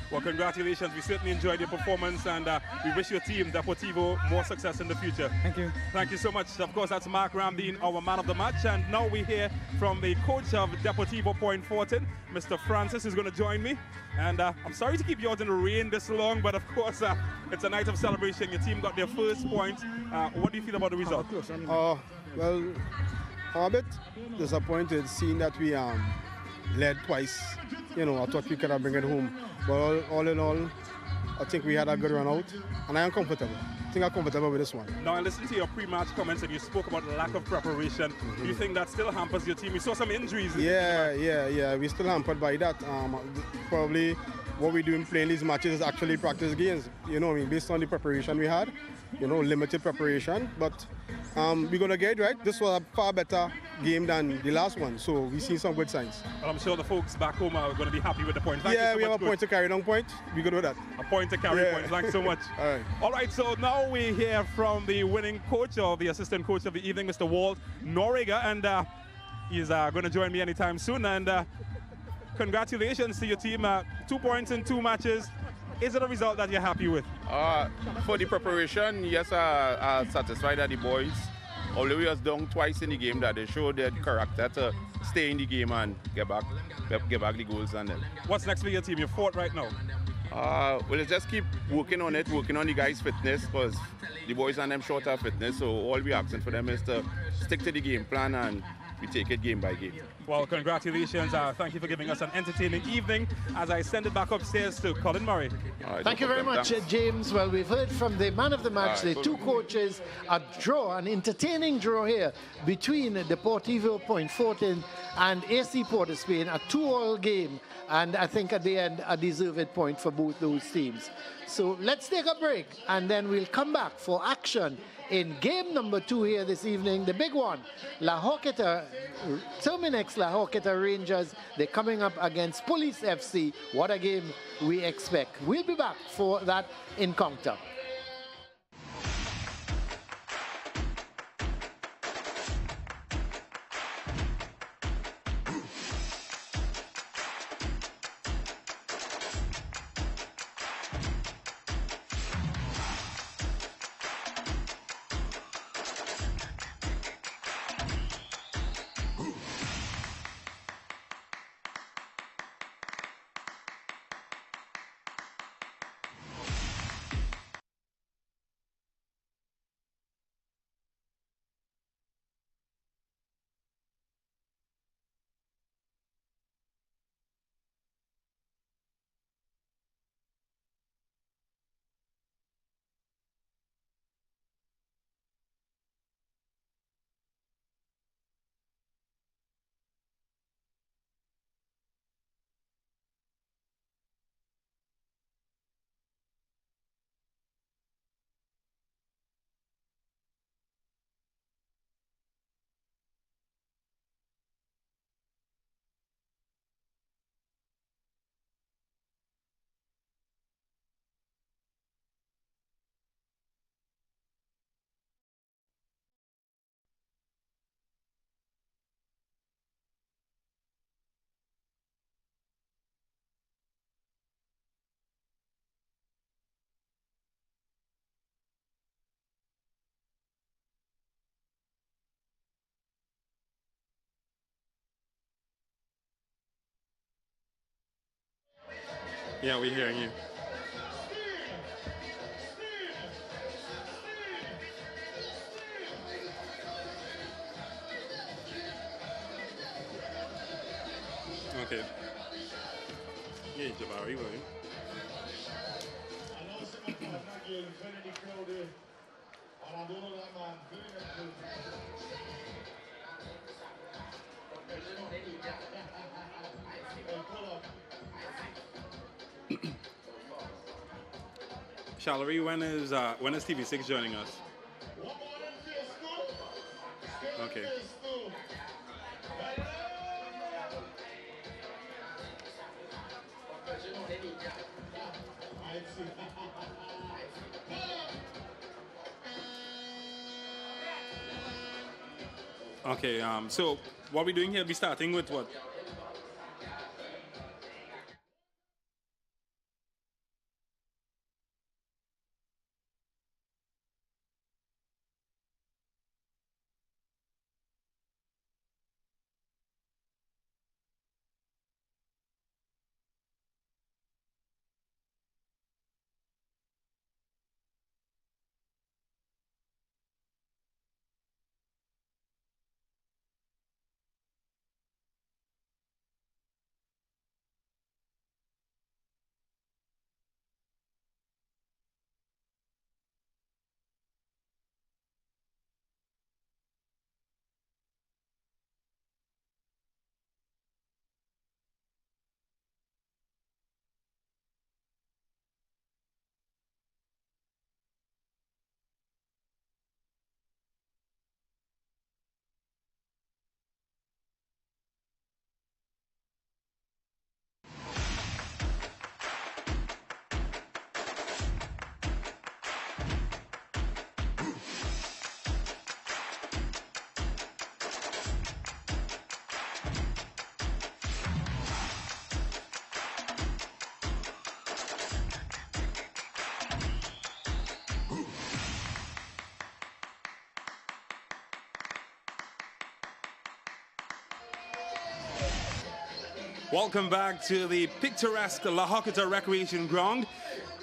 Well, congratulations. We certainly enjoyed your performance, and we wish your team, Deportivo, more success in the future. Thank you. Thank you so much. Of course, that's Mark Ramdeen, our man of the match. And now we hear from the coach of Deportivo Point Fortin, Mr. Francis, is going to join me. And I'm sorry to keep you out in the rain this long, but of course, it's a night of celebration. Your team got their first point. What do you feel about the result? Well, I'm a bit disappointed seeing that we led twice. You know, I thought we could have bring it home. But all in all, I think we had a good run out, and I am comfortable. think I'm comfortable with this one. Now, I listened to your pre-match comments and you spoke about the lack of preparation. Do you think that still hampers your team? We saw some injuries. Yeah. We're still hampered by that. Probably what we're doing playing these matches is actually practice games. You know, I mean, based on the preparation we had, you know, limited preparation. But we're going to get it right. This was a far better game than the last one. So we see some good signs. Well, I'm sure the folks back home are going to be happy with the points. Thank you so we much, have a point to carry down point. We're good with that. A point to carry point. Thanks so much. All right, so now we hear from the winning coach or the assistant coach of the evening, Mr. Walt Noriga, and he's going to join me anytime soon. And congratulations to your team. 2 points in 2 matches. Is it a result that you're happy with? For the preparation, yes, I'm satisfied that the boys, although we was down twice in the game, that they showed their character to stay in the game and get back the goals. And then. What's next for your team? You're fourth right now. We'll just keep working on it, working on the guys' fitness, because the boys and them short of fitness, so all we're asking for them is to stick to the game plan and we take it game by game. Well, congratulations. Thank you for giving us an entertaining evening as I send it back upstairs to Colin Murray. Thank you very much, James. Well, we've heard from the man of the match, the 2 coaches, a draw, an entertaining draw here between Deportivo Point and AC Port of Spain, a 2-all game, and I think at the end a deserved point for both those teams. So let's take a break and then we'll come back for action in game number 2 here this evening, the big one. Termnix La Horquetta Rangers, they're coming up against Police FC. What a game we expect. We'll be back for that encounter. Yeah, we're hearing you. Okay. Yeah, Jabari, will you? Shallery, when is TV6 joining us? Okay. Okay, so what we're doing here, we're starting with what? Welcome back to the picturesque La Horquetta Recreation Ground.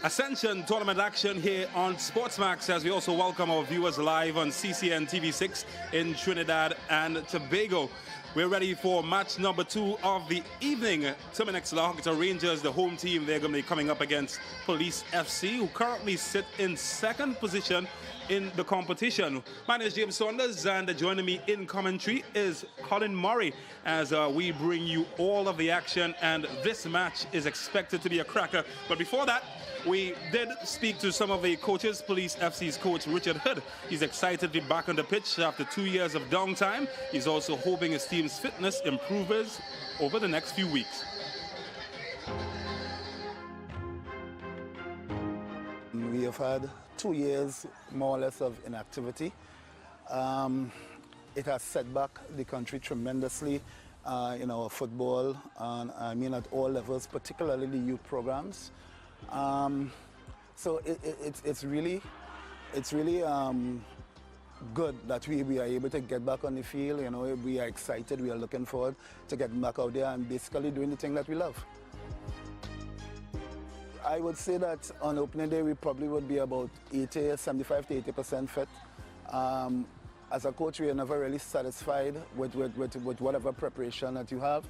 Ascension tournament action here on SportsMax, as we also welcome our viewers live on CCN TV6 in Trinidad and Tobago. We're ready for match number 2 of the evening. Termnix La Horquetta Rangers, the home team, they're going to be coming up against Police FC, who currently sit in second position in the competition. My name is James Saunders, and joining me in commentary is Colin Murray, as we bring you all of the action, and this match is expected to be a cracker. But before that, we did speak to some of the coaches. Police FC's coach Richard Hood, he's excited to be back on the pitch after 2 years of downtime. He's also hoping his team's fitness improves over the next few weeks. We have had 2 years more or less of inactivity. It has set back the country tremendously in our football, and I mean at all levels, particularly the youth programs. So it's really good that we are able to get back on the field. You know, we are excited. We are looking forward to getting back out there and basically doing the thing that we love. I would say that on opening day we probably would be about 75 to 80% fit. As a coach, we are never really satisfied with whatever preparation that you have.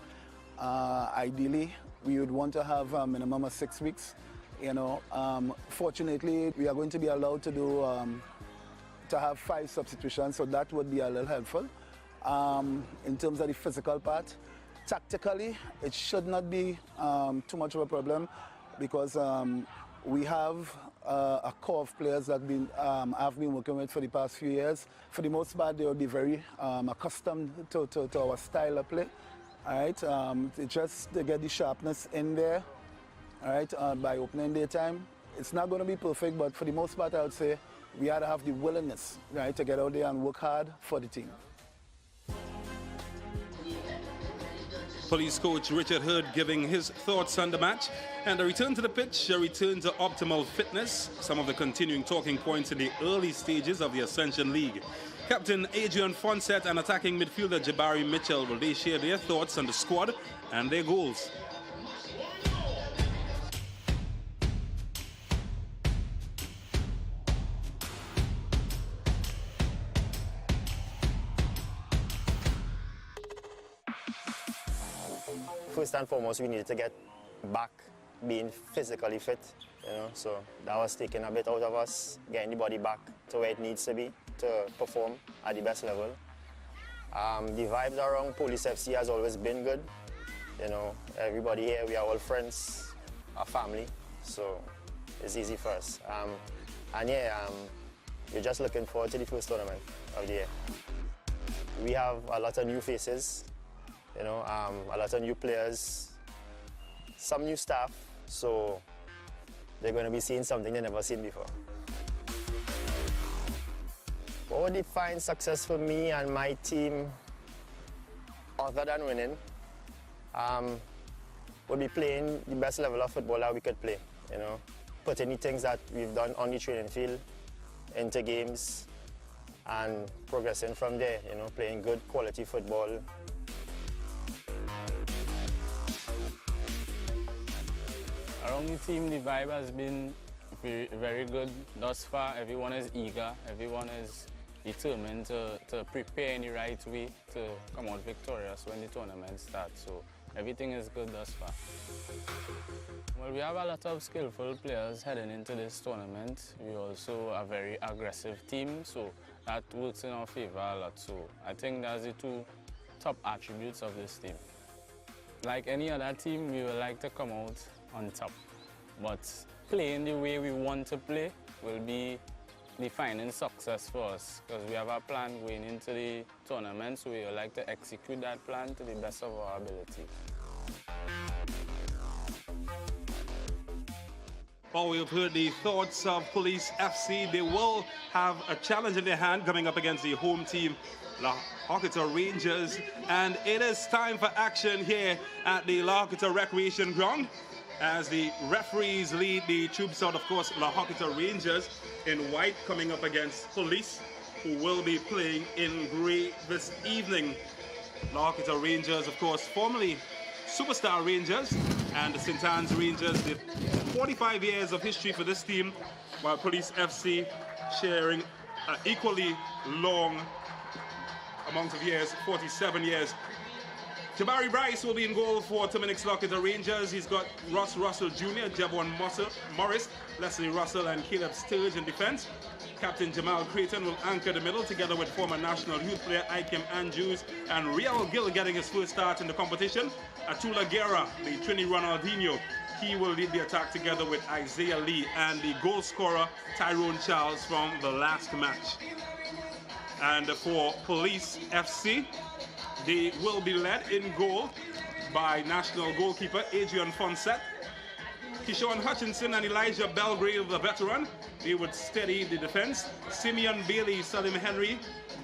Ideally, we would want to have a minimum of 6 weeks. You know, fortunately, we are going to be allowed to do to have 5 substitutions, so that would be a little helpful. In terms of the physical part, tactically, it should not be too much of a problem, because we have a core of players that I've been working with for the past few years. For the most part, they will be very accustomed to our style of play. All right, just to get the sharpness in there. All right, by opening day time, it's not going to be perfect, but for the most part, I would say we ought to have the willingness, right, to get out there and work hard for the team. Police coach Richard Hood giving his thoughts on the match, and a return to the pitch, a return to optimal fitness, some of the continuing talking points in the early stages of the Ascension League. Captain Adrian Fonset and attacking midfielder Jabari Mitchell, will they share their thoughts on the squad and their goals? First and foremost, we needed to get back being physically fit, you know, so that was taking a bit out of us, getting the body back to where it needs to be to perform at the best level. The vibes around Police FC has always been good, you know, everybody here, we are all friends, a family, so it's easy for us. And yeah, we're just looking forward to the first tournament of the year. We have a lot of new faces, you know, a lot of new players, some new staff, so they're going to be seeing something they've never seen before. What would define success for me and my team, other than winning, would be playing the best level of football that we could play, you know, putting the things that we've done on the training field into games and progressing from there, you know, playing good quality football. Around the team, the vibe has been very good thus far. Everyone is eager, everyone is determined to prepare in the right way to come out victorious when the tournament starts. So everything is good thus far. Well, we have a lot of skillful players heading into this tournament. We also are a very aggressive team, so that works in our favor a lot. So I think that's the 2 top attributes of this team. Like any other team, we would like to come out on top, but playing the way we want to play will be defining success for us, because we have a plan going into the tournament, so we would like to execute that plan to the best of our ability. Well, we've heard the thoughts of Police FC. They will have a challenge in their hand coming up against the home team, La Horquetta Rangers, and it is time for action here at the La Horquetta Recreation Ground, as the referees lead the troops out, of course, La Horquetta Rangers in white coming up against Police, who will be playing in grey this evening. La Horquetta Rangers, of course, formerly superstar Rangers and the St. Anne's Rangers. The 45 years of history for this team, while Police FC sharing an equally long amount of years, 47 years. Jabari Bryce will be in goal for Termnix Horquetta Rangers. He's got Ross Russell Jr., Javon Morris, Leslie Russell, and Caleb Sturge in defense. Captain Jamal Creighton will anchor the middle together with former national youth player Ikem Andrews and Riel Gill getting his first start in the competition. Atula Guerra, the Trini Ronaldinho, he will lead the attack together with Isaiah Lee and the goal scorer Tyrone Charles from the last match. And for Police FC, they will be led in goal by national goalkeeper Adrian Fonset. Kishawn Hutchinson and Elijah Belgrave, the veteran, they would steady the defense. Simeon Bailey, Salim Henry,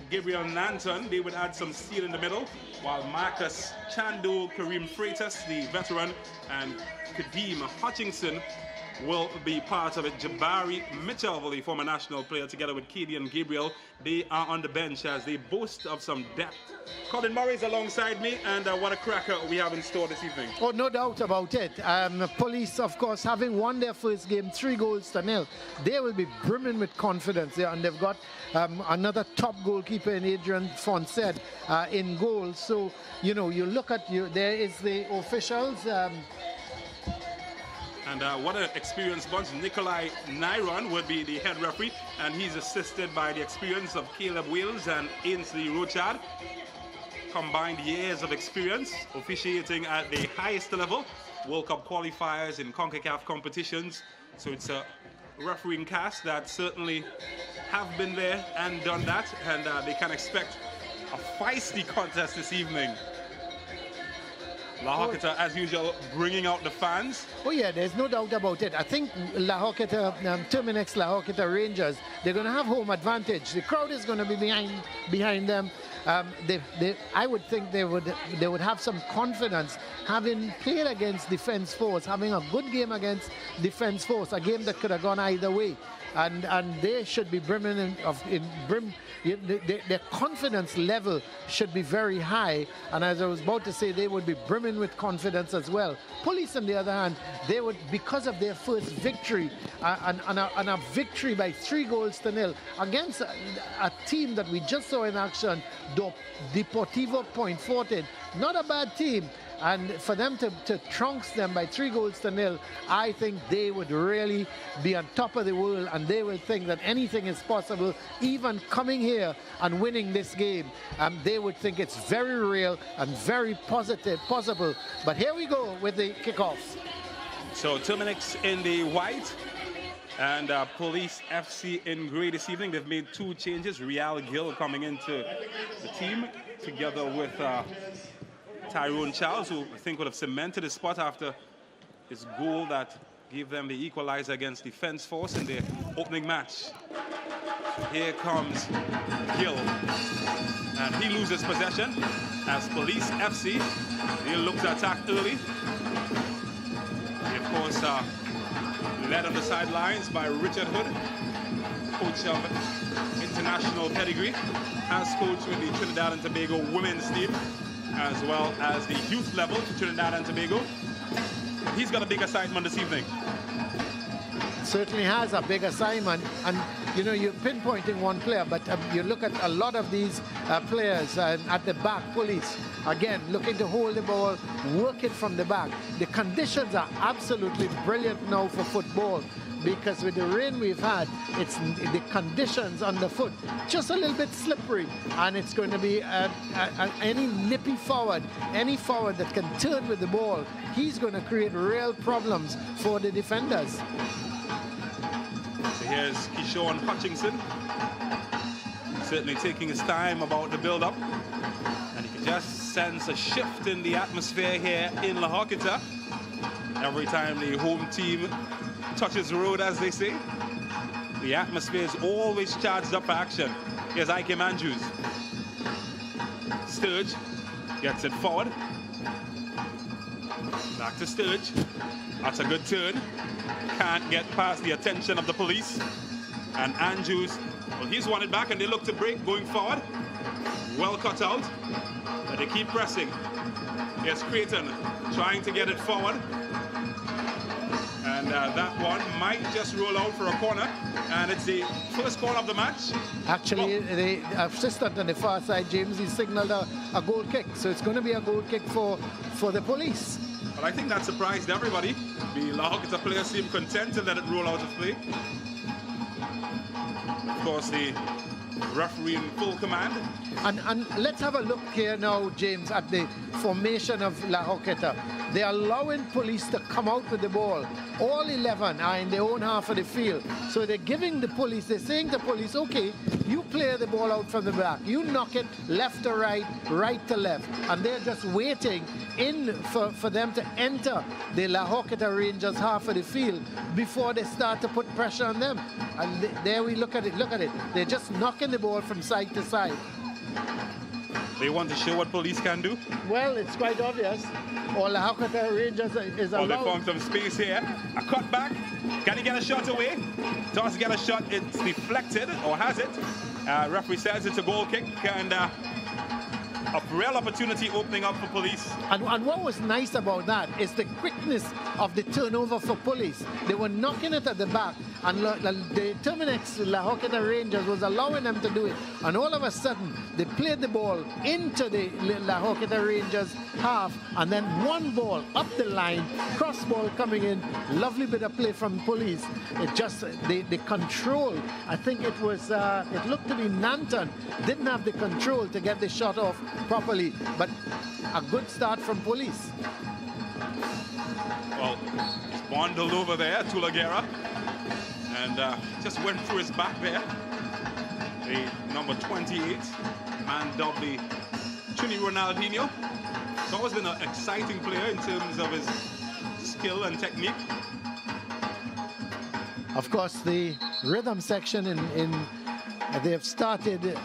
Gabriel Nanton, they would add some steel in the middle, while Marcus Chandu, Kareem Freitas, the veteran, and Kadeem Hutchinson will be part of it. Jabari Mitchell, the former national player, together with Katie and Gabriel, they are on the bench as they boast of some depth. Colin Murray's alongside me, and what a cracker we have in store this evening. Oh, no doubt about it. Police, of course, having won their first game 3-0, they will be brimming with confidence there, and they've got another top goalkeeper in Adrian Fonset in goal. So, you know, you look at there is the officials. And what an experienced bunch. Nikolai Nyron would be the head referee, and he's assisted by the experience of Caleb Wales and Ainsley Rochard. Combined years of experience officiating at the highest level, World Cup qualifiers in CONCACAF competitions. So it's a refereeing cast that certainly have been there and done that, and they can expect a feisty contest this evening. La Horquetta, as usual, bringing out the fans. Oh yeah, there's no doubt about it. I think La Horquetta, Termnix La Horquetta Rangers, they're going to have home advantage. The crowd is going to be behind them. I would think they would have some confidence, having played against Defence Force, having a good game against Defence Force, a game that could have gone either way. And they should be brimming their confidence level should be very high, and as I was about to say, they would be brimming with confidence as well. Police, on the other hand, they would, because of their first victory and a victory by 3-0 against a team that we just saw in action, Deportivo PF, not a bad team. And for them to trounce them by 3-0, I think they would really be on top of the world, and they will think that anything is possible, even coming here and winning this game. They would think it's very real and very possible. But here we go with the kickoff. So Termnix in the white and Police FC in grey this evening. They've made 2 changes. Rial Gill coming into the team together with Tyrone Charles, who I think would have cemented his spot after his goal that gave them the equalizer against Defence Force in their opening match. So here comes Gill, and he loses possession as Police FC, they look to attack early. They, of course, led on the sidelines by Richard Hood, coach of international pedigree, has coached with the Trinidad and Tobago women's team, as well as the youth level for Trinidad and Tobago. He's got a big assignment this evening. Certainly has a big assignment, and you know, you're pinpointing one player, but you look at a lot of these players at the back. Police, again, looking to hold the ball, work it from the back. The conditions are absolutely brilliant now for football, because with the rain we've had, it's the conditions on the foot just a little bit slippery, and it's going to be any nippy forward, any forward that can turn with the ball, he's going to create real problems for the defenders. So here's Kishawn Hutchinson, certainly taking his time about the build-up, and you can just sense a shift in the atmosphere here in La Horquetta. Every time the home team touches the road, as they say, the atmosphere is always charged up for action. Here's Ikem Andrews. Sturge gets it forward. Back to Sturge. That's a good turn. Can't get past the attention of the police. And Andrews, well, he's won it back, and they look to break going forward. Well cut out, but they keep pressing. Here's Creighton. trying to get it forward. And that one might just roll out for a corner. And it's the first corner of the match. Actually, the assistant on the far side, James, he signaled a goal kick. So it's going to be a goal kick for the Police. But I think that surprised everybody. The La Horquetta players seemed content to let it roll out of play. Of course, the referee in full command. And let's have a look here now, James, at the formation of La Horquetta. They're allowing Police to come out with the ball. All 11 are in their own half of the field. So they're giving the Police, they're saying to Police, okay, you play the ball out from the back. You knock it left to right, right to left. And they're just waiting in for them to enter the La Horquetta Rangers half of the field before they start to put pressure on them. And there we look at it. They're just knocking the ball from side to side. They want to show what Police can do? Well, it's quite obvious. All the Horquetta Rangers is allowed. They found some space here. A cut back. Can he get a shot away? Does get a shot. It's deflected, or has it? Referee says it's a goal kick, and a real opportunity opening up for Police. And what was nice about that is the quickness of the turnover for Police. They were knocking it at the back, and the Termnix La Horquetta Rangers was allowing them to do it. And all of a sudden, they played the ball into the La Horquetta Rangers half, and then one ball up the line, cross ball coming in. Lovely bit of play from Police. It just the control. I think it was it looked to be Nanton didn't have the control to get the shot off properly, but a good start from Police. Well, it's bundled over there, Tulaguera, and just went through his back there. The number 28, man dubbed the Trini Ronaldinho. He's always been an exciting player in terms of his skill and technique. Of course, the rhythm section they have started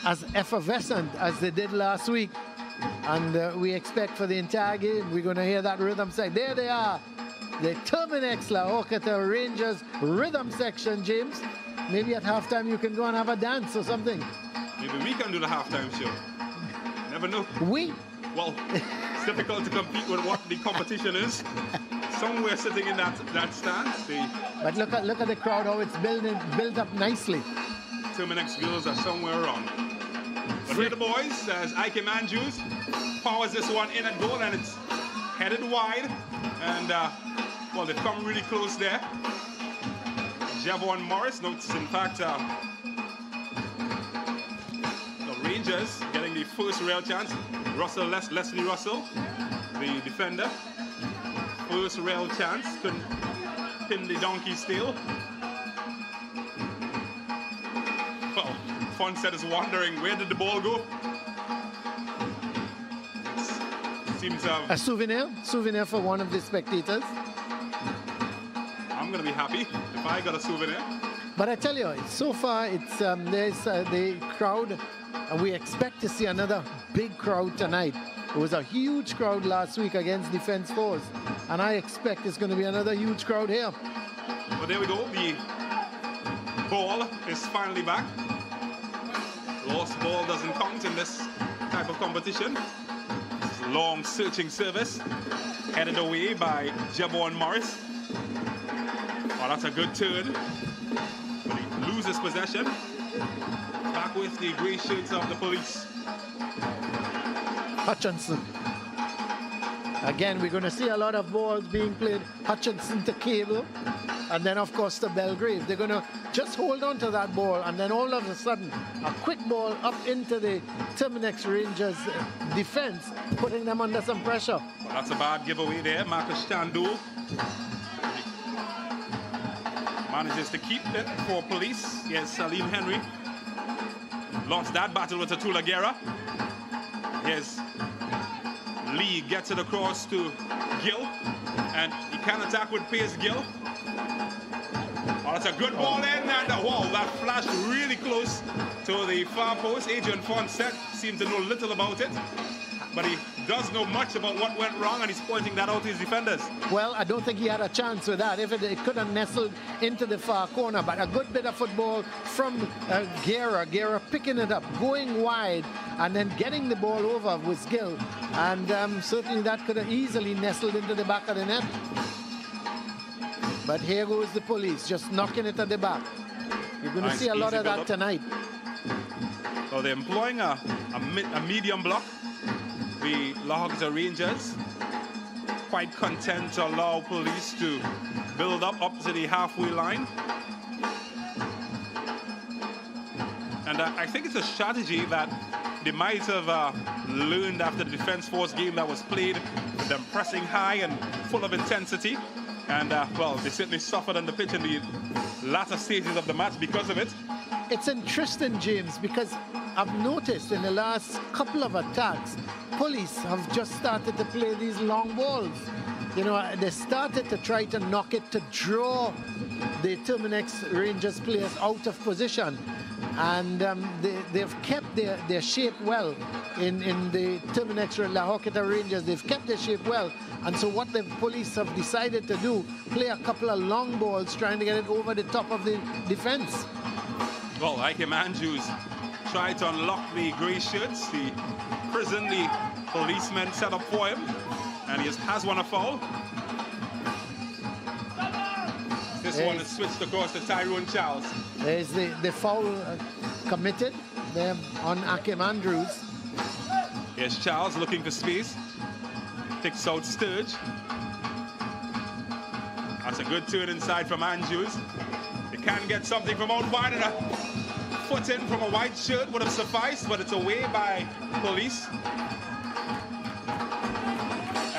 as effervescent as they did last week, and we expect for the entire game we're going to hear that rhythm section. There they are, the Termnix La Horquetta Rangers rhythm section. James, maybe at halftime you can go and have a dance or something. Maybe we can do the halftime show. Never know. Well, it's difficult to compete with what the competition is. Somewhere sitting in that stance. But look at the crowd, how it's built up nicely. Termnix girls are somewhere around. But here the boys, as Ike Manjus powers this one in at goal, and it's headed wide. And, well, they've come really close there. Javon Morris notes, in fact, the Rangers getting the first real chance. Leslie Russell, the defender. First real chance, couldn't pin the donkey still. Well, Fonset is wondering, where did the ball go? Seems to have... A souvenir for one of the spectators. I'm going to be happy if I got a souvenir. But I tell you, so far, it's there's the crowd, and we expect to see another big crowd tonight. It was a huge crowd last week against Defense Force, and I expect it's going to be another huge crowd here. Well, there we go. The ball is finally back. Lost ball doesn't count in this type of competition. This long searching service headed away by Javon Morris. Oh, that's a good turn. But he loses possession. Back with the grey shirts of the Police. Hutchinson. Again, we're going to see a lot of balls being played. Hutchinson to Cable, and then of course to Belgrave. They're going to just hold on to that ball, and then all of a sudden a quick ball up into the Termnix Rangers defense, putting them under some pressure. Well, that's a bad giveaway there. Marcus Standul manages to keep it for Police. Yes, Salim Henry lost that battle with Atula Guerra. Here's Lee, gets it across to Gill, and he can attack with pace. Gill. Oh, that's a good ball in, and that flashed really close to the far post. Adrian Fonset seems to know little about it, but he does know much about what went wrong, and he's pointing that out to his defenders. Well, I don't think he had a chance with that. If it could have nestled into the far corner, but a good bit of football from Guerra. Guerra picking it up, going wide, and then getting the ball over was Gill. And certainly that could have easily nestled into the back of the net. But here goes the police, just knocking it at the back. You're going to see a lot of that tonight. Well, they're employing a medium block. The La Horquetta Rangers quite content to allow police to build up to the halfway line. And I think it's a strategy that they might have learned after the Defense Force game that was played, with them pressing high and full of intensity. And, well, they certainly suffered on the pitch in the latter stages of the match because of it. It's interesting, James, because I've noticed in the last couple of attacks, police have just started to play these long balls. You know, they started to try to knock it to draw the Termnix Rangers players out of position. And they've kept their shape well in the Termnix La Horquetta Rangers. They've kept their shape well. And so what the police have decided to do, play a couple of long balls trying to get it over the top of the defense. Well, Ike Andrews tried to unlock the grey shirts, the prison the policemen set up for him, and he just has one a foul. This one is switched across to Tyrone Charles. There's the foul committed there on Akim Andrews. Here's Charles looking for space. Picks out Sturge. That's a good turn inside from Andrews. They can get something from out wide, and a foot in from a white shirt would have sufficed, but it's away by police.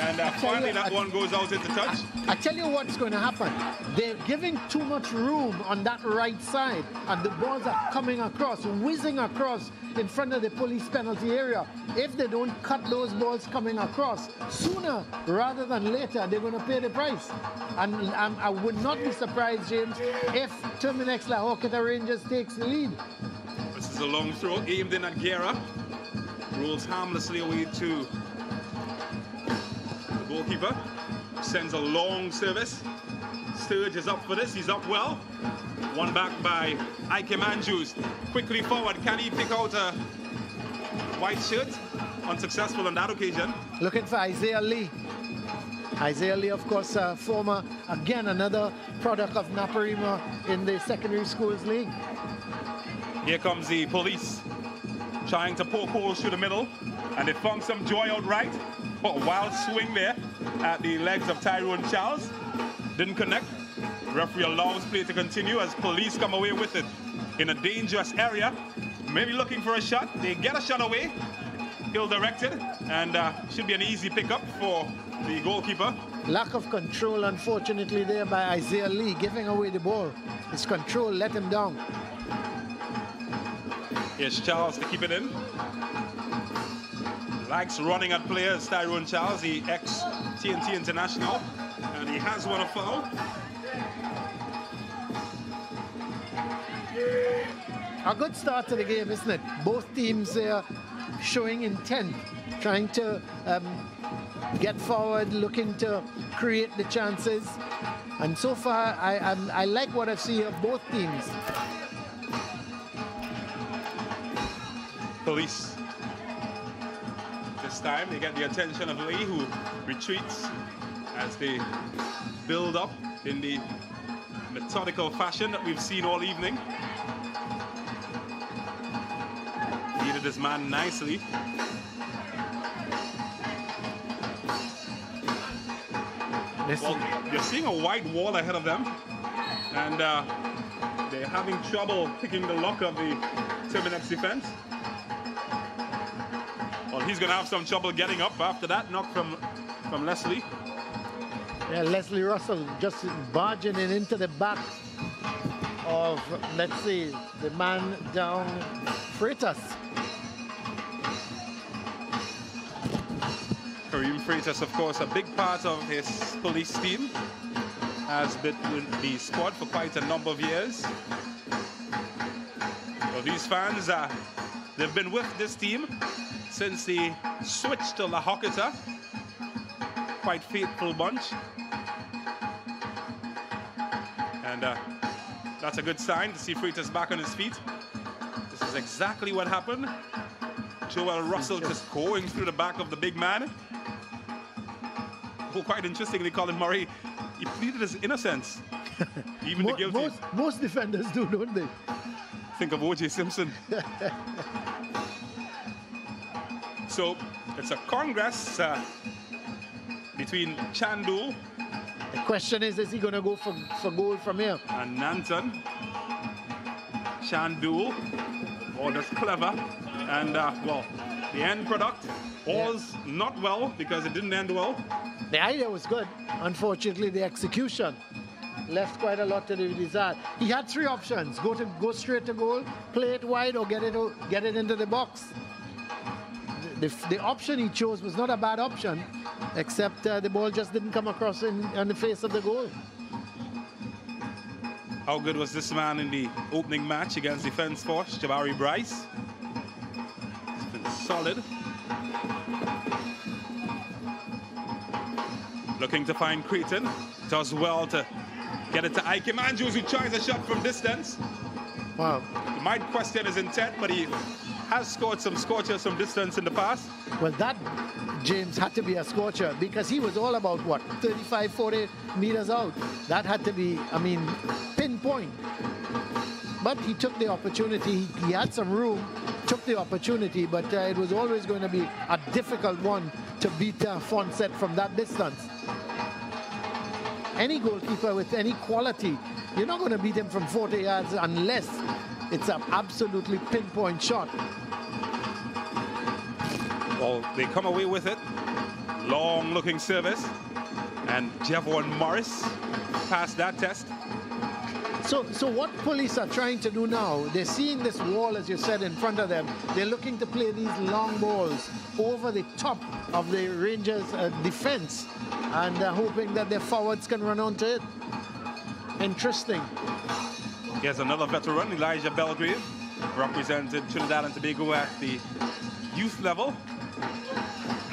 And finally that one goes out into touch. I tell you what's going to happen. They're giving too much room on that right side, and the balls are coming across, whizzing across in front of the police penalty area. If they don't cut those balls coming across, sooner rather than later, they're going to pay the price. And I would not be surprised, James, if Termnix La Horquetta Rangers takes the lead. This is a long throw aimed in at Guerra. Rolls harmlessly away to the goalkeeper. Sends a long service. Sturge is up for this. He's up well. One back by Ike Andrews. Quickly forward. Can he pick out a white shirt? Unsuccessful on that occasion. Looking for Isaiah Lee. Isaiah Lee, of course, former, again, another product of Naparima in the Secondary Schools League. Here comes the police, trying to poke holes through the middle, and they found some joy outright. Oh, a wild swing there at the legs of Tyrone Charles. Didn't connect. Referee allows play to continue as police come away with it in a dangerous area. Maybe looking for a shot. They get a shot away. Ill-directed, and should be an easy pickup for the goalkeeper. Lack of control, unfortunately, there by Isaiah Lee, giving away the ball. His control let him down. Here's Charles to keep it in. Likes running at players, Tyrone Charles, the ex-T&T international. And he has won a foul. A good start to the game, isn't it? Both teams showing intent, trying to get forward, looking to create the chances. And so far, I like what I've seen of both teams. Police. This time they get the attention of Lee, who retreats as they build up in the methodical fashion that we've seen all evening. Beated this man nicely. Well, you're seeing a wide wall ahead of them, and they're having trouble picking the lock of the Termnix defense. Well, he's going to have some trouble getting up after that knock from Leslie. Yeah, Leslie Russell just barging into the back of, let's see, the man down, Freitas. Kareem Freitas, of course, a big part of his police team. Has been with the squad for quite a number of years. Well, these fans, they've been with this team since the switch to La Horquetta. Quite faithful bunch. And that's a good sign to see Freitas back on his feet. This is exactly what happened Joel Russell just going through the back of the big man. Oh, quite interestingly, Colin Murray, he pleaded his innocence. Even the guilty. Most defenders do, don't they? Think of O.J. Simpson. So it's a congress between Chandul. The question is he going to go for goal from here? And Nanton. Chandul. Oh, that's clever. And, well, the end product was not well because it didn't end well. The idea was good. Unfortunately, the execution left quite a lot to be desired. He had three options: go straight to goal, play it wide, or get it into the box. The option he chose was not a bad option, except the ball just didn't come across on the face of the goal. How good was this man in the opening match against Defence Force, Jabari Bryce? It's been solid. Looking to find Creighton. Does well to get it to Ike Andrews, who tries a shot from distance. Wow. You might question his intent, but he has scored some scorchers from distance in the past. Well, that, James, had to be a scorcher because he was all about, what, 35, 40 meters out. That had to be, I mean, pinpoint. But he took the opportunity. He had some room, took the opportunity, but it was always going to be a difficult one to beat Fonset from that distance. Any goalkeeper with any quality, you're not going to beat him from 40 yards unless it's an absolutely pinpoint shot. Well, they come away with it. Long-looking service. And Javon Morris passed that test. So what police are trying to do now, they're seeing this wall, as you said, in front of them. They're looking to play these long balls over the top of the Rangers' defense and hoping that their forwards can run onto it. Interesting. Here's another veteran, Elijah Belgrave, represented Trinidad and Tobago at the youth level.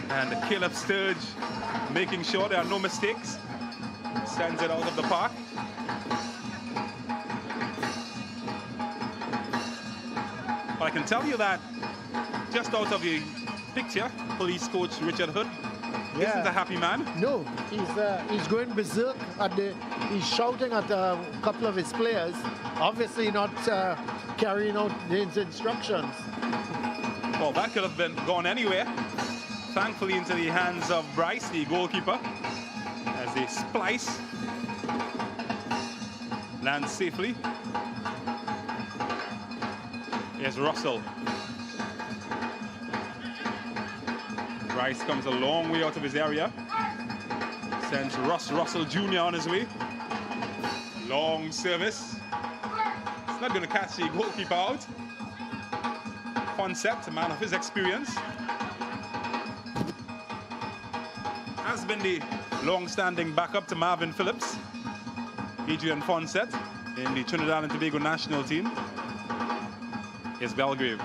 And Caleb Sturge making sure there are no mistakes. Sends it out of the park. But I can tell you that just out of the picture, police coach Richard Hood isn't a happy man. No, he's going berserk he's shouting at a couple of his players, obviously not carrying out his instructions. Well, that could have gone anywhere. Thankfully into the hands of Bryce, the goalkeeper, as they splice. Lands safely. Here's Russell. Bryce comes a long way out of his area. Sends Russell Jr. on his way. Long service. It's not going to catch the goalkeeper out. Fonset, a man of his experience, has been the long-standing backup to Marvin Phillips. Adrian Fonset in the Trinidad and Tobago national team. Here's Belgrave.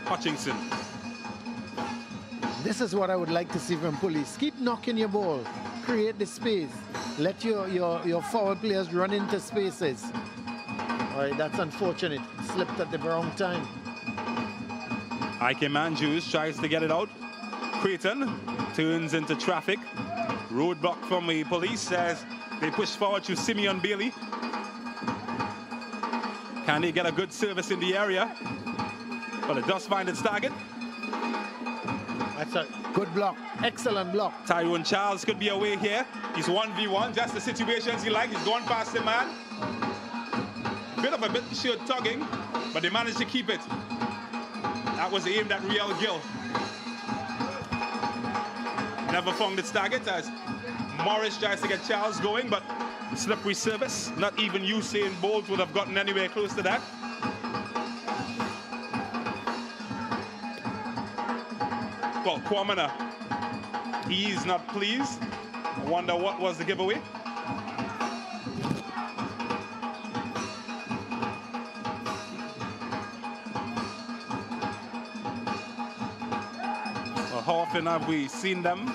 Hutchinson. This is what I would like to see from police. Keep knocking your ball. Create the space. Let your forward players run into spaces. All right, that's unfortunate. Slipped at the wrong time. Ike Andrews tries to get it out. Creighton turns into traffic. Roadblock from the police as they push forward to Simeon Bailey. Can they get a good service in the area? Well, it does find its target. That's a good block. Excellent block. Tyrone Charles could be away here. He's 1v1. Just the situations he likes. He's going past the man. Bit of a sheer tugging, but they managed to keep it. That was aimed at Real Gill. Never found its target as Morris tries to get Charles going, but slippery service. Not even Usain Bolt would have gotten anywhere close to that. Well, Kwamina, he's not pleased. I wonder what was the giveaway. Well, how often have we seen them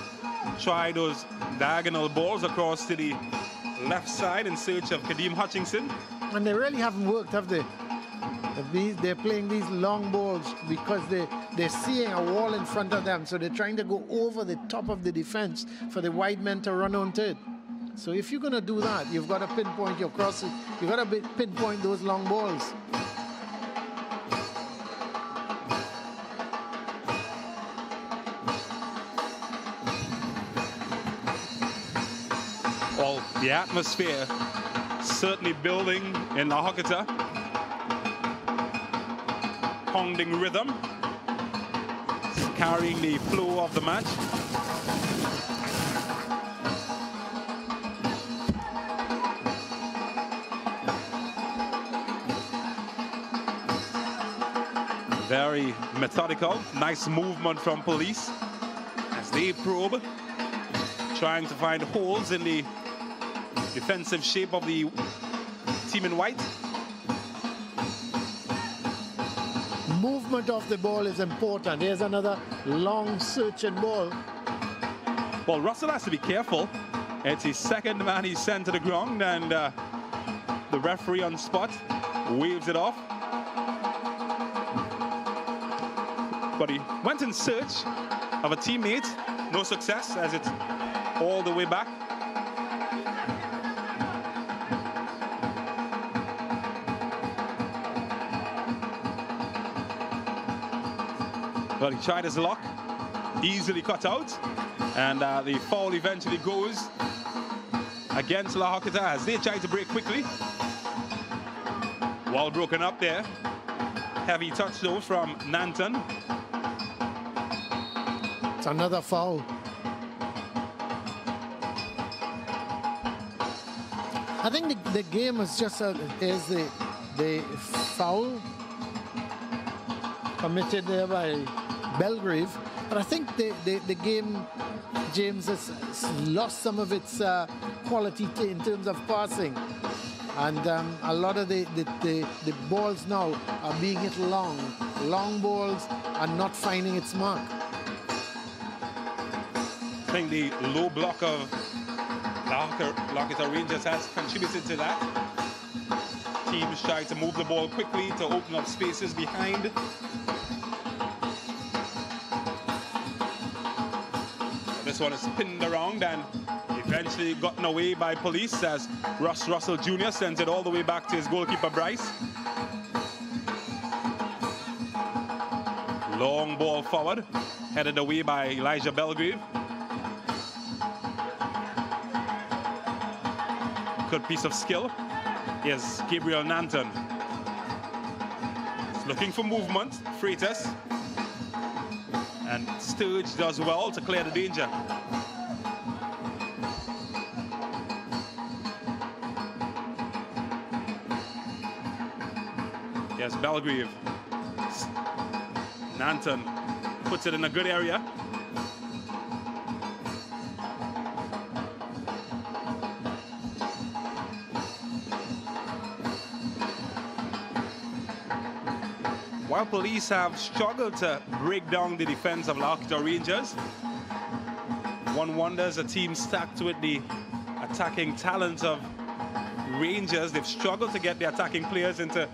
try those diagonal balls across to the left side in search of Kadeem Hutchinson? And they really haven't worked, have they? They're playing these long balls because they're seeing a wall in front of them, so they're trying to go over the top of the defense for the wide men to run onto it. So if you're going to do that, you've got to pinpoint your crosses. You've got to pinpoint those long balls. Well, the atmosphere certainly building in La Horquetta. Pounding rhythm, carrying the flow of the match. Very methodical, nice movement from police as they probe, trying to find holes in the defensive shape of the team in white. Movement of the ball is important. Here's another long searching ball. Well, Russell has to be careful. It's his second man he's sent to the ground, and the referee on spot waves it off. But he went in search of a teammate. No success, as it's all the way back. Well, he tried his luck, easily cut out, and the foul eventually goes against La Horquetta as they try to break quickly. Wall broken up there. Heavy touch though from Nanton. It's another foul. I think the game is just is the foul committed there by Belgrave, but I think the game, James, has lost some of its quality in terms of passing, and a lot of the balls now are being hit long balls and not finding its mark. I think the low block of La Horquetta Rangers has contributed to that. Teams try to move the ball quickly to open up spaces behind. This one is pinned around and eventually gotten away by police as Russ Russell Jr. sends it all the way back to his goalkeeper, Bryce. Long ball forward, headed away by Elijah Belgrave. Good piece of skill. Here's Gabriel Nanton. He's looking for movement, Freitas. And Sturge does well to clear the danger. Yes, Belgrave. Nanton puts it in a good area. While police have struggled to break down the defense of La Horquetta Rangers, one wonders a team stacked with the attacking talent of Rangers. They've struggled to get the attacking players into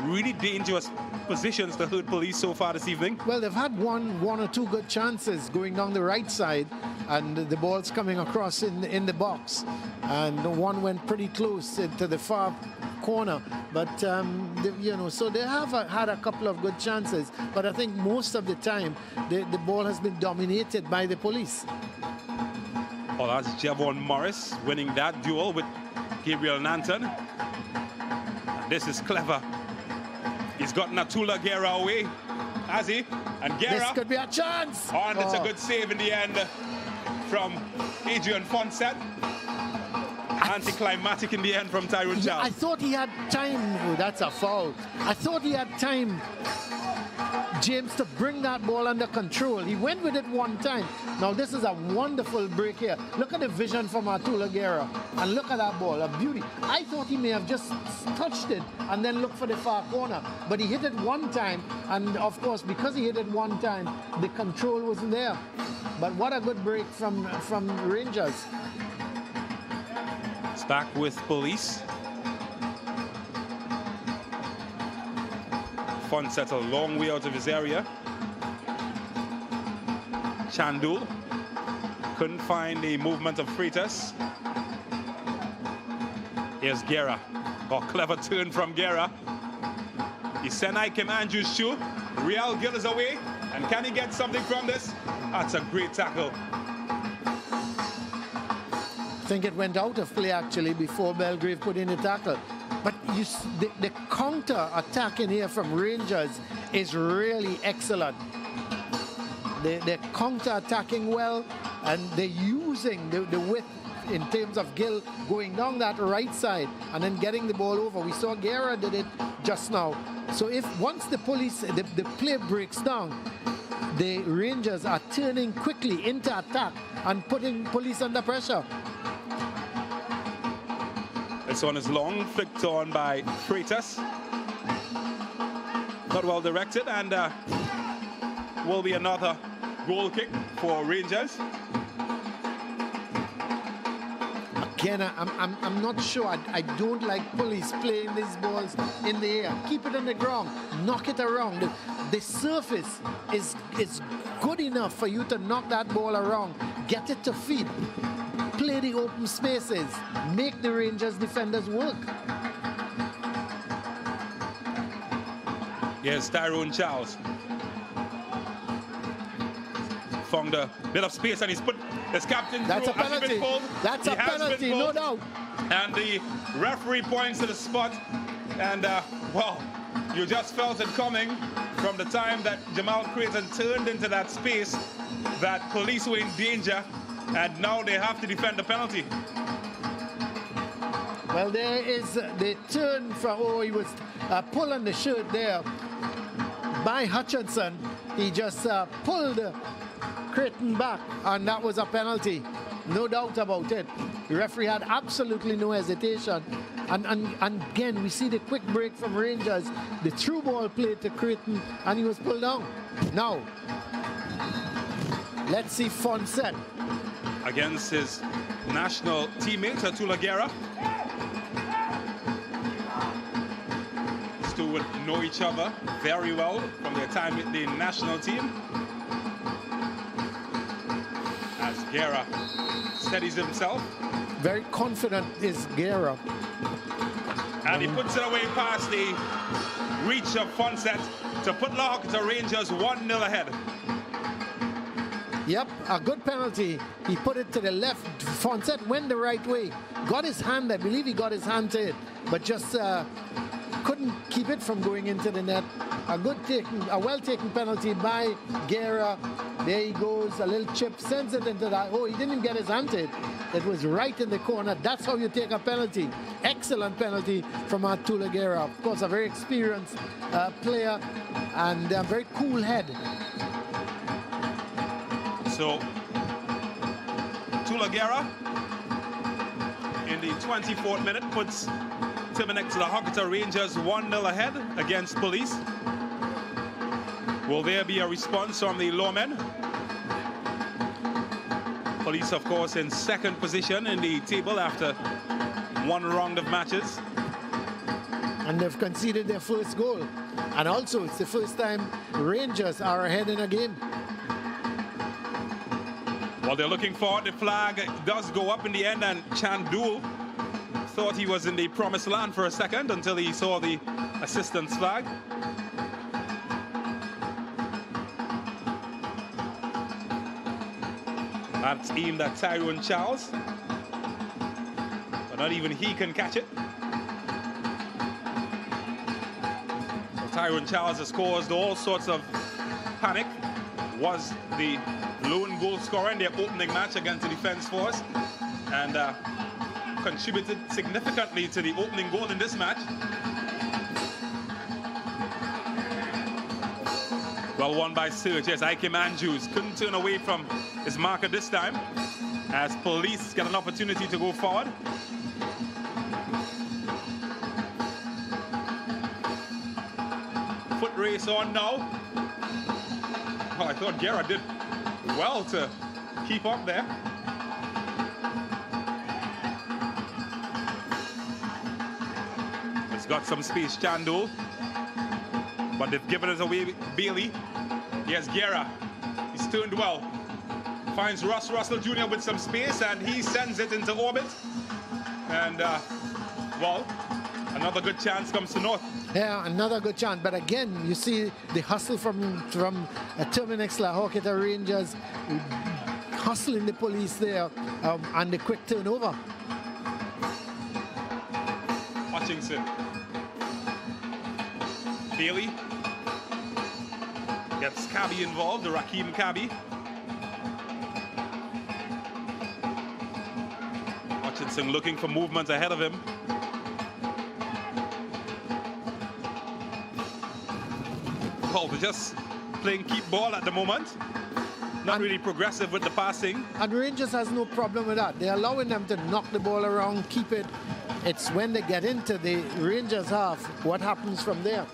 really dangerous positions to hurt police so far this evening. Well, they've had one or two good chances going down the right side, and the ball's coming across in the box, and one went pretty close into the far corner, but so they have had a couple of good chances, but I think most of the time the ball has been dominated by the police. Well, that's Javon Morris winning that duel with Gabriel Nanton. And this is clever. He's gotten Atula Guerra away, has he? And Guerra, this could be a chance. And it's a good save in the end from Adrian Fonset. Anticlimactic in the end from Tyrone Charles. I thought he had time. Oh, that's a foul. I thought he had time, James, to bring that ball under control. He went with it one time. Now this is a wonderful break here. Look at the vision from Atula Guerra, and look at that ball, a beauty. I thought he may have just touched it and then looked for the far corner, but he hit it one time, and of course because he hit it one time, the control wasn't there. But what a good break from Rangers. Back with police. Fonset a long way out of his area. Chandul couldn't find the movement of Freitas. Here's Guerra. Oh, clever turn from Guerra. He sent Ikem Andrews shoe. Real Gill is away. And can he get something from this? That's a great tackle. I think it went out of play actually before Belgrave put in the tackle. But the counter attack in here from Rangers is really excellent. They're counter attacking well, and they're using the width in terms of Gill going down that right side and then getting the ball over. We saw Guerra did it just now. So if once the play breaks down, the Rangers are turning quickly into attack and putting Police under pressure. This one is long, flicked on by Freitas. Not well directed, and will be another goal kick for Rangers. Again, I'm not sure. I don't like Police playing these balls in the air. Keep it on the ground. Knock it around. The surface is good enough for you to knock that ball around. Get it to feet. Play the open spaces. Make the Rangers defenders work. Yes, Tyrone Charles. Found a bit of space and he's put his captain That's through. a penalty. That's a penalty, no doubt. And the referee points to the spot. And, well, you just felt it coming from the time that Jamal Creighton turned into that space, that Police were in danger, and now they have to defend the penalty. Well, there is the turn from, he was pulling the shirt there by Hutchinson. He just pulled Creighton back, and that was a penalty. No doubt about it. The referee had absolutely no hesitation. And again, we see the quick break from Rangers. The through ball played to Creighton, and he was pulled down. Now, let's see Fonset. Against his national teammate, Atula Guerra. These two would know each other very well from their time with the national team. As Guerra steadies himself. Very confident is Guerra. And he puts it away past the reach of Fonset to put the Rangers 1-0 ahead. Yep, a good penalty. He put it to the left. Fonset went the right way. Got his hand, I believe he got his hand to it, but just couldn't keep it from going into the net. A well-taken penalty by Guerra. There he goes, a little chip, sends it into that. Oh, he didn't even get his hand to it. It was right in the corner. That's how you take a penalty. Excellent penalty from Atula Guerra. Of course, a very experienced player and a very cool head. So, Tula Guerra in the 24th minute puts Termnix to the Horquetta Rangers 1-0 ahead against Police. Will there be a response from the lawmen? Police, of course, in second position in the table after one round of matches. And they've conceded their first goal. And also, it's the first time Rangers are ahead in a game. Well, they're looking forward. The flag does go up in the end, and Chandul thought he was in the promised land for a second until he saw the assistant's flag. That's aimed at Tyrone Charles, but not even he can catch it. So Tyrone Charles has caused all sorts of panic. Was the lone goal scorer in their opening match against the Defence Force, and contributed significantly to the opening goal in this match. Well won by Serge. Yes, Ikem Andrews couldn't turn away from his marker this time as Police get an opportunity to go forward. Foot race on now. Oh, I thought Guerra did well to keep up there. It's got some space, Chandul. but they've given it away. Bailey. Here's Guerra. He's turned well. Finds Russell Jr. with some space, and he sends it into orbit. And, well, another good chance comes to North. Yeah, another good chance. But again, you see the hustle from Termnix, La Horquetta Rangers, hustling the police there, and the quick turnover. Hutchinson. Bailey gets Cabby involved, the Raheem Cabby. Hutchinson looking for movement ahead of him. Well, we're just playing keep ball at the moment. Not really progressive with the passing. And Rangers has no problem with that. They're allowing them to knock the ball around, keep it. It's when they get into the Rangers half, what happens from there.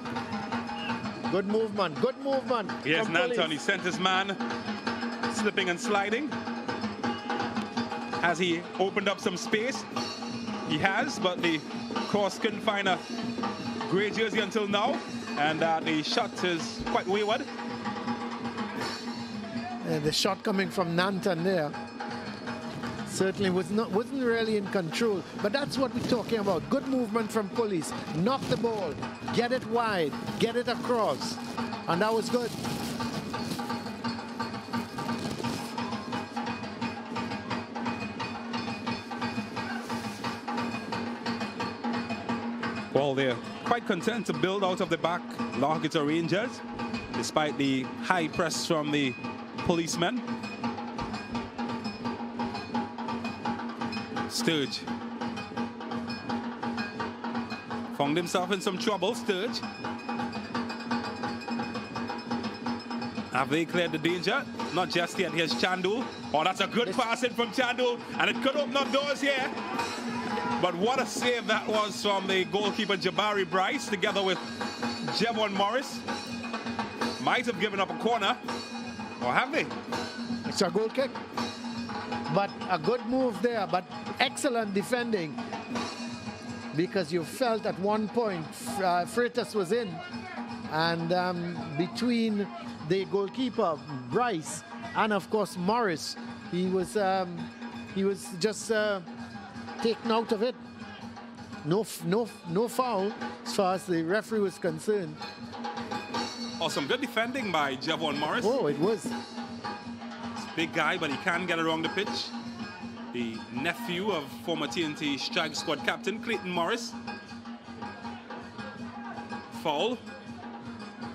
Good movement, good movement. Here's Nanton, he sent his man slipping and sliding. Has he opened up some space? He has, but the cross couldn't find a grey jersey until now. And the shot is quite wayward. The shot coming from Nanton there certainly wasn't really in control. But that's what we're talking about. Good movement from police. Knock the ball, get it wide, get it across. And that was good. Well, they're quite content to build out of the back, La Horquetta Rangers, despite the high press from the policemen. Sturge found himself in some trouble. Sturge. Have they cleared the danger? Not just yet. Here's Chandul. Oh, that's a good passing from Chandul, and it could open up doors here. But what a save that was from the goalkeeper Jabari Bryce together with Jevon Morris. Might have given up a corner, or have they? It's a goal kick. But a good move there, but excellent defending. Because you felt at one point Freitas was in, and between the goalkeeper Bryce and of course Morris, he was just taken out of it. No foul as far as the referee was concerned. Oh, some good defending by Jevon Morris. Oh, it was. Big guy, but he can get around the pitch. The nephew of former T&T Strike Squad captain Clayton Morris. Foul.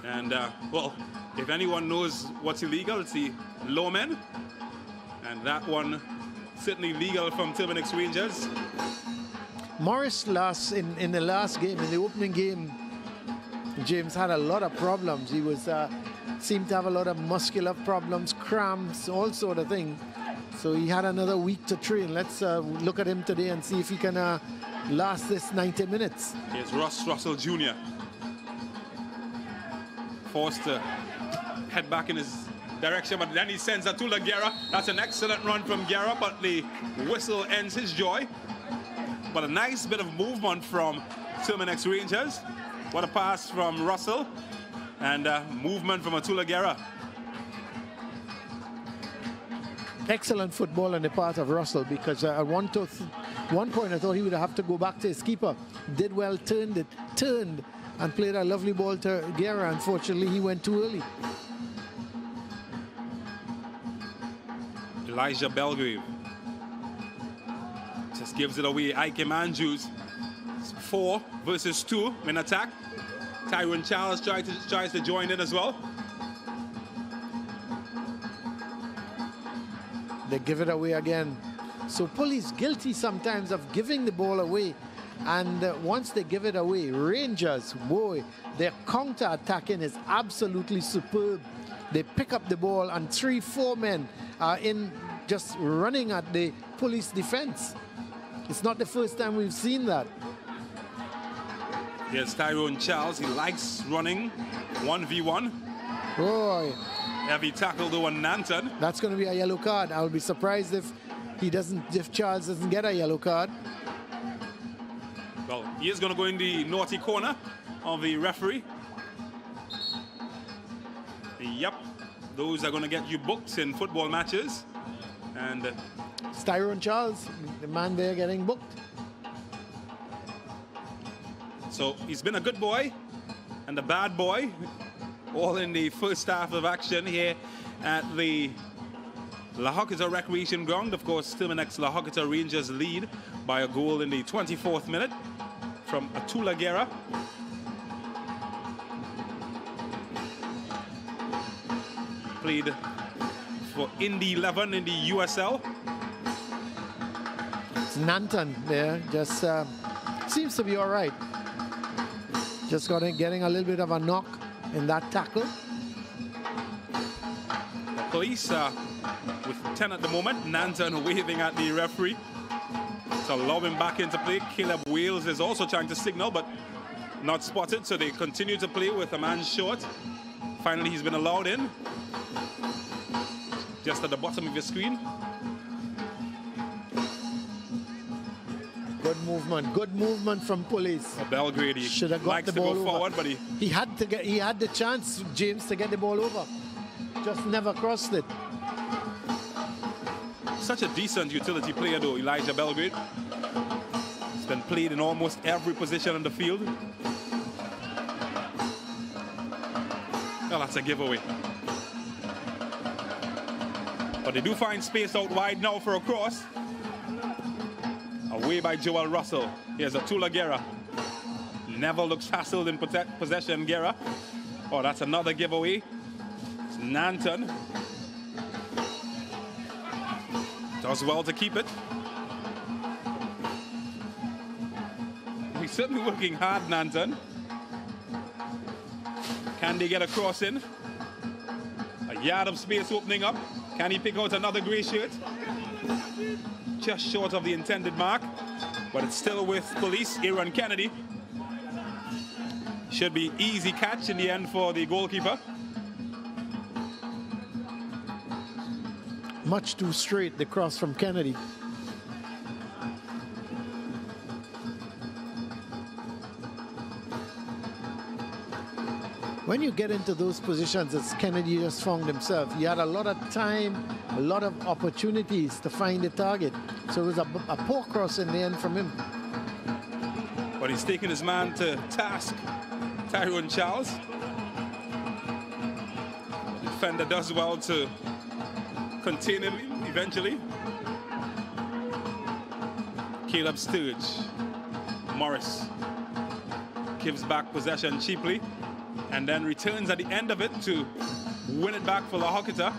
And, well, if anyone knows what's illegal, it's the low men. And that one certainly legal from Termnix Rangers. Morris in the last game, in the opening game, James had a lot of problems. He was seemed to have a lot of muscular problems, cramps, all sort of things. So he had another week to train. Let's look at him today and see if he can last this 90 minutes. Here's Russell Jr. Forced to head back in his direction, but then he sends it to Guerra. That's an excellent run from Guerra, but the whistle ends his joy. But a nice bit of movement from Termnix Rangers. What a pass from Russell, and movement from Atula Guerra. Excellent football on the part of Russell, because at one point I thought he would have to go back to his keeper. Did well, turned and played a lovely ball to Guerra. Unfortunately, he went too early. Elijah Belgrave just gives it away. Ike Andrews, 4 versus 2 in attack. Tyrone Charles tries to join in as well. They give it away again. So police guilty sometimes of giving the ball away. And once they give it away, Rangers, boy, their counter-attacking is absolutely superb. They pick up the ball and 3-4 men are in just running at the police defense. It's not the first time we've seen that. Here's Tyrone Charles. He likes running 1v1. Boy. Heavy tackle though on Nanton. That's going to be a yellow card. I'll be surprised if Charles doesn't get a yellow card. Well, he is going to go in the naughty corner of the referee. Yep, those are going to get you booked in football matches. And it's Tyrone Charles, the man there getting booked. So he's been a good boy and a bad boy, all in the first half of action here at the La Horquetta Recreation Ground. Of course, Termnix La Horquetta Rangers lead by a goal in the 24th minute from Atula Guerra. Played for Indy 11 in the USL. It's Nanton there, just seems to be all right. Just getting a little bit of a knock in that tackle. The Police with 10 at the moment. Nanton waving at the referee to allow him back into play. Caleb Wales is also trying to signal, but not spotted, so they continue to play with a man short. Finally, he's been allowed in. Just at the bottom of your screen. Good movement from Police. Belgrade, he should have got the ball over. Forward, but he had the chance, James, to get the ball over. Just never crossed it. Such a decent utility player though, Elijah Belgrade. He's been played in almost every position on the field. Well, that's a giveaway. But they do find space out wide now for a cross. Away by Joel Russell. Here's Atula Guerra. Never looks hassled in possession, Guerra. Oh, that's another giveaway. It's Nanton. Does well to keep it. He's certainly working hard, Nanton. Can they get a cross in? A yard of space opening up. Can he pick out another grey shirt? Just short of the intended mark, but it's still with Police. Aaron Kennedy. Should be easy catch in the end for the goalkeeper. Much too straight, the cross from Kennedy. When you get into those positions, as Kennedy just found himself, he had a lot of time, a lot of opportunities to find the target. So it was a poor cross in the end from him. But he's taking his man to task, Tyrone Charles. The defender does well to contain him eventually. Caleb Sturge. Morris gives back possession cheaply and then returns at the end of it to win it back for La Horquetta.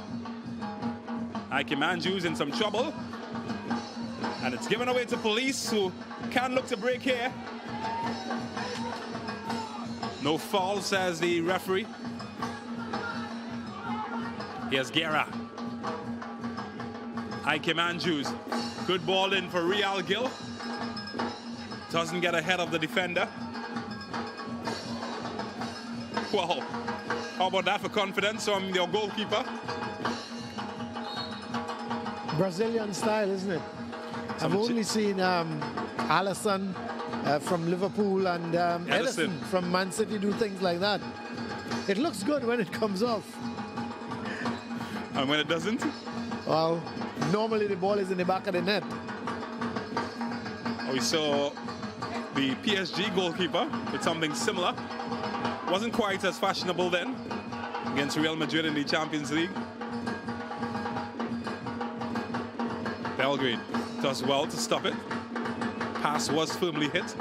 Ike Manju's in some trouble. And it's given away to Police, who can look to break here. No foul, says the referee. Here's Guerra. Ike Manju's. Good ball in for Real Gill. Doesn't get ahead of the defender. Wow. How about that for confidence from your goalkeeper? Brazilian style, isn't it? I've only seen Alisson from Liverpool and Edison from Man City do things like that. It looks good when it comes off. And when it doesn't? Well, normally the ball is in the back of the net. We saw the PSG goalkeeper with something similar. Wasn't quite as fashionable then against Real Madrid in the Champions League. Belgrade does well to stop it. Pass was firmly hit.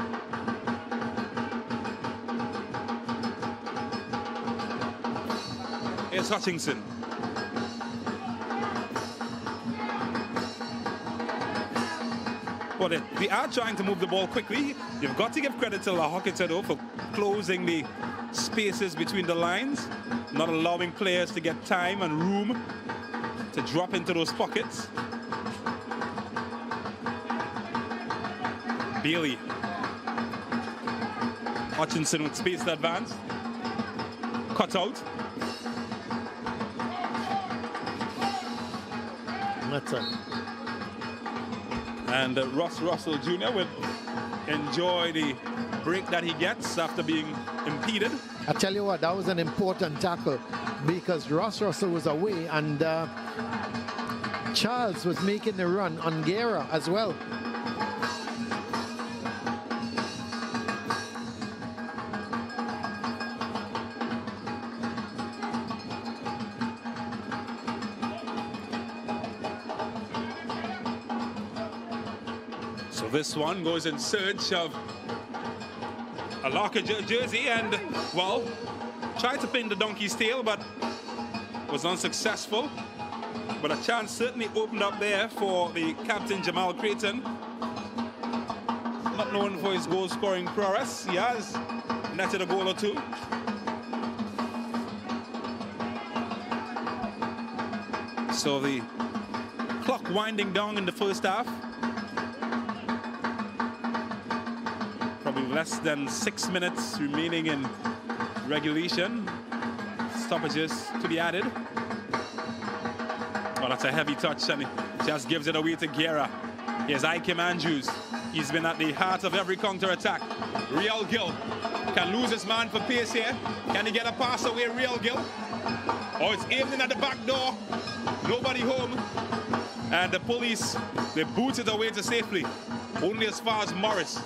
Here's Hutchinson. Well, they are trying to move the ball quickly. You've got to give credit to La Horquetta though for closing the spaces between the lines, not allowing players to get time and room to drop into those pockets. Bailey. Hutchinson with space to advance. Cut out. That's it. And Ross Russell Jr. will enjoy the break that he gets after being impeded. I tell you what, that was an important tackle. because Ross Russell was away and Charles was making the run on Guerra as well. So this one goes in search of a Locker jersey and, well, tried to pin the donkey's tail but was unsuccessful. But a chance certainly opened up there for the captain, Jamal Creighton. Not known for his goal-scoring prowess. He has netted a goal or two. So the clock winding down in the first half. Probably less than 6 minutes remaining in regulation. Stoppages to be added. Oh, that's a heavy touch, and it just gives it away to Guerra. Here's Ikem Andrews. He's been at the heart of every counter-attack. Real Gill can lose his man for pace here. Can he get a pass away, Real Gill? Oh, it's aimed in at the back door. Nobody home. And the police, they boot it away to safely. Only as far as Morris.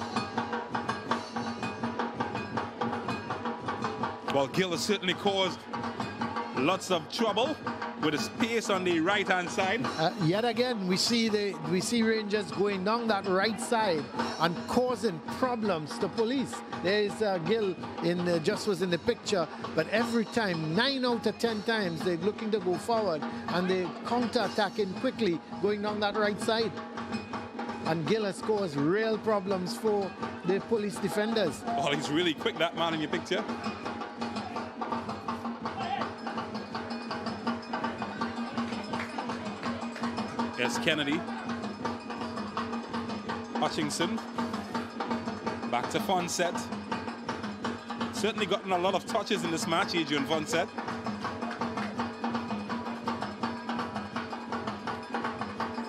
Well, Gill has certainly caused lots of trouble with his pace on the right-hand side. Yet again, we see Rangers going down that right side and causing problems to police. There is Gill just was in the picture, but every time, 9 out of 10 times, they're looking to go forward and they're counter-attacking quickly, going down that right side. And Gill has caused real problems for the police defenders. Oh, he's really quick, that man in your picture. There's Kennedy. Hutchinson. Back to Fonset. Certainly gotten a lot of touches in this match, Adrian Fonset.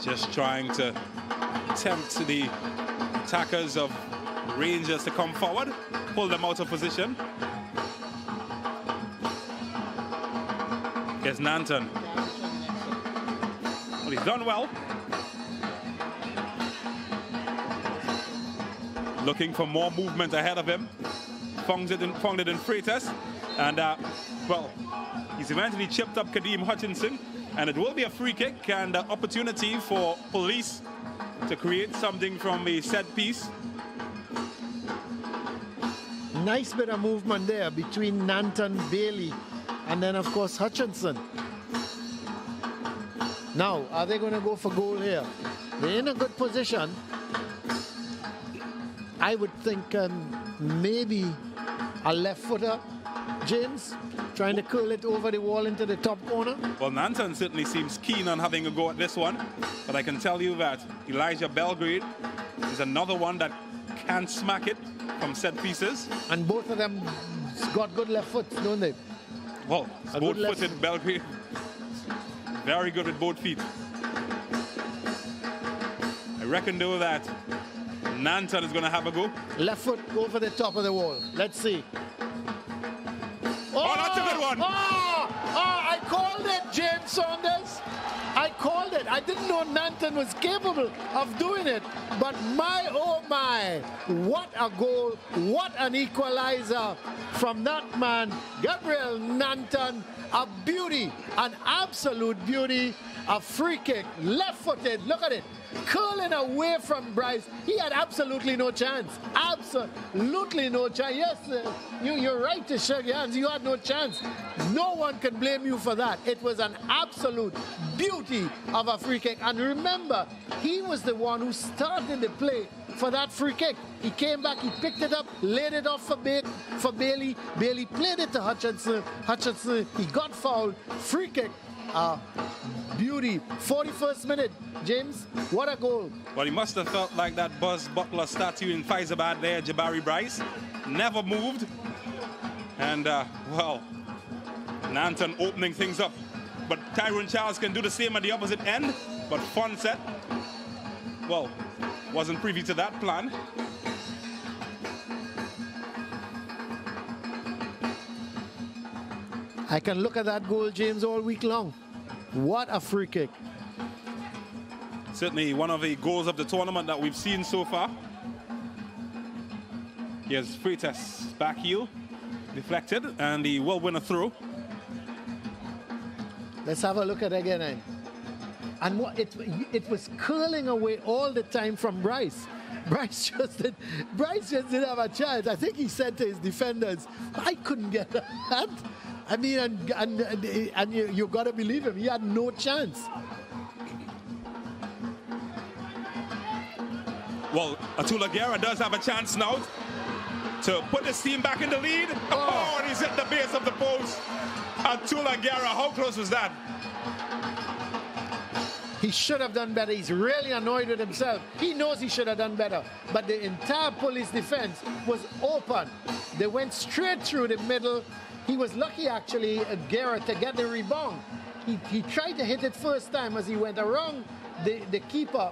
Just trying to tempt the attackers of Rangers to come forward, pull them out of position. Here's Nanton. Well, he's done well. Looking for more movement ahead of him. Found it in Freitas. And, well, he's eventually chipped up Kadeem Hutchinson. And it will be a free kick and an opportunity for police to create something from a set piece. Nice bit of movement there between Nanton, Bailey, and then, of course, Hutchinson. Now, are they going to go for goal here? They're in a good position. I would think maybe a left footer, James, trying to curl it over the wall into the top corner. Well, Nanton certainly seems keen on having a go at this one. But I can tell you that Elijah Belgrade is another one that can smack it from set pieces. And both of them got good left foot, don't they? Well, both-footed Belgrade. Very good with both feet. I reckon, though, that Nanton is going to have a go. Left foot over the top of the wall. Let's see. Oh, that's a good one. I called it, James Saunders. I called it. I didn't know Nanton was capable of doing it. But my, oh my, what a goal. What an equalizer from that man, Gabriel Nanton. A beauty, an absolute beauty. A free kick, left-footed. Look at it. Curling away from Bryce. He had absolutely no chance. Absolutely no chance. Yes, you're right to shake your hands. You had no chance. No one can blame you for that. It was an absolute beauty of a free kick. And remember, he was the one who started the play for that free kick. He came back, he picked it up, laid it off for Bailey. Bailey played it to Hutchinson. Hutchinson, he got fouled. Free kick. Beauty. 41st minute. James, what a goal. Well, he must have felt like that Buzz Butler statue in Faizabad there, Jabari Bryce. Never moved. And, well, Nanton opening things up. But Tyrone Charles can do the same at the opposite end. But Fonset, well, wasn't privy to that plan. I can look at that goal, James, all week long. What a free kick. Certainly one of the goals of the tournament that we've seen so far. Here's Freitas back heel, deflected, and he will win a throw. Let's have a look at it again. And what it was curling away all the time from Bryce. Bryce just didn't have a chance. I think he said to his defenders, I couldn't get that. I mean, and you got to believe him. He had no chance. Well, Atula Guerra does have a chance now to put his team back in the lead. Oh, and he's at the base of the post. Atula Guerra, how close was that? He should have done better. He's really annoyed with himself. He knows he should have done better. But the entire Police defense was open. They went straight through the middle. He was lucky, actually, Guerra, to get the rebound. He tried to hit it first time as he went around the keeper.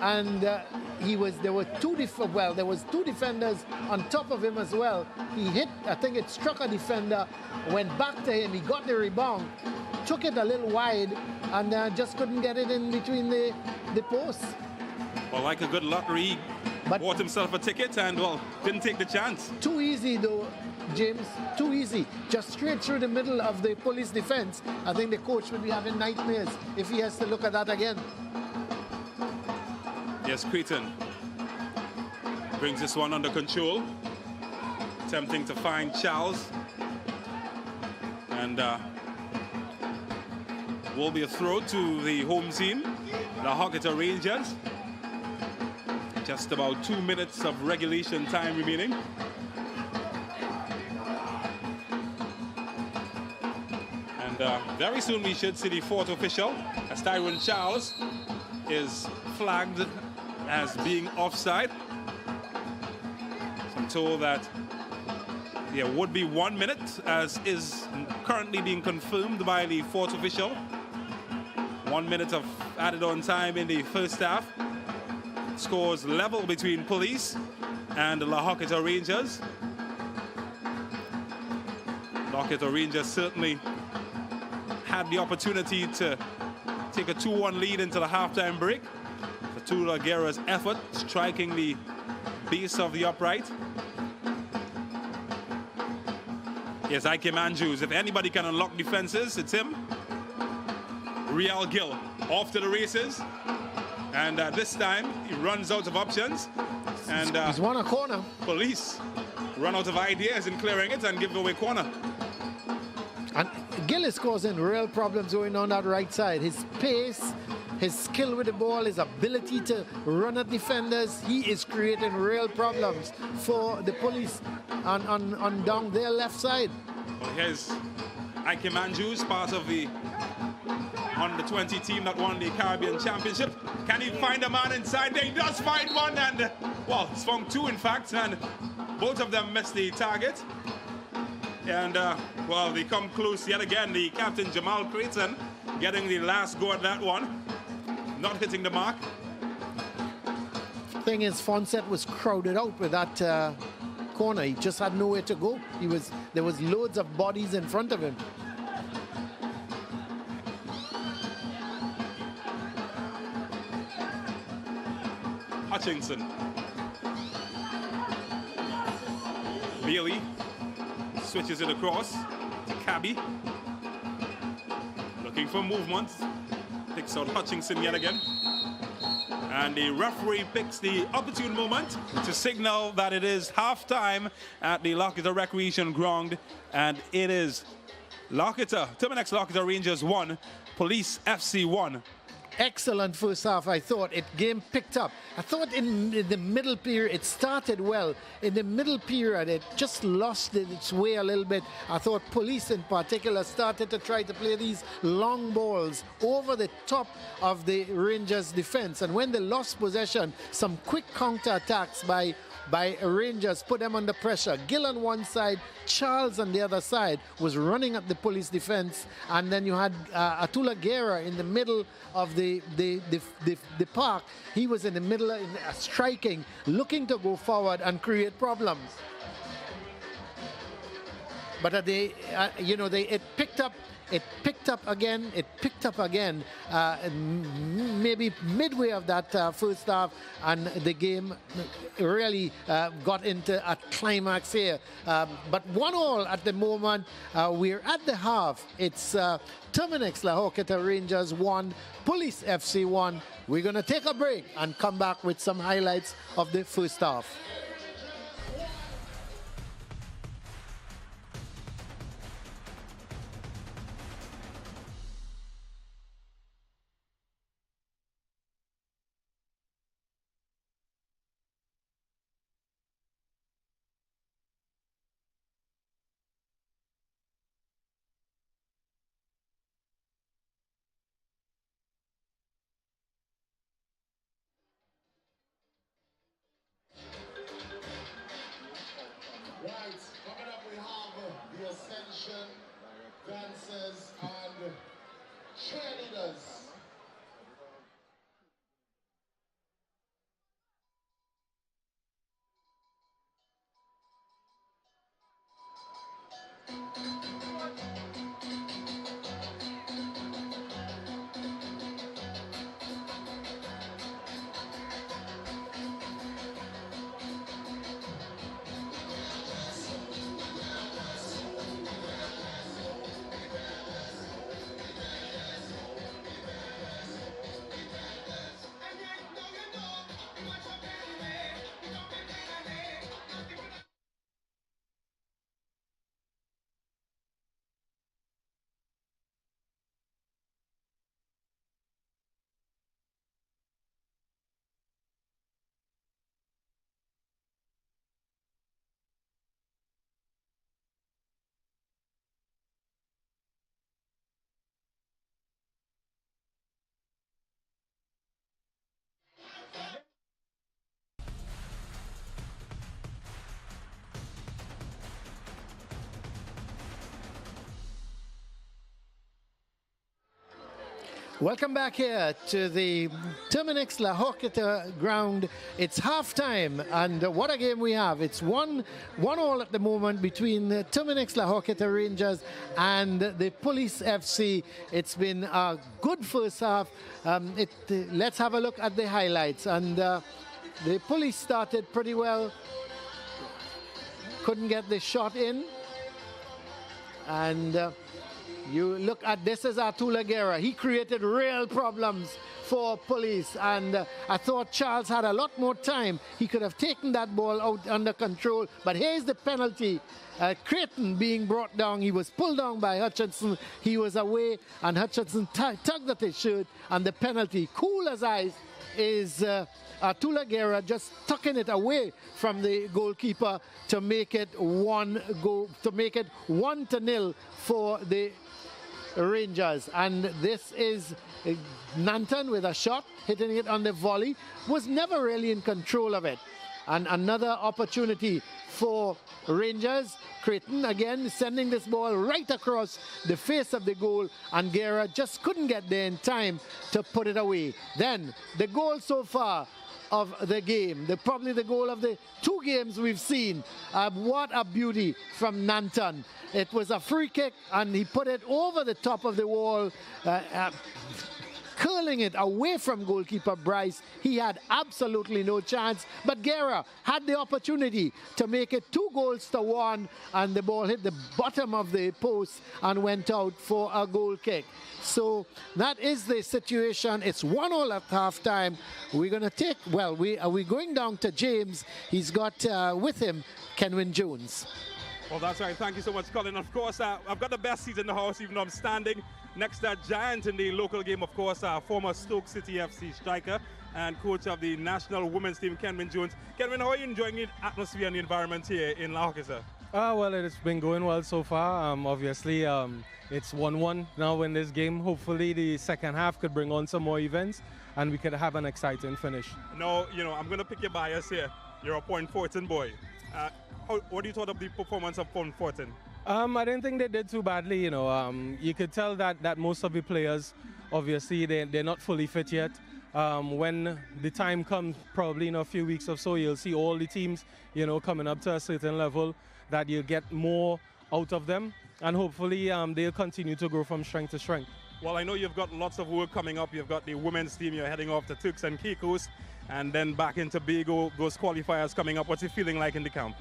And there were two defenders on top of him as well. He hit, I think it struck a defender, went back to him, he got the rebound, took it a little wide, and just couldn't get it in between the posts. Well, like a good lottery, he bought himself a ticket and, well, didn't take the chance. Too easy, though, James, too easy. Just straight through the middle of the Police defense. I think the coach will be having nightmares if he has to look at that again. Yes, Creighton brings this one under control, attempting to find Charles, and will be a throw to the home team, the Horquetta Rangers. Just about 2 minutes of regulation time remaining. And very soon we should see the fourth official, as Tyrone Charles is flagged as being offside. So I'm told that there would be 1 minute, as is currently being confirmed by the fourth official. 1 minute of added on time in the first half. Scores level between Police and the Horquetta Rangers. Horquetta Rangers certainly had the opportunity to take a 2-1 lead into the halftime break. Atula Guerra's effort striking the base of the upright. Yes, Ike Andrews. If anybody can unlock defenses, it's him. Real Gill off to the races. And this time, he runs out of options. And he's won a corner. Police run out of ideas in clearing it and give away corner. And Gill is causing real problems going on that right side. His pace, his skill with the ball, his ability to run at defenders, he is creating real problems for the Police on down their left side. Well, here's Ike Andrews, part of the under-20 team that won the Caribbean Championship. Can he find a man inside there? He does find one, and well, he's found two in fact, and both of them missed the target. And well, they come close yet again. The captain Jamal Creighton getting the last go at that one, not hitting the mark. Thing is, Fonset was crowded out with that corner. He just had nowhere to go. There was loads of bodies in front of him. Hutchinson. Bailey switches it across to Cabby. Looking for movement. Picks out Hutchinson yet again. And the referee picks the opportune moment to signal that it is halftime at the Horquetta Recreation Ground. And it is Termnix Horquetta Rangers 1, Police FC 1. Excellent first half, I thought. Game picked up. I thought in the middle period it started well. In the middle period it just lost its way a little bit. I thought Police in particular started to try to play these long balls over the top of the Rangers defense. And when they lost possession, some quick counter attacks by Rangers put them under pressure. Gill on one side, Charles on the other side was running at the Police defense, and then you had Atula Guerra in the middle of the park. He was in the middle, striking, looking to go forward and create problems. but it picked up. It picked up again. It picked up again. Maybe midway of that first half, and the game really got into a climax here. But 1-1 at the moment. We're at the half. It's Termnix La Horquetta Rangers 1, Police FC 1. We're going to take a break and come back with some highlights of the first half. Right, coming up we have the Ascension dancers and cheerleaders. Welcome back here to the Termnix La Horquetta ground. It's halftime, and what a game we have. It's 1-1 at the moment between the Termnix La Horquetta Rangers and the Police FC. It's been a good first half. Let's have a look at the highlights. And the Police started pretty well. Couldn't get the shot in. And you look at this is Artula Guerra. He created real problems for Police, and I thought Charles had a lot more time. He could have taken that ball out under control, but here's the penalty. Creighton being brought down. He was pulled down by Hutchinson. He was away, and Hutchinson tugged at his shirt, and the penalty, cool as ice, is Artula Guerra just tucking it away from the goalkeeper to make it 1-0 for the Rangers. And this is Nanton with a shot, hitting it on the volley, was never really in control of it. And another opportunity for Rangers. Creighton again sending this ball right across the face of the goal, and Guerra just couldn't get there in time to put it away. Then the goal so far of the game, probably the goal of the two games we've seen. What a beauty from Nanton. It was a free kick, and he put it over the top of the wall, curling it away from goalkeeper Bryce. He had absolutely no chance, but Guerra had the opportunity to make it 2-1, and the ball hit the bottom of the post and went out for a goal kick. So that is the situation. It's 1-0 at halftime. We're going to take, we're going down to James. He's got with him Kenwin Jones. Well, that's right. Thank you so much, Colin. Of course, I've got the best seat in the house, even though I'm standing next to that giant in the local game, of course, former Stoke City FC striker and coach of the national women's team, Kenwin Jones. Kenwin, how are you enjoying the atmosphere and the environment here in La Horquetta? Well, it's been going well so far. Obviously, it's 1-1 now in this game. Hopefully, the second half could bring on some more events and we could have an exciting finish. No, I'm going to pick your bias here. You're a Point Fortin boy. What do you thought of the performance of Point Fortin? I didn't think they did too badly. You could tell that most of the players, obviously, they're not fully fit yet. When the time comes, probably in a few weeks or so, you'll see all the teams, coming up to a certain level that you'll get more out of them, and hopefully they'll continue to grow from strength to strength. Well, I know you've got lots of work coming up. You've got the women's team. You're heading off to Turks and Caicos, and then back in Tobago. Those qualifiers coming up. What's it feeling like in the camp?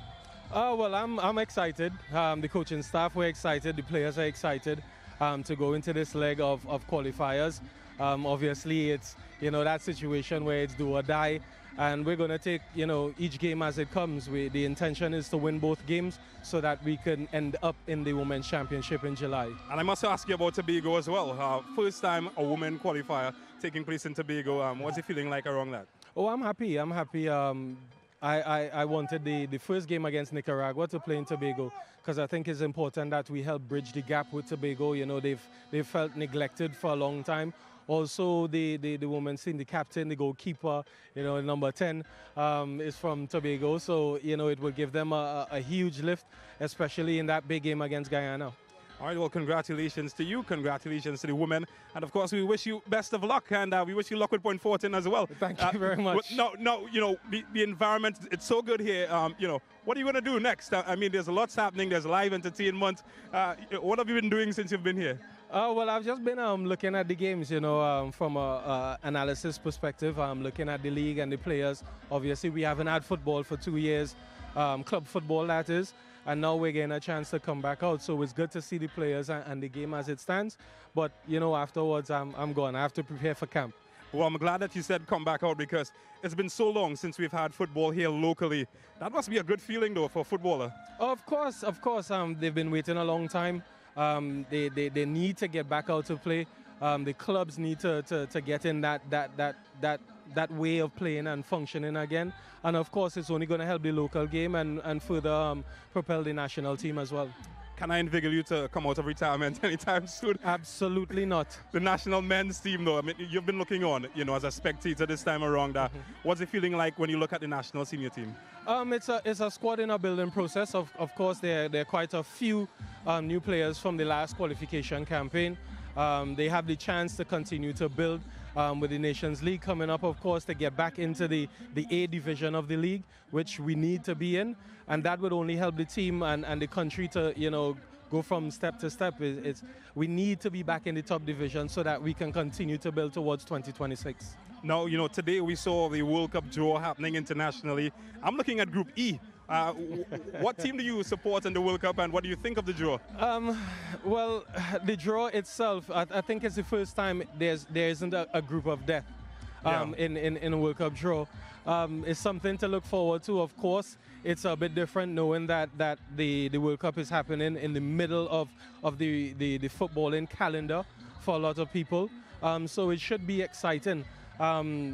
Well, I'm excited. The coaching staff were excited. The players are excited to go into this leg of qualifiers. Obviously, it's that situation where it's do or die, and we're going to take each game as it comes. The intention is to win both games so that we can end up in the Women's Championship in July. And I must ask you about Tobago as well. First time a women qualifier taking place in Tobago. What's it feeling like around that? Oh, I'm happy. I wanted the first game against Nicaragua to play in Tobago because I think it's important that we help bridge the gap with Tobago. They've felt neglected for a long time. Also, the women's team, the captain, the goalkeeper, number 10 is from Tobago. So, it will give them a huge lift, especially in that big game against Guyana. All right, well, congratulations to you. Congratulations to the women. And, of course, we wish you best of luck, and we wish you luck with Point Fortin as well. Thank you very much. No, the environment, it's so good here. What are you going to do next? I mean, there's lots happening. There's live entertainment. What have you been doing since you've been here? Well, I've just been looking at the games, from an analysis perspective. I'm looking at the league and the players. Obviously, we haven't had football for 2 years, club football, that is. And now we're getting a chance to come back out. So it's good to see the players and the game as it stands. But, afterwards, I'm gone. I have to prepare for camp. Well, I'm glad that you said come back out because it's been so long since we've had football here locally. That must be a good feeling, though, for a footballer. Of course. They've been waiting a long time. They need to get back out to play. The clubs need to get in that way of playing and functioning again. And of course, it's only going to help the local game and further propel the national team as well. Can I inveigle you to come out of retirement anytime soon? Absolutely not. The national men's team, though, I mean, you've been looking on, as a spectator this time around. What's it feeling like when you look at the national senior team? It's a squad in a building process. Of course, there are quite a few new players from the last qualification campaign. They have the chance to continue to build with the Nations League coming up, of course, to get back into the A division of the league, which we need to be in. And that would only help the team and the country to, go from step to step. We need to be back in the top division so that we can continue to build towards 2026. Now, today we saw the World Cup draw happening internationally. I'm looking at Group E. What team do you support in the World Cup, and what do you think of the draw? Well, the draw itself, I think it's the first time there isn't a group of death in a World Cup draw. It's something to look forward to, of course. It's a bit different knowing that the World Cup is happening in the middle of the footballing calendar for a lot of people. So it should be exciting. Of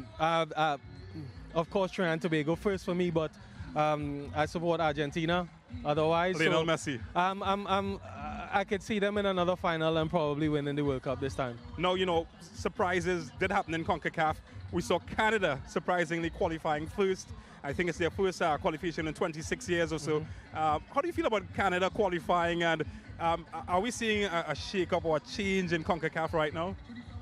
course, Trinidad and Tobago first for me, but I support Argentina. Otherwise, Lionel Messi. I could see them in another final and probably winning the World Cup this time. No, surprises did happen in CONCACAF. We saw Canada surprisingly qualifying first. I think it's their first qualification in 26 years or so. How do you feel about Canada qualifying, and are we seeing a shake-up or a change in CONCACAF right now?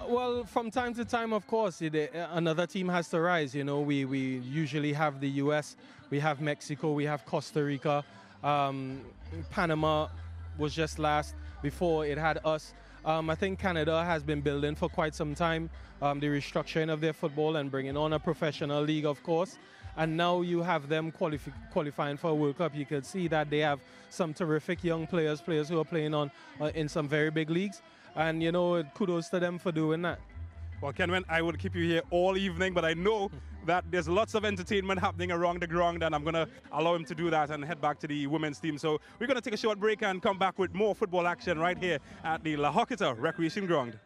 Well, from time to time, of course, another team has to rise. We usually have the U.S., we have Mexico, we have Costa Rica. Panama was just last. Before it had us. I think Canada has been building for quite some time. The restructuring of their football and bringing on a professional league, of course. And now you have them qualifying for a World Cup. You can see that they have some terrific young players who are playing in some very big leagues. And, kudos to them for doing that. Well, Kenwin, I would keep you here all evening, but I know that there's lots of entertainment happening around the ground, and I'm going to allow him to do that and head back to the women's team. So we're going to take a short break and come back with more football action right here at the Horquetta Recreation Ground.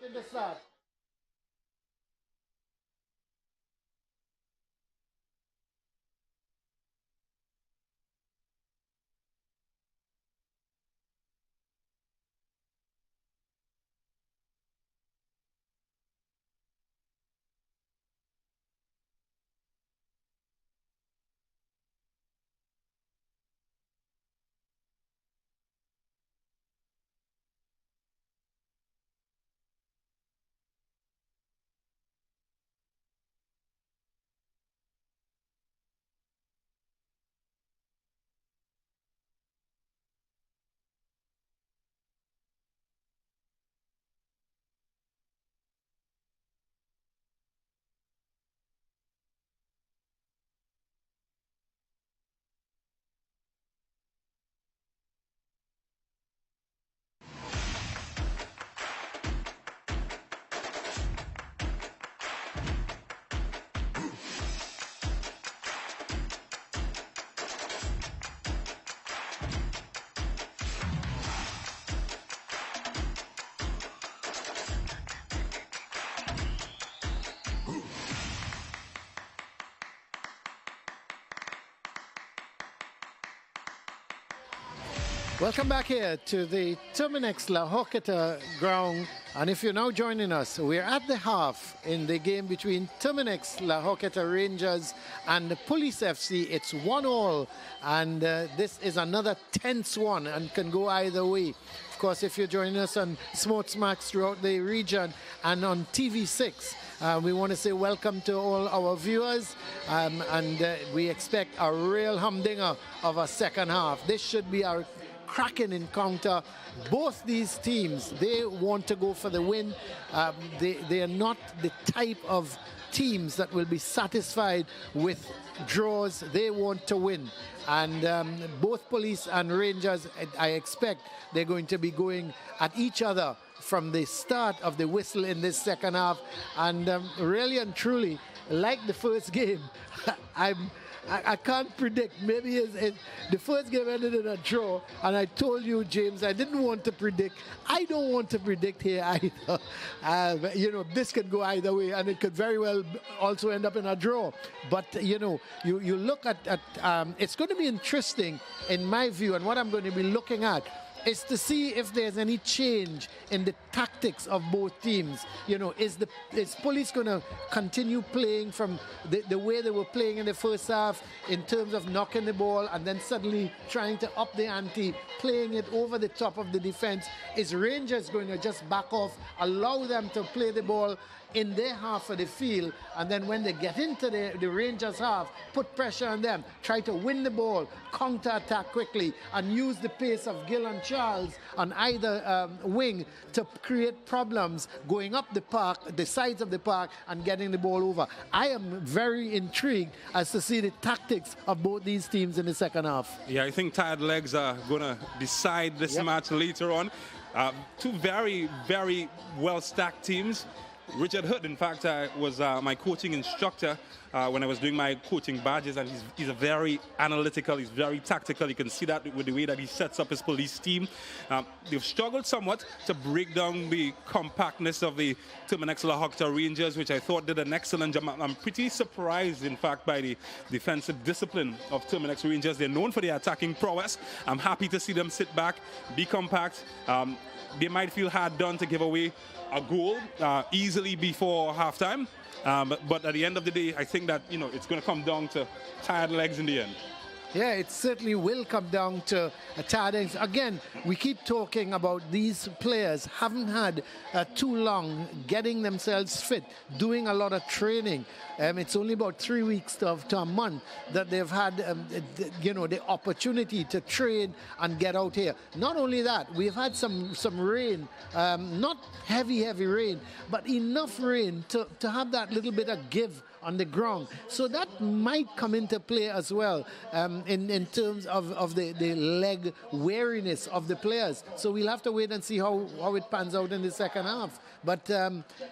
looking to start. Welcome back here to the Termnix La Horquetta ground. And if you're now joining us, we're at the half in the game between Termnix La Horquetta Rangers and the Police FC. It's 1-1, and this is another tense one and can go either way. Of course, if you're joining us on SportsMax throughout the region and on TV6, we want to say welcome to all our viewers, and we expect a real humdinger of a second half. This should be our cracking encounter. Both these teams, they want to go for the win. They are not the type of teams that will be satisfied with draws. They want to win. And both Police and Rangers, I expect they're going to be going at each other from the start of the whistle in this second half. And really and truly, like the first game, I can't predict. Maybe the first game ended in a draw, and I told you, James, I didn't want to predict. I don't want to predict here either. You know, this could go either way, and it could very well also end up in a draw. But, you know, you look at it's going to be interesting, in my view, and what I'm going to be looking at is to see if there's any change in the tactics of both teams. You know, is Police going to continue playing from the way they were playing in the first half in terms of knocking the ball and then suddenly trying to up the ante, playing it over the top of the defense? Is Rangers going to just back off, allow them to play the ball in their half of the field, and then when they get into the Rangers half, put pressure on them, try to win the ball, counter-attack quickly, and use the pace of Gill and Charles on either wing to create problems going up the park, the sides of the park, and getting the ball over. I am very intrigued as to see the tactics of both these teams in the second half. Yeah, I think tired legs are going to decide this match later on. Two very, very well-stacked teams. Richard Hood, in fact, was my coaching instructor when I was doing my coaching badges, and he's a very analytical, he's very tactical. You can see that with the way that he sets up his Police team. They've struggled somewhat to break down the compactness of the Termnix La Horquetta Rangers, which I thought did an excellent job. I'm pretty surprised, in fact, by the defensive discipline of Termnix Rangers. They're known for their attacking prowess. I'm happy to see them sit back, be compact. They might feel hard done to give away a goal easily before halftime, but at the end of the day, I think that, you know, it's going to come down to tired legs in the end. Yeah, it certainly will come down to tired legs. Again, we keep talking about these players haven't had too long getting themselves fit, doing a lot of training. It's only about 3 weeks to a month that they've had, you know, the opportunity to train and get out here. Not only that, we've had some rain, not heavy rain, but enough rain to have that little bit of give on the ground. So that might come into play as well in terms of the leg weariness of the players. So we'll have to wait and see how it pans out in the second half. But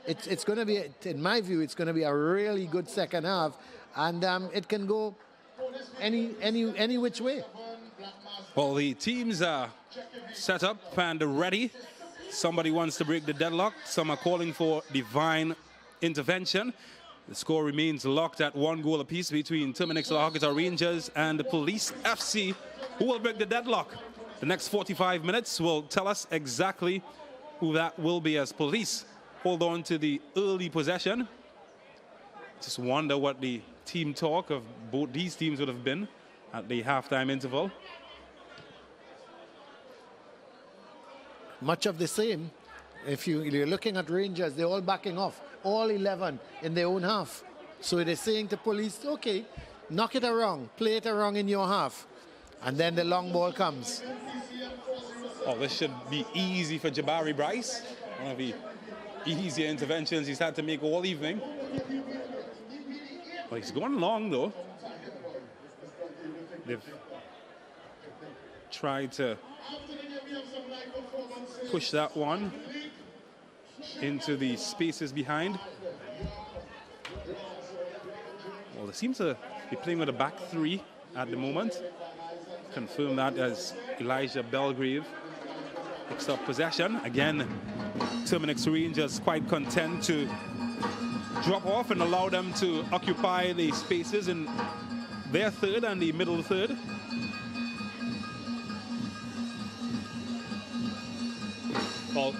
it's going to be, in my view, it's going to be a really good second half, and it can go any which way. Well, the teams are set up and ready Somebody wants to break the deadlock. Some are calling for divine intervention. The score remains locked at 1 goal apiece between Termnix Horquetta Rangers and the Police FC. Who will break the deadlock? The next 45 minutes will tell us exactly who that will be, as Police hold on to the early possession. Just wonder what the team talk of both these teams would have been at the halftime interval. Much of the same. If you're looking at Rangers, they're all backing off, all 11 in their own half. So they're saying to Police, okay, knock it around, play it around in your half. And then the long ball comes. Oh, this should be easy for Jabari Bryce. One of the easier interventions he's had to make all evening. Well, he's going long, though. They've tried to push that one into the spaces behind. Well, they seem to be playing with a back three at the moment. Confirm that as Elijah Belgrave picks up possession. Again, Termnix Rangers quite content to drop off and allow them to occupy the spaces in their third and the middle third. Well,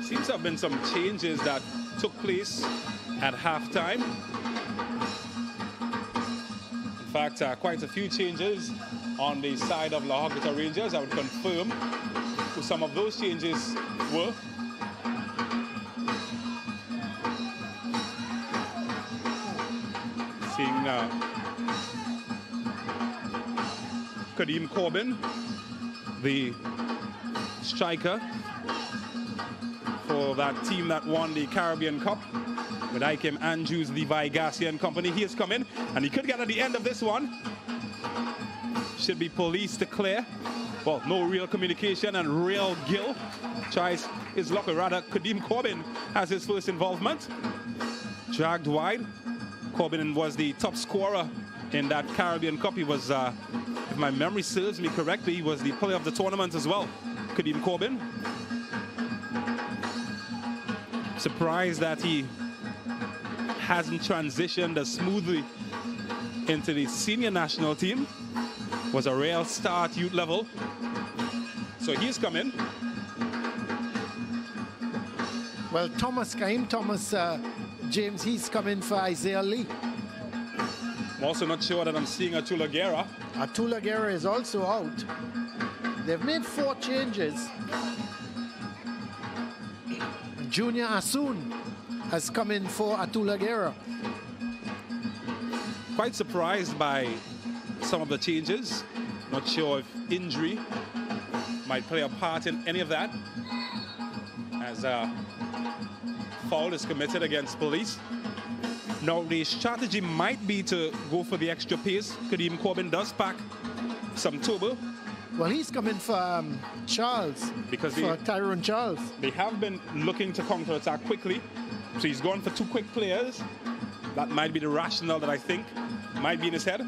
seems to have been some changes that took place at halftime. In fact, quite a few changes on the side of La Horquetta Rangers. I would confirm who some of those changes were. Seeing Kadeem Corbin, the striker for that team that won the Caribbean Cup with Ikem Andrews, Levi Garcia and company. He has come in, and he could get at the end of this one. Should be Police to clear. Well, no real communication, and Real Gill tries his luck, or rather Kadeem Corbin has his first involvement. Dragged wide. Corbin was the top scorer in that Caribbean Cup. He was, if my memory serves me correctly, he was the player of the tournament as well, Kadeem Corbin. Surprised that he hasn't transitioned as smoothly into the senior national team. Was a real star at youth level. So he's come in. Well, Kaim Thomas, James, he's come in for Isaiah Lee. I'm also not sure that I'm seeing Atula Guerra. Atula Guerra is also out. They've made 4 changes. Junior Asun has come in for Atula Guerra. Quite surprised by some of the changes. Not sure if injury might play a part in any of that, as a foul is committed against Police. Now the strategy might be to go for the extra pace. Kadeem Corbin does pack some turbo. Well, he's coming for Charles, because for Tyrone Charles. They have been looking to counter-attack quickly, so he's gone for 2 quick players. That might be the rationale that I think might be in his head.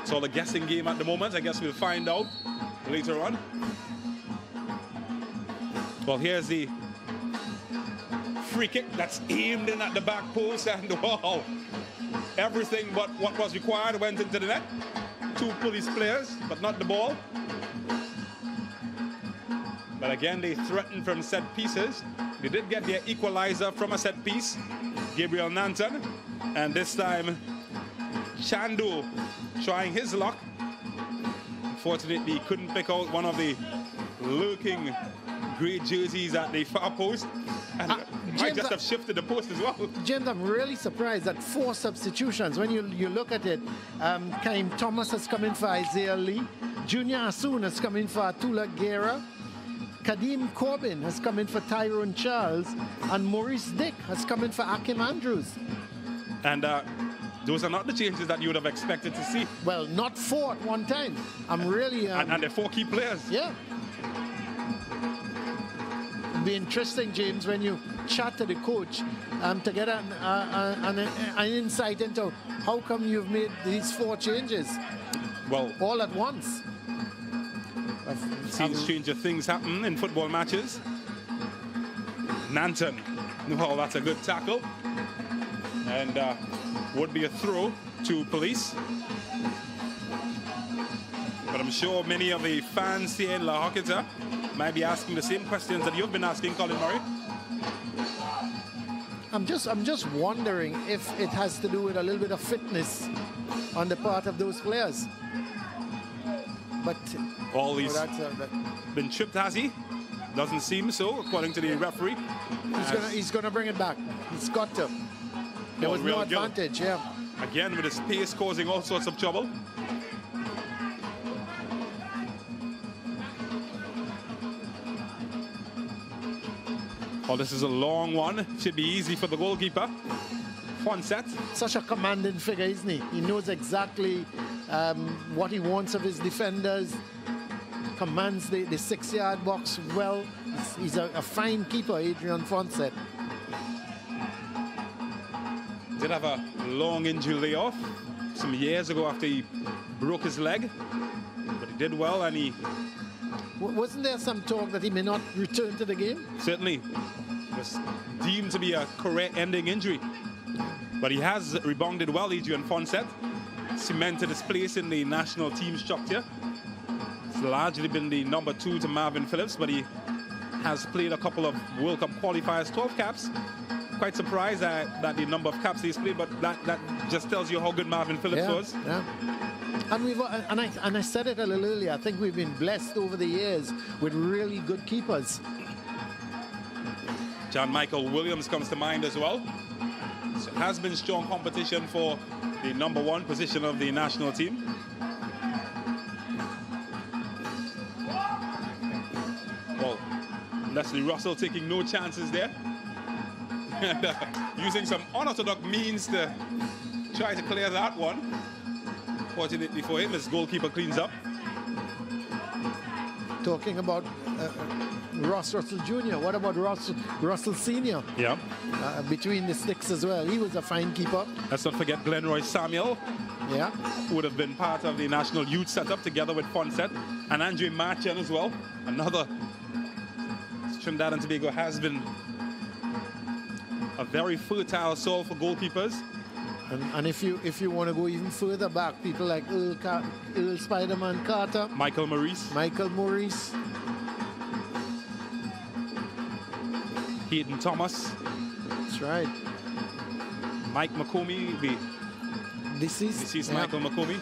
It's all a guessing game at the moment. I guess we'll find out later on. Well, here's the free kick that's aimed in at the back post, and wow, everything but what was required went into the net. 2 Police players, but not the ball. But again, they threatened from set pieces. They did get their equalizer from a set piece, Gabriel Nanton, and this time Chandu trying his luck. Unfortunately, he couldn't pick out one of the lurking grey jerseys at the far post, and might just have shifted the post as well. James, I'm really surprised at 4 substitutions. When you look at it, Kaim Thomas has come in for Isaiah Lee, Junior Asun has come in for Atula Guerra, Kadeem Corbin has come in for Tyrone Charles, and Maurice Dick has come in for Akim Andrews. And those are not the changes that you would have expected to see. Well, not 4 at one time. I'm really... and they're 4 key players. Yeah. It'll be interesting, James, when you chat to the coach to get an insight into how come you've made these 4 changes. Well, all at once. Seen stranger things happen in football matches. Nanton, well, that's a good tackle. And would be a throw to Police. But I'm sure many of the fans here in La Horquetta might be asking the same questions that you've been asking, Colin Murray. I'm just wondering if it has to do with a little bit of fitness on the part of those players. But all these been tripped, has he? Doesn't seem so, according to the referee. He's gonna bring it back. He's got to. There was no advantage, yeah. Again, with his pace causing all sorts of trouble. Oh, this is a long one. Should be easy for the goalkeeper. Fonset. Such a commanding figure, isn't he? He knows exactly what he wants of his defenders. Commands the 6-yard box well. He's a fine keeper, Adrian Fonset. Did have a long injury layoff some years ago after he broke his leg. But he did well, and he... Wasn't there some talk that he may not return to the game? Certainly. It was deemed to be a career-ending injury. But he has rebounded well, Adrian Fonset. Cemented his place in the national team structure. It's largely been the number 2 to Marvin Phillips, but he has played a couple of World Cup qualifiers, 12 caps. Quite surprised at the number of caps he's played, but that just tells you how good Marvin Phillips was. Yeah. And I said it a little earlier, I think we've been blessed over the years with really good keepers. John Michael Williams comes to mind as well. So it has been strong competition for the number 1 position of the national team. Well, Leslie Russell taking no chances there. And using some unorthodox means to try to clear that one. Fortunately for him, his goalkeeper cleans up. Talking about Ross Russell Jr., what about Russell Sr.? Yeah. Between the sticks as well. He was a fine keeper. Let's not forget Glenroy Samuel. Yeah. Who would have been part of the national youth setup together with Fonset. And Andre Marchand as well. Another. Trinidad and Tobago has been a very fertile soil for goalkeepers. And if you want to go even further back, people like Earl Spider-Man Carter. Michael Maurice. Hayden Thomas. That's right. Mike McComey, the deceased Michael McComey.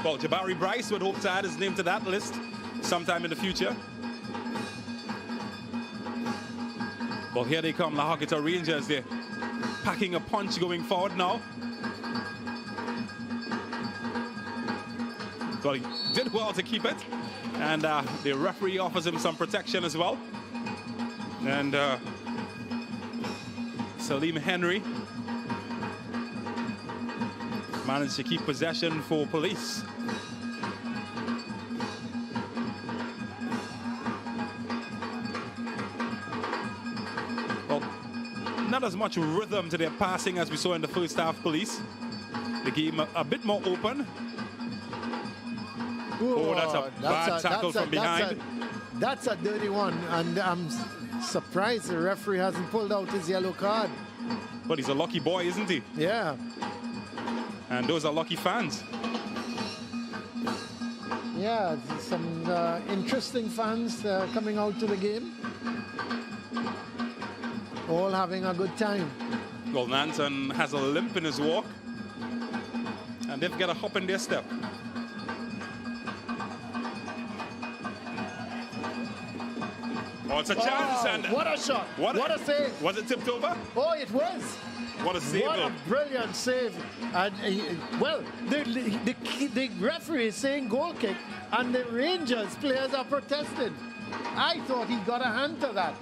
Well, Jabari Bryce would hope to add his name to that list sometime in the future. Well, here they come, La Horquetta Rangers. They're packing a punch going forward now. Well, he did well to keep it. And the referee offers him some protection as well. And Salim Henry managed to keep possession for Police. Well, not as much rhythm to their passing as we saw in the first half, Police. The game a bit more open. Oh, that's a bad tackle from behind. That's a dirty one, and I'm surprised the referee hasn't pulled out his yellow card. But he's a lucky boy, isn't he? Yeah. And those are lucky fans. Yeah, some interesting fans coming out to the game. All having a good time. Well, Nanton has a limp in his walk. And they've got a hop in their step. Oh, it's a chance. And what a shot. What a save. Was it tipped over? Oh, it was. What a save. What a brilliant save. And, well, the referee is saying goal kick, and the Rangers players are protesting. I thought he got a hand to that.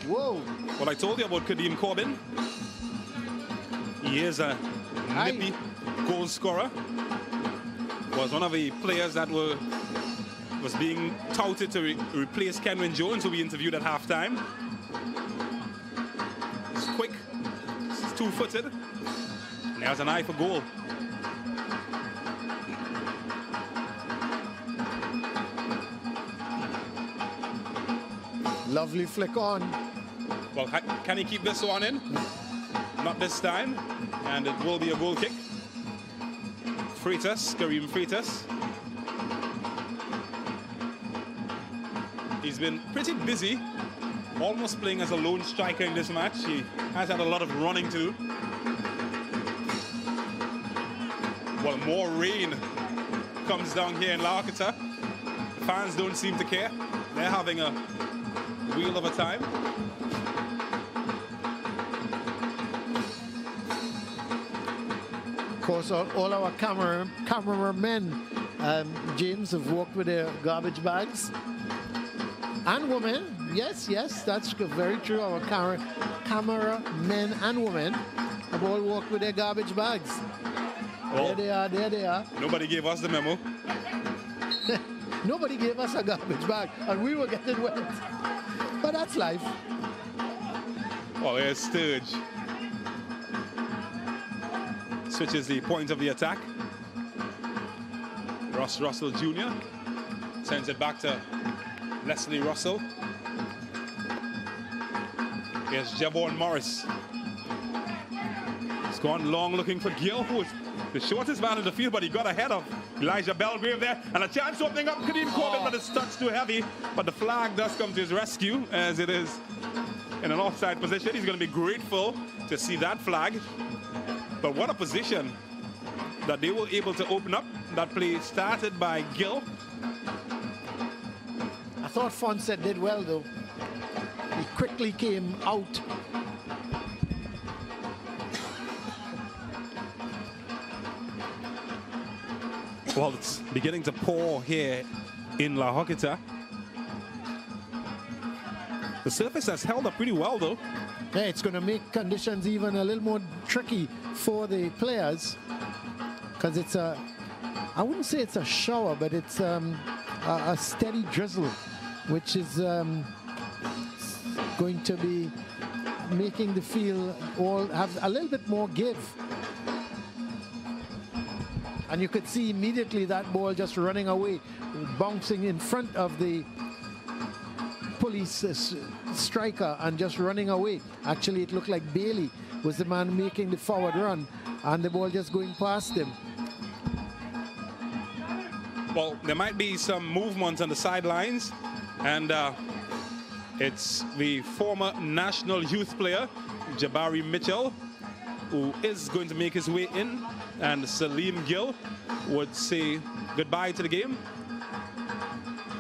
Whoa. Well, I told you about Kadeem Corbin. He is a nippy goal scorer. Was one of the players that was being touted to replace Kenwin Jones, who we interviewed at halftime. He's quick, he's two-footed, and He has an eye for goal. Lovely flick on. Well, can he keep this one in? Not this time. And it will be a goal kick. Freitas, Kareem Freitas. He's been pretty busy, almost playing as a lone striker in this match. He has had a lot of running to do. Well, more rain comes down here in La Horquetta. The fans don't seem to care. They're having a wheel of a time. Of course, all our cameramen, James, have walked with their garbage bags. And women, yes, that's very true. Our cameramen and women have all walked with their garbage bags. Oh. There they are. Nobody gave us the memo. Nobody gave us a garbage bag, and we were getting wet. But that's life. Oh, here's Sturge. Switches the point of the attack. Ross Russell Jr. sends it back to Leslie Russell. Here's Javon Morris. He's gone long looking for Gill, who is the shortest man in the field, but he got ahead of Elijah Belgrave there. And a chance opening up. Kadeem Corbett, but it's touched too heavy. But the flag does come to his rescue, as it is in an offside position. He's going to be grateful to see that flag. But what a position that they were able to open up. That play started by Gill. I thought Fonset did well, though. He quickly came out. Well, it's beginning to pour here in La Horquetta. The surface has held up pretty well, though. Yeah, it's going to make conditions even a little more tricky for the players, because it's a, I wouldn't say it's a shower, but it's a steady drizzle, which is going to be making the field all have a little bit more give. And you could see immediately that ball just running away, bouncing in front of the police striker and just running away. Actually, it looked like Bailey was the man making the forward run, and the ball just going past him. Well, there might be some movement on the sidelines, and it's the former national youth player, Jabari Mitchell, who is going to make his way in, and Salim Gill would say goodbye to the game.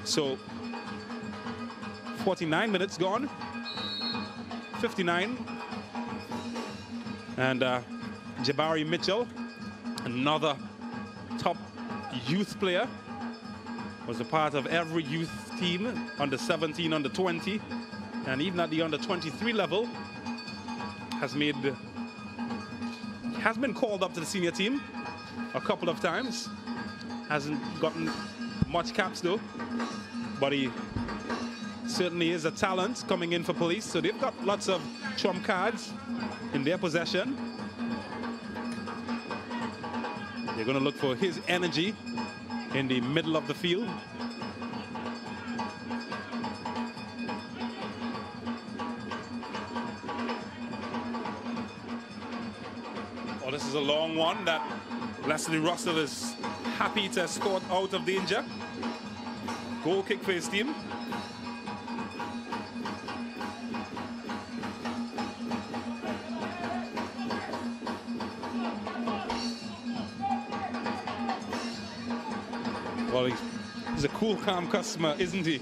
So 49 minutes gone, 59, and Jabari Mitchell, another top youth player, was a part of every youth team, under 17, under 20, and even at the under 23 level, has been called up to the senior team a couple of times. Hasn't gotten much caps though, but he certainly is a talent coming in for Police. So they've got lots of trump cards in their possession. They're going to look for his energy in the middle of the field. Oh, this is a long one that Leslie Russell is happy to escort out of danger. Goal kick for his team. Well, he's a cool, calm customer, isn't he?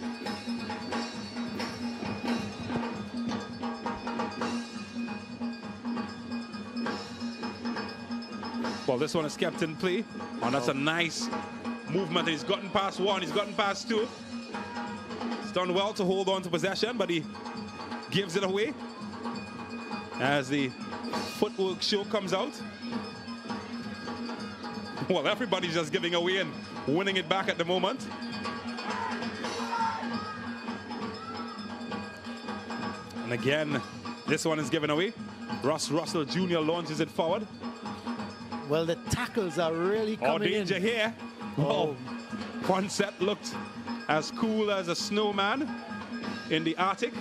Well, this one is kept in play. Oh, that's a nice movement. He's gotten past one, he's gotten past two. He's done well to hold on to possession, but he gives it away as the footwork show comes out. Well, everybody's just giving away and winning it back at the moment. And again, this one is given away. Ross Russell Jr. launches it forward. Well, the tackles are really coming in. Danger here. Oh. Fonset looked as cool as a snowman in the Arctic.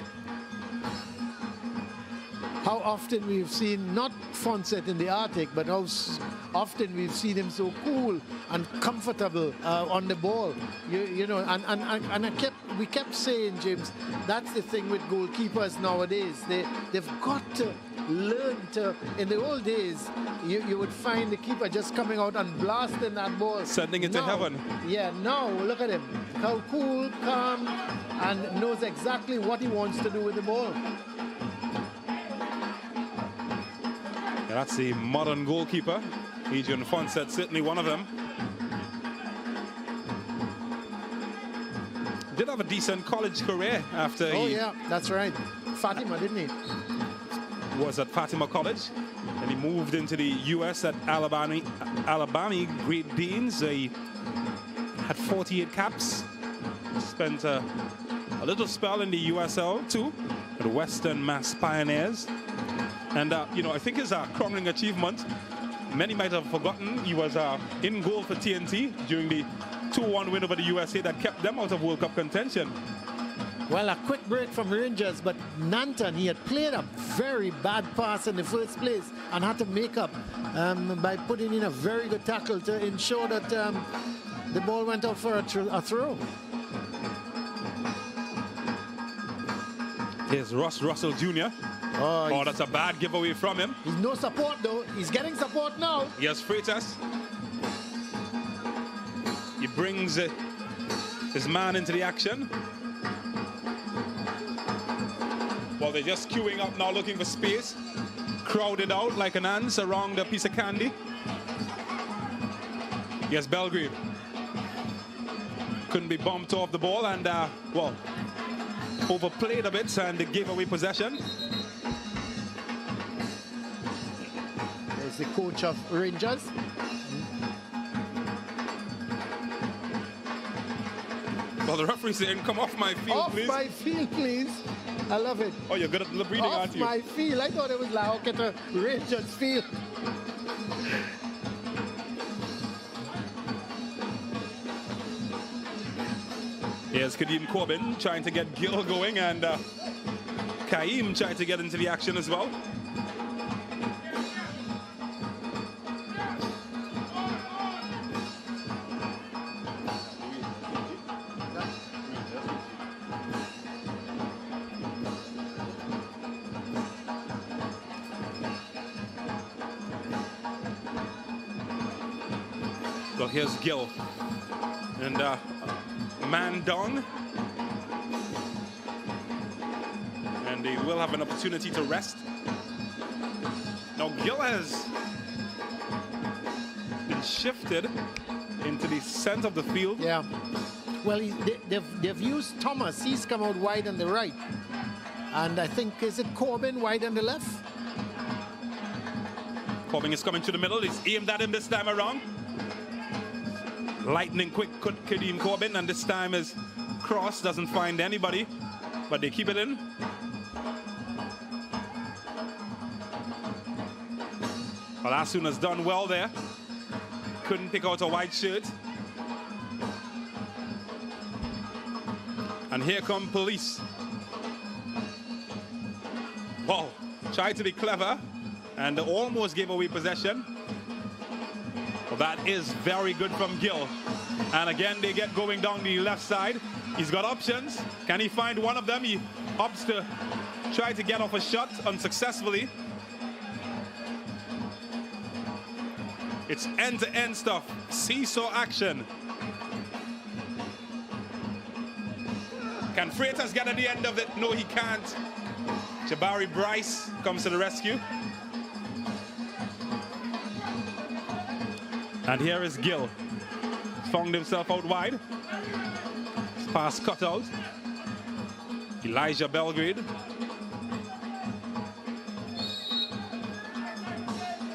How often we've seen, not Fonset in the Arctic, but how often we've seen him so cool and comfortable on the ball. You know, and we kept saying, James, that's the thing with goalkeepers nowadays. They've got to learn to, in the old days, you would find the keeper just coming out and blasting that ball. Sending it to heaven. Yeah, now look at him. How cool, calm, and knows exactly what he wants to do with the ball. That's the modern goalkeeper. Adrian Fonset, certainly one of them. Did have a decent college career after yeah, that's right. Fatima, didn't he? Was at Fatima College. And he moved into the U.S. at Alabama Great Danes. He had 48 caps. Spent a little spell in the USL too, at Western Mass Pioneers. And, you know, I think his crowning achievement, many might have forgotten, he was in goal for T&T during the 2-1 win over the USA that kept them out of World Cup contention. Well, a quick break from Rangers, but Nanton, he had played a very bad pass in the first place and had to make up by putting in a very good tackle to ensure that the ball went out for a throw. Here's Ross Russell Jr. Oh, that's a bad giveaway from him. He's no support, though. He's getting support now. Yes, Freitas. He brings his man into the action. Well, they're just queuing up now, looking for space. Crowded out like an ants around a piece of candy. Yes, Belgrade. Couldn't be bumped off the ball and, well, overplayed a bit and gave away possession. There's the coach of Rangers. Well, the referee saying, come off my field, please. Off my field, please. I love it. Oh, you're good at the breathing, aren't you? Off my field. I thought it was La Horquetta Rangers field. Here's Kadeem Corbin trying to get Gil going, and Kaim trying to get into the action as well. So here's Gil and Mandong, and they will have an opportunity to rest. Now Gil has been shifted into the center of the field. Yeah. Well, they've used Thomas. He's come out wide on the right, and I think, is it Corbin wide on the left? Corbin is coming to the middle. He's aimed at him this time around. Lightning quick Kadeem Corbin, and this time his cross doesn't find anybody, but they keep it in. Well, Asun has done well there. Couldn't pick out a white shirt. And here come Police. Wow, tried to be clever and almost gave away possession. Well, that is very good from Gil. And again, they get going down the left side. He's got options. Can he find one of them? He opts to try to get off a shot unsuccessfully. It's end-to-end stuff. Seesaw action. Can Freitas get at the end of it? No, he can't. Jabari Bryce comes to the rescue. And here is Gil. Found himself out wide. His pass cut out. Elijah Belgrade.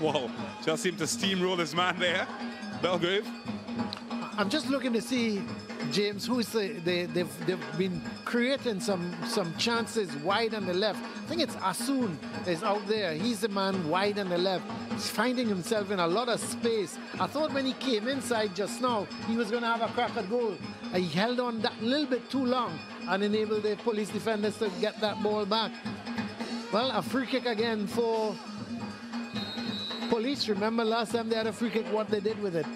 Whoa, just seemed to steamroll his man there. Belgrade. I'm just looking to see, James, they've been creating some chances wide on the left. I think it's Asun is out there. He's the man wide on the left. He's finding himself in a lot of space. I thought when he came inside just now, he was going to have a crack at goal. He held on that little bit too long and enabled the Police defenders to get that ball back. Well, a free kick again for Police. Remember last time they had a free kick, what they did with it.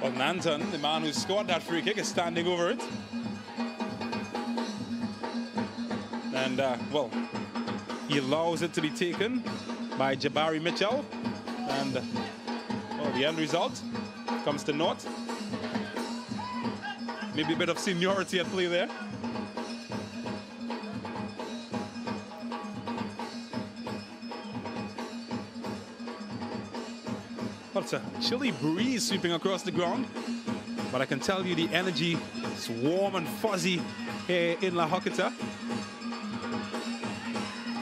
Well, Nanton, the man who scored that free kick, is standing over it. And, well, he allows it to be taken by Jabari Mitchell. And, well, the end result comes to naught. Maybe a bit of seniority at play there. Well, it's a chilly breeze sweeping across the ground, but I can tell you the energy is warm and fuzzy here in La Horquetta.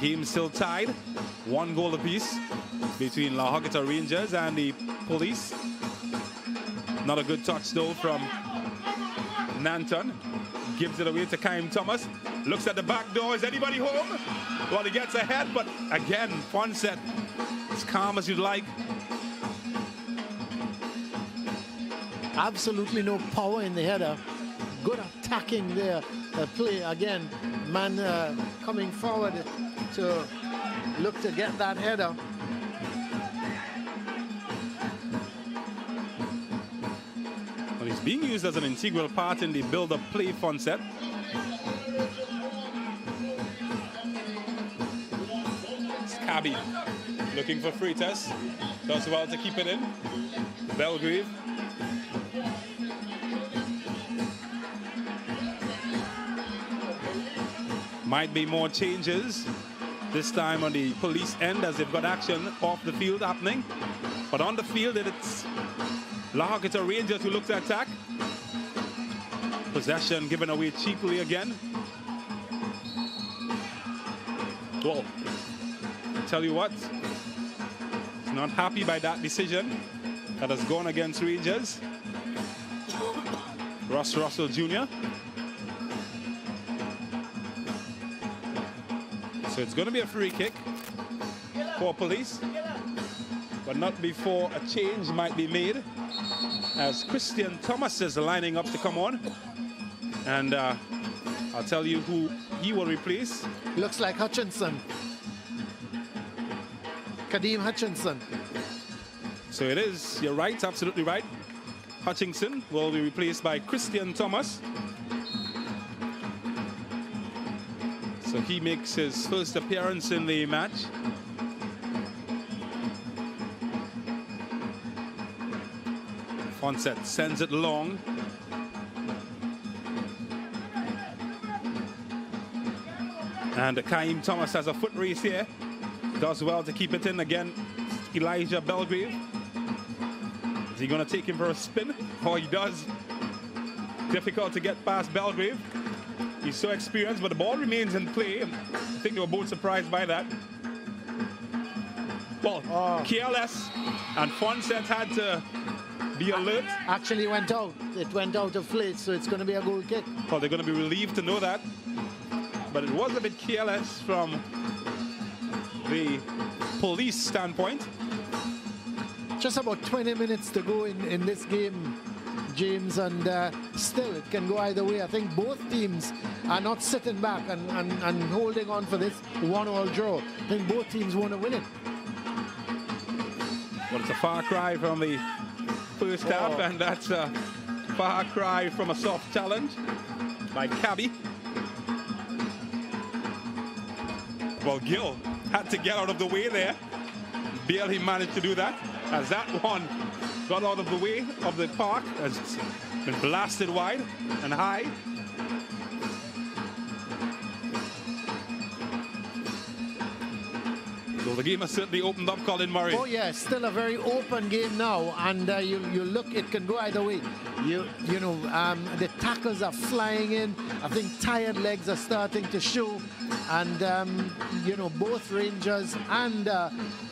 Game still tied, 1 goal apiece between La Horquetta Rangers and the Police. Not a good touch though from Nanton. Gives it away to Kaim Thomas. Looks at the back door. Is anybody home? Well, he gets ahead, but again, Fonset, as calm as you'd like. Absolutely no power in the header. Good attacking there. Play again. Man coming forward to look to get that header. Well, he's being used as an integral part in the build-up play, Fonset. Scabby looking for Freitas. Does well to keep it in. Belgrave. Might be more changes this time on the Police end as they've got action off the field happening. But on the field, it's La Horquetta Rangers who look to attack. Possession given away cheaply again. Well, I tell you what, not happy by that decision that has gone against Rangers. Ross Russell Jr. So it's going to be a free kick for Police, but not before a change might be made as Christian Thomas is lining up to come on. And I'll tell you who he will replace. Looks like Hutchinson. Kadeem Hutchinson. So it is, you're right, absolutely right. Hutchinson will be replaced by Christian Thomas. So he makes his first appearance in the match. Fonset sends it long. And Kaim Thomas has a foot race here. Does well to keep it in again. Elijah Belgrave. Is he going to take him for a spin? Oh, he does. Difficult to get past Belgrave. He's so experienced, but the ball remains in play. I think they were both surprised by that. Well, careless, and Fonset had to be alert. Actually went out. It went out of play, so it's going to be a goal kick. Well, they're going to be relieved to know that. But it was a bit careless from the Police standpoint. Just about 20 minutes to go in this game, James, and still it can go either way. I think both teams are not sitting back and holding on for this 1-1 draw. I think both teams want to win it. Well, it's a far cry from the first half, and that's a far cry from a soft challenge by Cabby. Well, Gill had to get out of the way there. Barely managed to do that, as that one got out of the way of the park, has been blasted wide and high. Well, the game has certainly opened up, Colin Murray. Oh yeah, still a very open game now, and you look, it can go either way. The tackles are flying in. I think tired legs are starting to show, and both Rangers and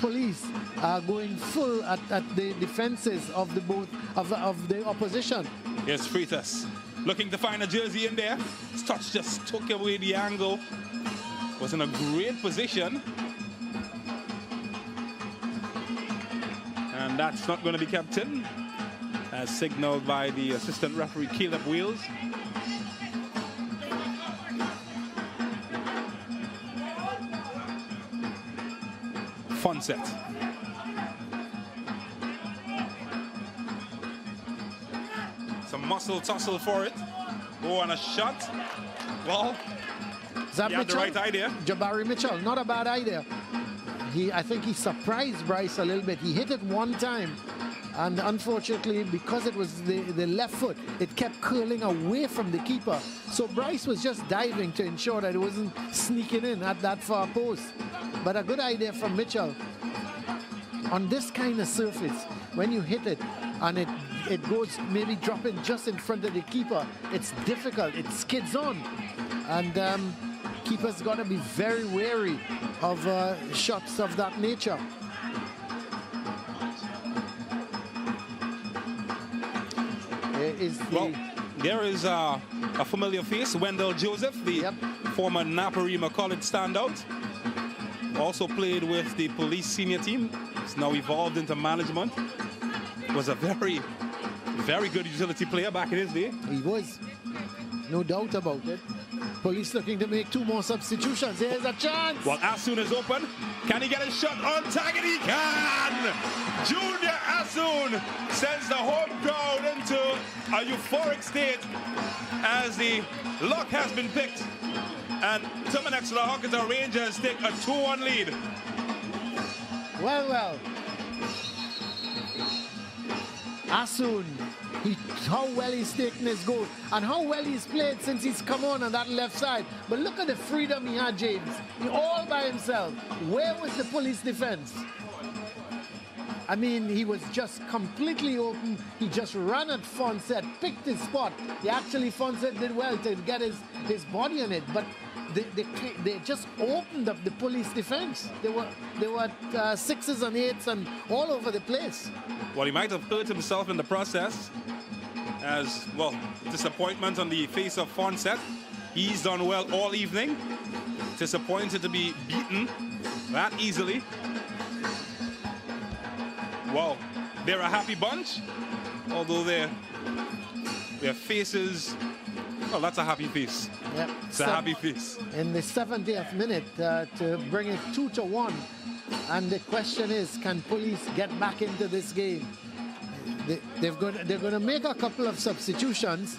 Police are going full at the defenses of the opposition. Yes, Freitas looking to find a jersey in there. His touch just took away the angle. Was in a great position. And that's not going to be kept in, as signaled by the assistant referee, Caleb Wheels. Fun set. Some muscle tussle for it. Oh, and a shot. Well, Zab he had the Mitchell? right idea. Jabari Mitchell, not a bad idea. I think he surprised Bryce a little bit. He hit it one time, and unfortunately, because it was the left foot, it kept curling away from the keeper. So Bryce was just diving to ensure that it wasn't sneaking in at that far post. But a good idea from Mitchell. On this kind of surface, when you hit it and it goes maybe dropping just in front of the keeper, it's difficult. It skids on, and keepers got to be very wary of shots of that nature. There is a familiar face, Wendell Joseph, the former Naparima College standout. Also played with the Police senior team. It's now evolved into management. Was a very, very good utility player back in his day. He was, no doubt about it. Police looking to make 2 more substitutions. Here's a chance. Well, Asun is open. Can he get a shot on target? He can! Junior Asun sends the home crowd into a euphoric state as the lock has been picked. And Termnix Horquetta Rangers take a 2-1 lead. Well. Asun, how well he's taken his goal and how well he's played since he's come on that left side. But look at the freedom he had, James. He all by himself. Where was the Police defense? I mean, he was just completely open. He just ran at Fonset, picked his spot. Fonset did well to get his body on it, but they just opened up the Police defense. They were 6s and 8s and all over the place. Well, he might have hurt himself in the process, as well. Disappointment on the face of Fonset. He's done well all evening. Disappointed to be beaten that easily. Well, they're a happy bunch, although their faces. Oh, that's a happy face. Yep. It's a happy face. In the 70th minute to bring it 2-1. And the question is, can Police get back into this game? They're going to make a couple of substitutions.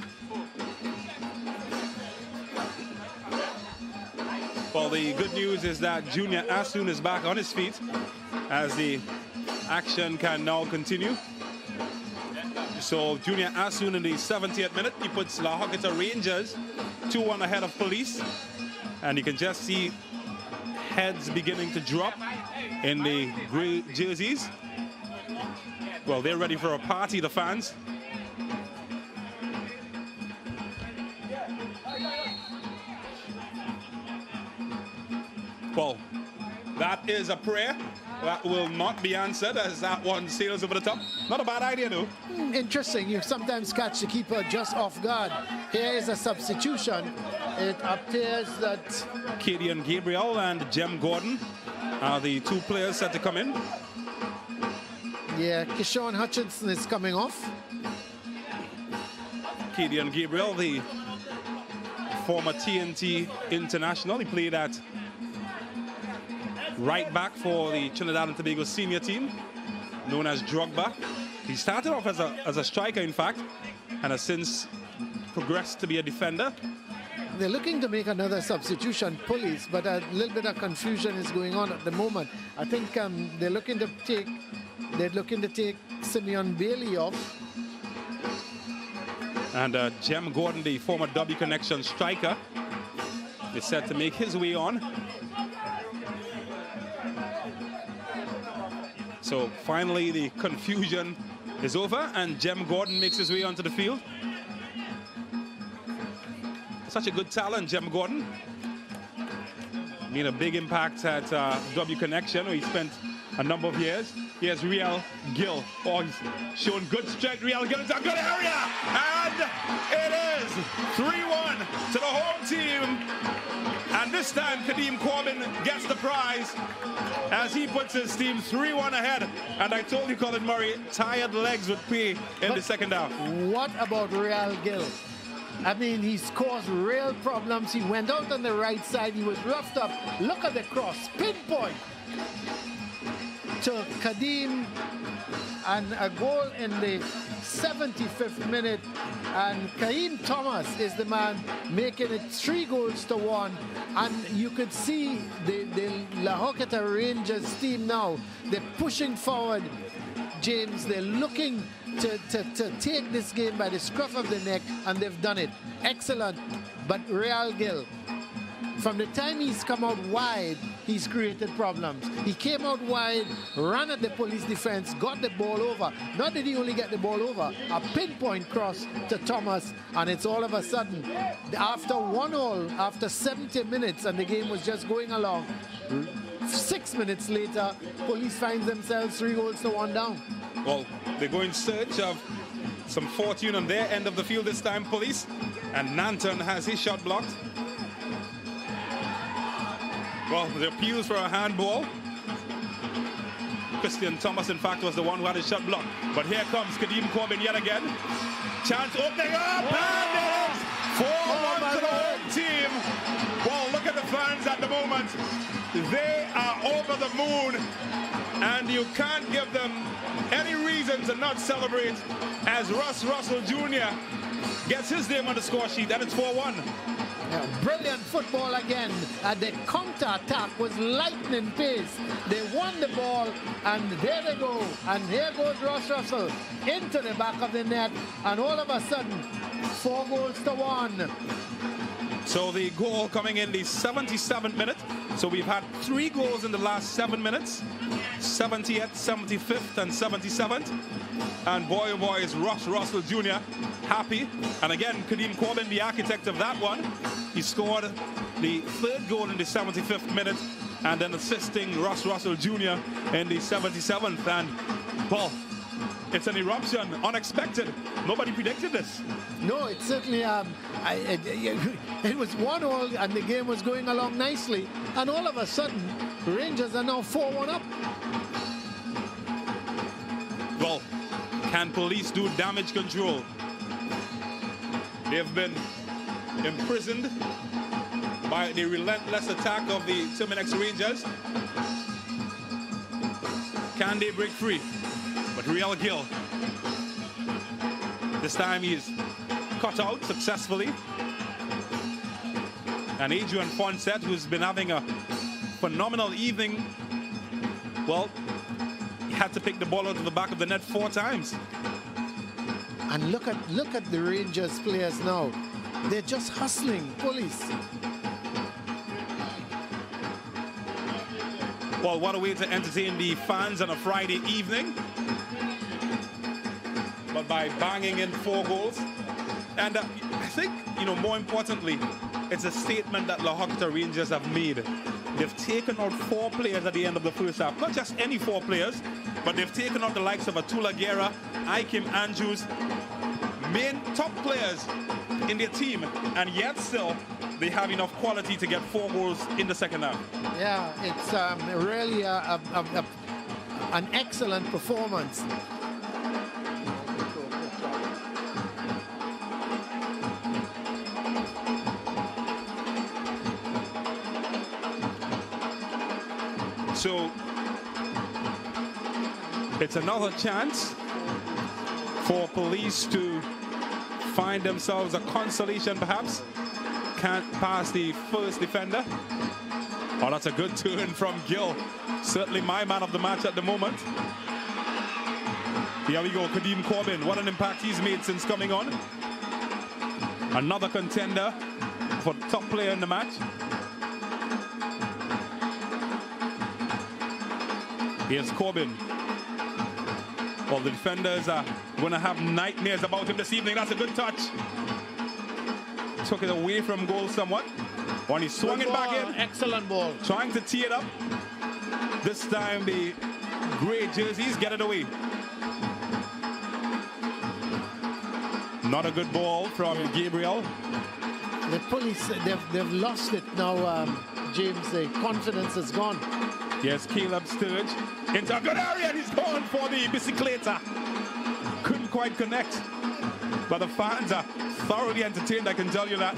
Well, the good news is that Junior Asun is back on his feet as the action can now continue. So Junior Asun in the 70th minute, he puts La Horquetta Rangers 2-1 ahead of Police. And you can just see heads beginning to drop in the grey jerseys. Well, they're ready for a party, the fans. Well, that is a prayer that will not be answered as that one sails over the top. Not a bad idea, though. Interesting. You sometimes catch the keeper just off guard. Here is a substitution. It appears that Cadian Gabriel and Jem Gordon are the 2 players set to come in. Yeah, Kishon Hutchinson is coming off. Cadian Gabriel, the former T&T international. He played at right back for the Trinidad and Tobago senior team, known as Drogba. He started off as a striker, in fact, and has since progressed to be a defender. They're looking to make another substitution, Police, but a little bit of confusion is going on at the moment. I think they're looking to take Simeon Bailey off. And Jem Gordon, the former W Connection striker, is set to make his way on. So finally the confusion is over and Jem Gordon makes his way onto the field. Such a good talent, Jem Gordon. Made a big impact at W Connection, where he spent a number of years. Here's Real Gill. Oh, he's shown good strength. Real Gill is a good area. And it is 3-1 to the home team. And this time, Kadeem Corbin gets the prize as he puts his team 3-1 ahead. And I told you, Colin Murray, tired legs would pay in the second half. What about Real Gill? I mean, he's caused real problems. He went out on the right side. He was roughed up. Look at the cross. Pinpoint to Kadeem. And a goal in the 75th minute. And Kadeem Thomas is the man making it 3-1. And you could see the La Horquetta Rangers team now. They're pushing forward, James. They're looking to take this game by the scruff of the neck, and they've done it. Excellent. But Real Gill, from the time he's come out wide, he's created problems. He came out wide, ran at the police defense, got the ball over. Not did he only get the ball over, a pinpoint cross to Thomas, and it's all of a sudden, after 1-1, after 70 minutes, and the game was just going along, 6 minutes later, police finds themselves 3-1 down. Well, they go in search of some fortune on their end of the field this time, police. And Nanton has his shot blocked. Well, the appeals for a handball. Christian Thomas, in fact, was the one who had his shot blocked. But here comes Kadeem Corbin yet again. Chance opening up, and it is 4-1 to the home team. Well, look at the fans at the moment. They are over the moon, and you can't give them any reason to not celebrate as Russ Russell Jr. gets his name on the score sheet, and it's 4-1. Yeah, brilliant football again. The counter-attack was lightning pace. They won the ball, and there they go. And here goes Ross Russell into the back of the net, and all of a sudden, 4-1. So the goal coming in the 77th minute. So we've had 3 goals in the last 7 minutes. 70th, 75th, and 77th. And boy, oh boy, is Ross Russell Jr. happy. And again, Kadeem Corbin, the architect of that one. He scored the 3rd goal in the 75th minute, and then assisting Ross Russell Jr. in the 77th. And, well, it's an eruption, unexpected. Nobody predicted this. No, it certainly, it was 1-1 and the game was going along nicely. And all of a sudden, Rangers are now 4-1 up. Well, can police do damage control? They've been imprisoned by the relentless attack of the Termnix Rangers. Can they break free? But Real Gill, this time he's cut out successfully. And Adrian Fonset, who's been having a phenomenal evening, well, he had to pick the ball out of the back of the net 4 times. And look at the Rangers players now. They're just hustling police. Well, what a way to entertain the fans on a Friday evening. But by banging in 4 goals. And I think, more importantly, it's a statement that La Horquetta Rangers have made. They've taken out 4 players at the end of the first half. Not just any 4 players, but they've taken out the likes of Atula Guerra, Ikim Andrews, main top players in their team. And yet still, they have enough quality to get 4 goals in the second half. Yeah, it's really an excellent performance. So it's another chance for police to find themselves a consolation, perhaps. Can't pass the first defender. Oh, that's a good turn from Gill. Certainly my man of the match at the moment. Here we go, Kadeem Corbin. What an impact he's made since coming on. Another contender for top player in the match. Here's Corbin. Well, the defenders are going to have nightmares about him this evening. That's a good touch. Took it away from goal somewhat. When he swung it back in. Excellent ball. Trying to tee it up. This time the grey jerseys get it away. Not a good ball from Gabriel. The police, they've lost it now, James. The confidence is gone. Yes, Caleb Sturge into a good area, and he's going for the bicicleta. Couldn't quite connect, but the fans are thoroughly entertained, I can tell you that.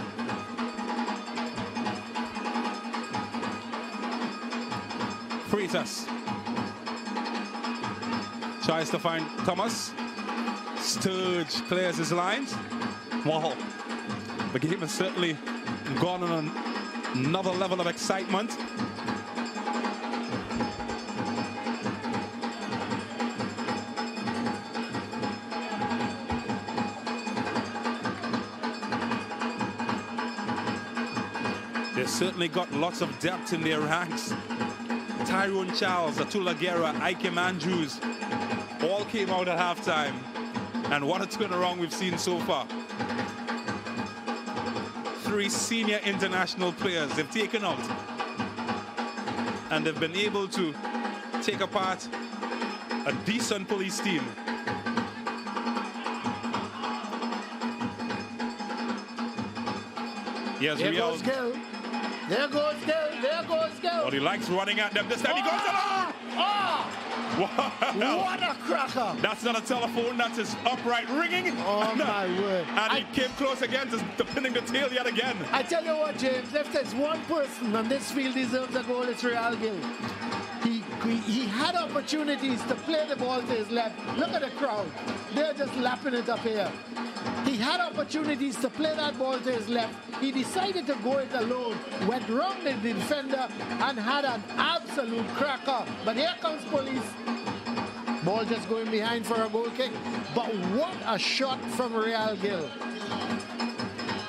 Freitas tries to find Thomas. Sturge clears his lines. Wow, the game has certainly gone on another level of excitement. They've certainly got lots of depth in their ranks. Tyrone Charles, Atula Guerra, Ikem Andrews all came out at halftime. And what a turnaround we've seen so far. 3 senior international players they've taken out. And they've been able to take apart a decent police team. Yes, there Real. Goes Gill. There goes Gill. There goes Gill. Well, he likes running at them. This time he goes. What a cracker! That's not a telephone, that's his upright ringing. Oh my word. And he came close again to pinning the tail yet again. I tell you what, James, if there's one person on this field deserves a goal, it's Real Gill. He had opportunities to play the ball to his left. Look at the crowd. They're just lapping it up here. He had opportunities to play that ball to his left. He decided to go it alone, went round the defender and had an absolute cracker. But here comes police. Ball just going behind for a goal kick. But what a shot from Real Gill.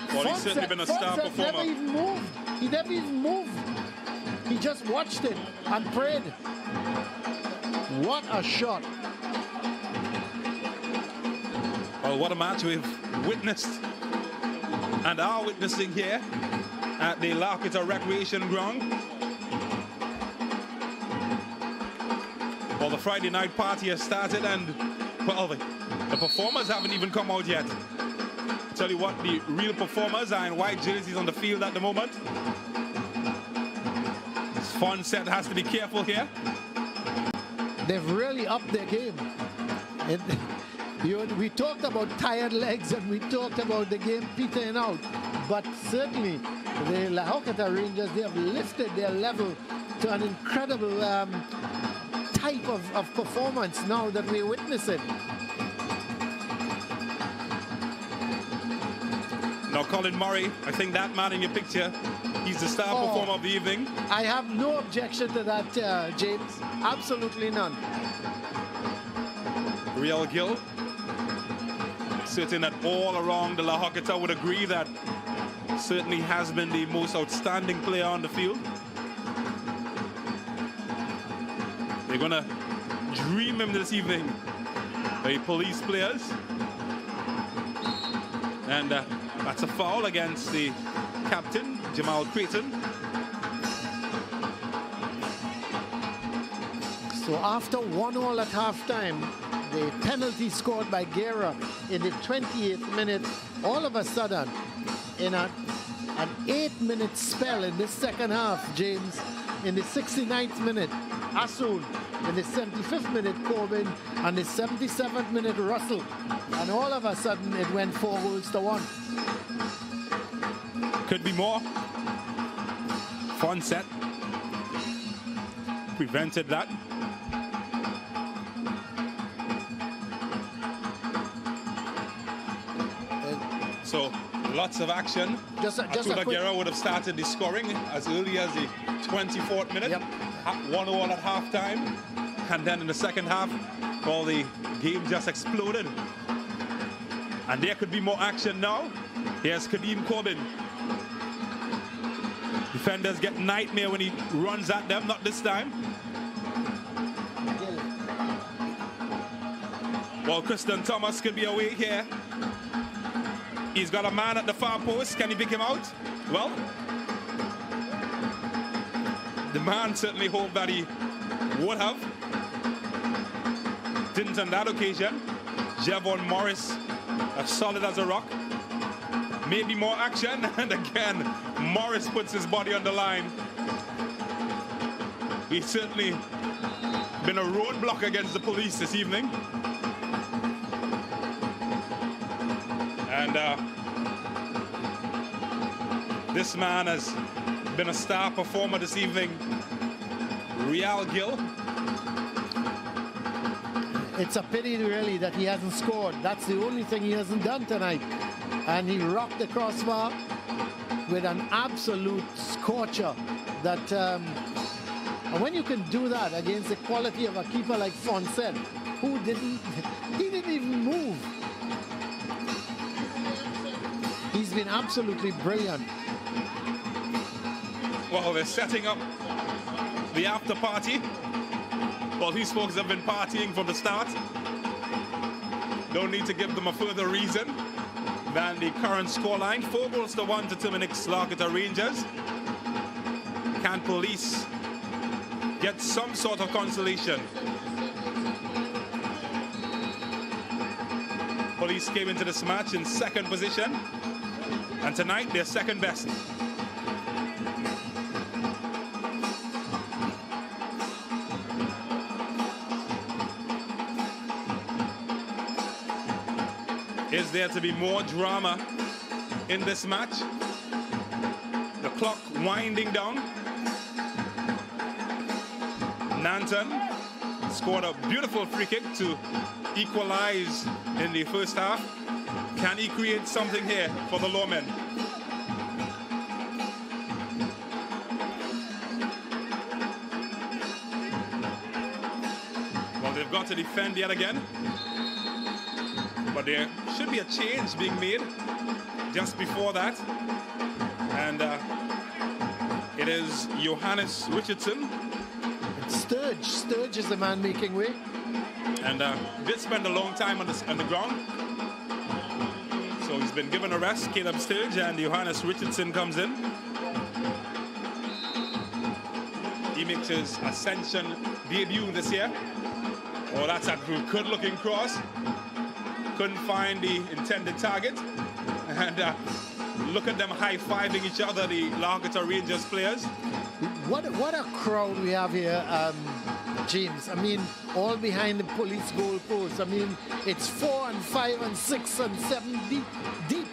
Well, he's certainly been a star performer. Never even moved. He never even moved. He just watched it and prayed. What a shot. Well, what a match we've witnessed and are witnessing here at the Horquetta Recreation Ground. Well, the Friday night party has started and, well, the performers haven't even come out yet. Tell you what, the real performers are in white jerseys on the field at the moment. Fonset has to be careful here. They've really upped their game. We talked about tired legs and we talked about the game petering out, but certainly the Horquetta Rangers, they have lifted their level to an incredible type of performance now that we're witnessing. Now Colin Murray, I think that man in your picture, he's the star performer of the evening. I have no objection to that, James. Absolutely none. Real Gill, certain that all around the Horquetta would agree that certainly has been the most outstanding player on the field. They're gonna dream him this evening, the police players. And that's a foul against the captain, Jamal Creighton. So after 1-1 at halftime, the penalty scored by Guerra in the 28th minute, all of a sudden, in an 8-minute spell in this second half, James, in the 69th minute, Asun, in the 75th minute, Corbin, and the 77th minute, Russell. And all of a sudden, it went 4-1. Could be more. Fonset prevented that. So lots of action. Atula Guerra would have started the scoring as early as the 24th minute. Yep. 1-1 at halftime. And then in the second half, well, the game just exploded. And there could be more action now. Here's Kadeem Corbin. Defenders get nightmare when he runs at them, not this time. Well, Kristen Thomas could be away here. He's got a man at the far post. Can he pick him out? Well, the man certainly hoped that he would have. Didn't on that occasion. Javon Morris, as solid as a rock. Maybe more action, and again, Morris puts his body on the line. He's certainly been a roadblock against the police this evening. And this man has been a star performer this evening, Real Gill. It's a pity, really, that he hasn't scored. That's the only thing he hasn't done tonight. And he rocked the crossbar with an absolute scorcher. That, and when you can do that against the quality of a keeper like Fonset, who he didn't even move. He's been absolutely brilliant. Well, they're setting up the after party. Well, these folks have been partying from the start. Don't need to give them a further reason than the current scoreline. 4-1 to Termnix Horquetta Rangers. Can police get some sort of consolation? Police came into this match in second position, and tonight they're second best. Is there to be more drama in this match? The clock winding down. Nanton scored a beautiful free kick to equalize in the first half. Can he create something here for the lawmen? Well, they've got to defend yet again. But there should be a change being made just before that. And it is Johannes Richardson. Sturge is the man making way. And did spend a long time on the ground. So he's been given a rest. Caleb Sturge and Johannes Richardson comes in. He makes his Ascension debut this year. Oh, that's a good-looking cross. Couldn't find the intended target. And look at them high-fiving each other, the Horquetta Rangers players. What a crowd we have here, James. I mean, all behind the police goal post. I mean, it's 4 and 5 and 6 and 7 deep.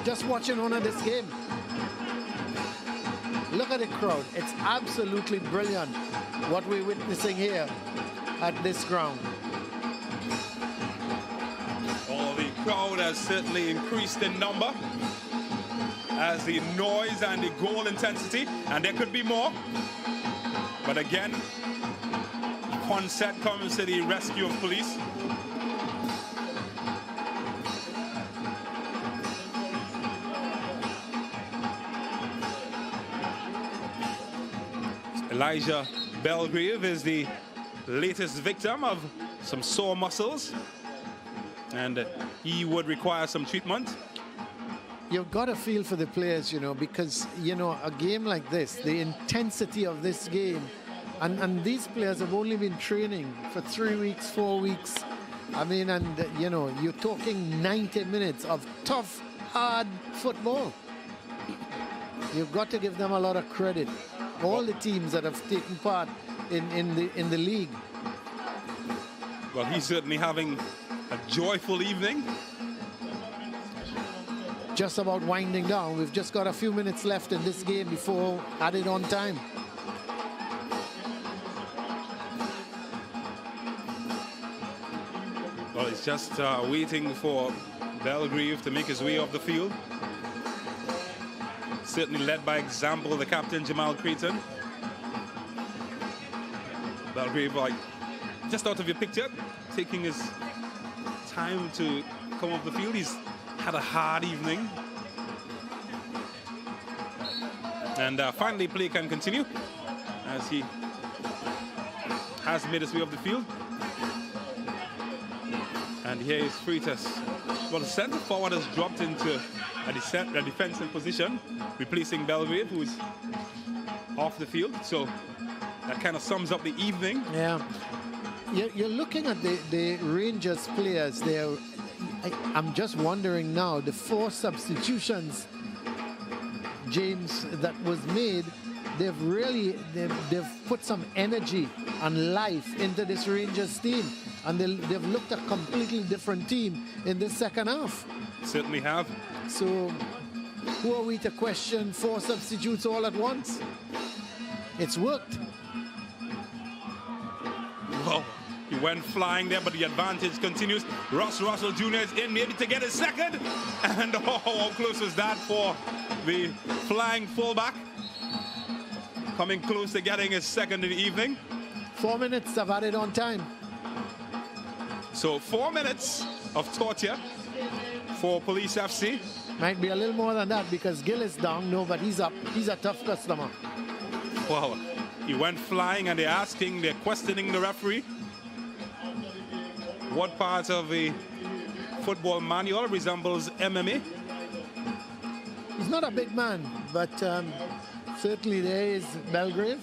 Just watching one of this game. Look at the crowd. It's absolutely brilliant what we're witnessing here at this ground. Oh, the crowd has certainly increased in number as the noise and the goal intensity, and there could be more. But again, one set comes to the rescue of police. Elijah Belgrave is the latest victim of some sore muscles, and he would require some treatment. You've got to feel for the players, you know, because, you know, a game like this, the intensity of this game, and these players have only been training for 3 weeks, 4 weeks. I mean, and, you know, you're talking 90 minutes of tough, hard football. You've got to give them a lot of credit. All the teams that have taken part in the league. Well, he's certainly having a joyful evening. Just about winding down. We've just got a few minutes left in this game before added on time. Well, he's just waiting for Belgrave to make his way off the field. Certainly led by example, the captain, Jamal Creighton. Belgrave, like, just out of your picture, taking his time to come off the field. He's had a hard evening. And finally, play can continue as he has made his way off the field. And here is Freitas. Well, the centre forward has dropped into a defensive position, replacing Belgrave, who's off the field. So that kind of sums up the evening. Yeah. You're looking at the Rangers players there. I'm just wondering now, the 4 substitutions, James, that was made, they've put some energy and life into this Rangers team, and they've looked a completely different team in the second half. Certainly have. So who are we to question 4 substitutes all at once? It's worked. Well, he went flying there, but the advantage continues. Ross Russell Jr. is in, maybe to get his second. And oh, how close was that for the flying fullback? Coming close to getting his second in the evening. 4 minutes of added on time. So 4 minutes of torture for Police FC. Might be a little more than that because Gill is down. No, but he's up. He's a tough customer. Wow. He went flying, and they're questioning the referee. What part of the football manual resembles MMA? He's not a big man, but certainly there is Belgrave.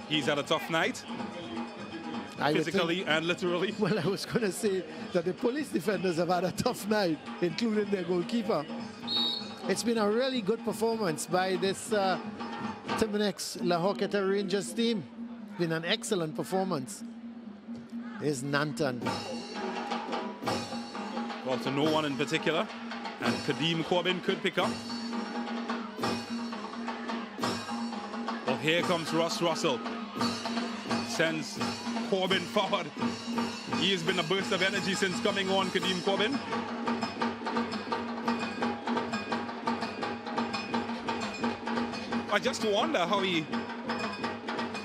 He's had a tough night, physically and literally. Well, I was going to say that the police defenders have had a tough night, including their goalkeeper. It's been a really good performance by this Termnix La Horquetta Rangers team. It's been an excellent performance. Is Nanton. Well, to no one in particular. And Kadeem Corbin could pick up. Well, here comes Ross Russell. Sends Corbin forward. He has been a burst of energy since coming on, Kadeem Corbin. I just wonder how he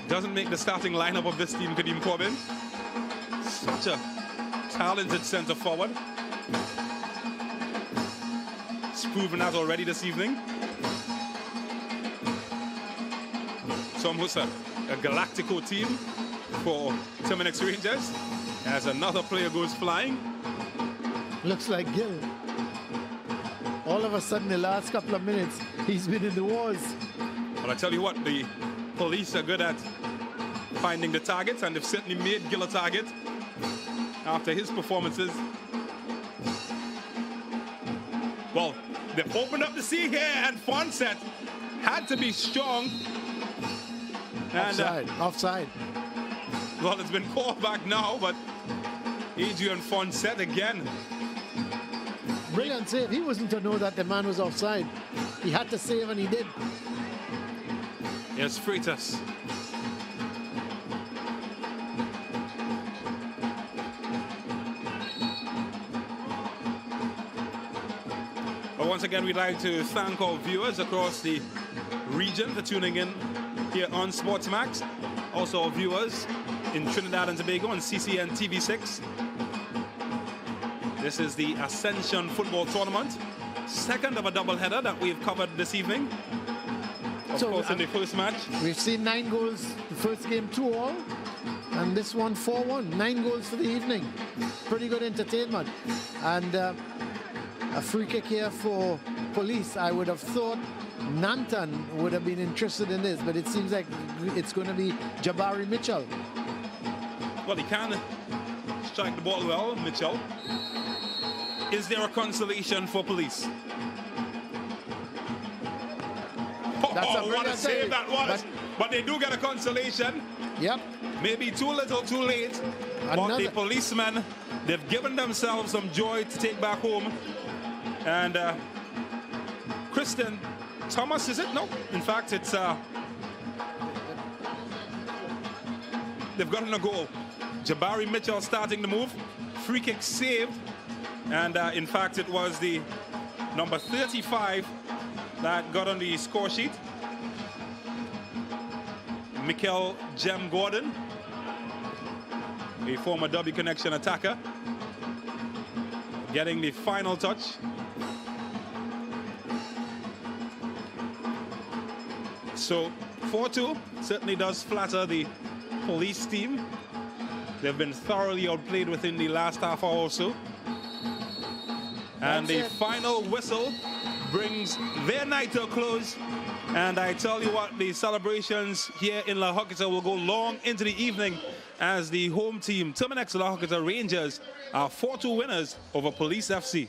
doesn't make the starting lineup of this team, Kadeem Corbin. Such a talented centre forward. He's proven that already this evening. So almost a Galactico team for Termnix Rangers as another player goes flying. Looks like Gill. All of a sudden, the last couple of minutes, he's been in the wars. Well, I tell you what, the police are good at finding the targets, and they've certainly made Gill a target after his performances. Well, they've opened up the sea here, and Fonset had to be strong. And, offside. Well, it's been called back now, but Adrian Fonset again. Brilliant save. He wasn't to know that the man was offside. He had to save, and he did. Here's Freitas. Once again, we'd like to thank our viewers across the region for tuning in here on SportsMax. Also our viewers in Trinidad and Tobago on CCN TV6. This is the Ascension Football Tournament. Second of a doubleheader that we've covered this evening. Of course, in the first match. We've seen 9 goals. The first game 2-all. And this one 4-1. 9 goals for the evening. Pretty good entertainment. And a free kick here for Police. I would have thought Nanton would have been interested in this, but it seems like it's going to be Jabari Mitchell. Well, he can strike the ball well, Mitchell. Is there a consolation for Police? Oh, what a save that was. But they do get a consolation. Yep. Maybe too little, too late. But the policemen, they've given themselves some joy to take back home. And Kristen Thomas, is it? No. In fact, it's they've gotten a goal. Jabari Mitchell starting the move. Free kick saved. And in fact, it was the number 35 that got on the score sheet. Mikel Jem Gordon, a former W Connection attacker, getting the final touch. So 4-2 certainly does flatter the Police team. They've been thoroughly outplayed within the last half hour or so. And the final whistle brings their night to a close. And I tell you what, the celebrations here in La Horquetta will go long into the evening as the home team, Termnix La Horquetta Rangers, are 4-2 winners over Police FC.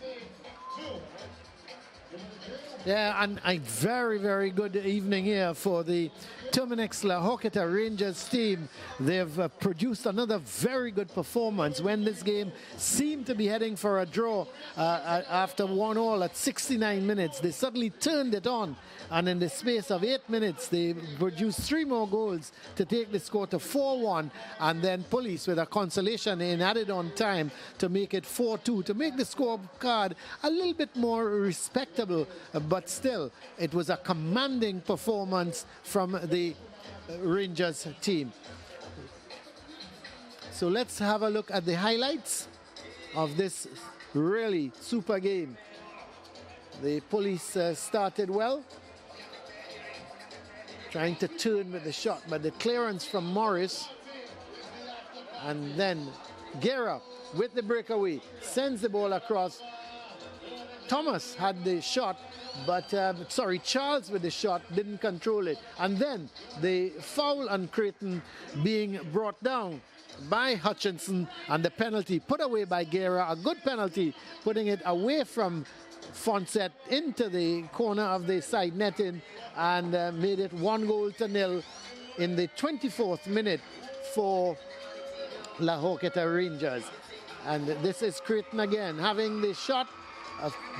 Yeah, and a very, very good evening here for the Termnix La Horquetta Rangers team. They've produced another very good performance when this game seemed to be heading for a draw after 1-1 at 69 minutes. They suddenly turned it on, and in the space of 8 minutes, they produced 3 more goals to take the score to 4-1, and then Police with a consolation in added on time to make it 4-2, to make the scorecard a little bit more respectable, but still, it was a commanding performance from the Rangers team. So let's have a look at the highlights of this really super game. The Police started well, trying to turn with the shot, but the clearance from Morris, and then Guerra with the breakaway sends the ball across. Thomas had the shot, but Charles with the shot didn't control it. And then the foul on Creighton being brought down by Hutchinson, and the penalty put away by Guerra, a good penalty, putting it away from Fonset into the corner of the side netting, and made it 1-0 in the 24th minute for La Horquetta Rangers. And this is Creighton again having the shot,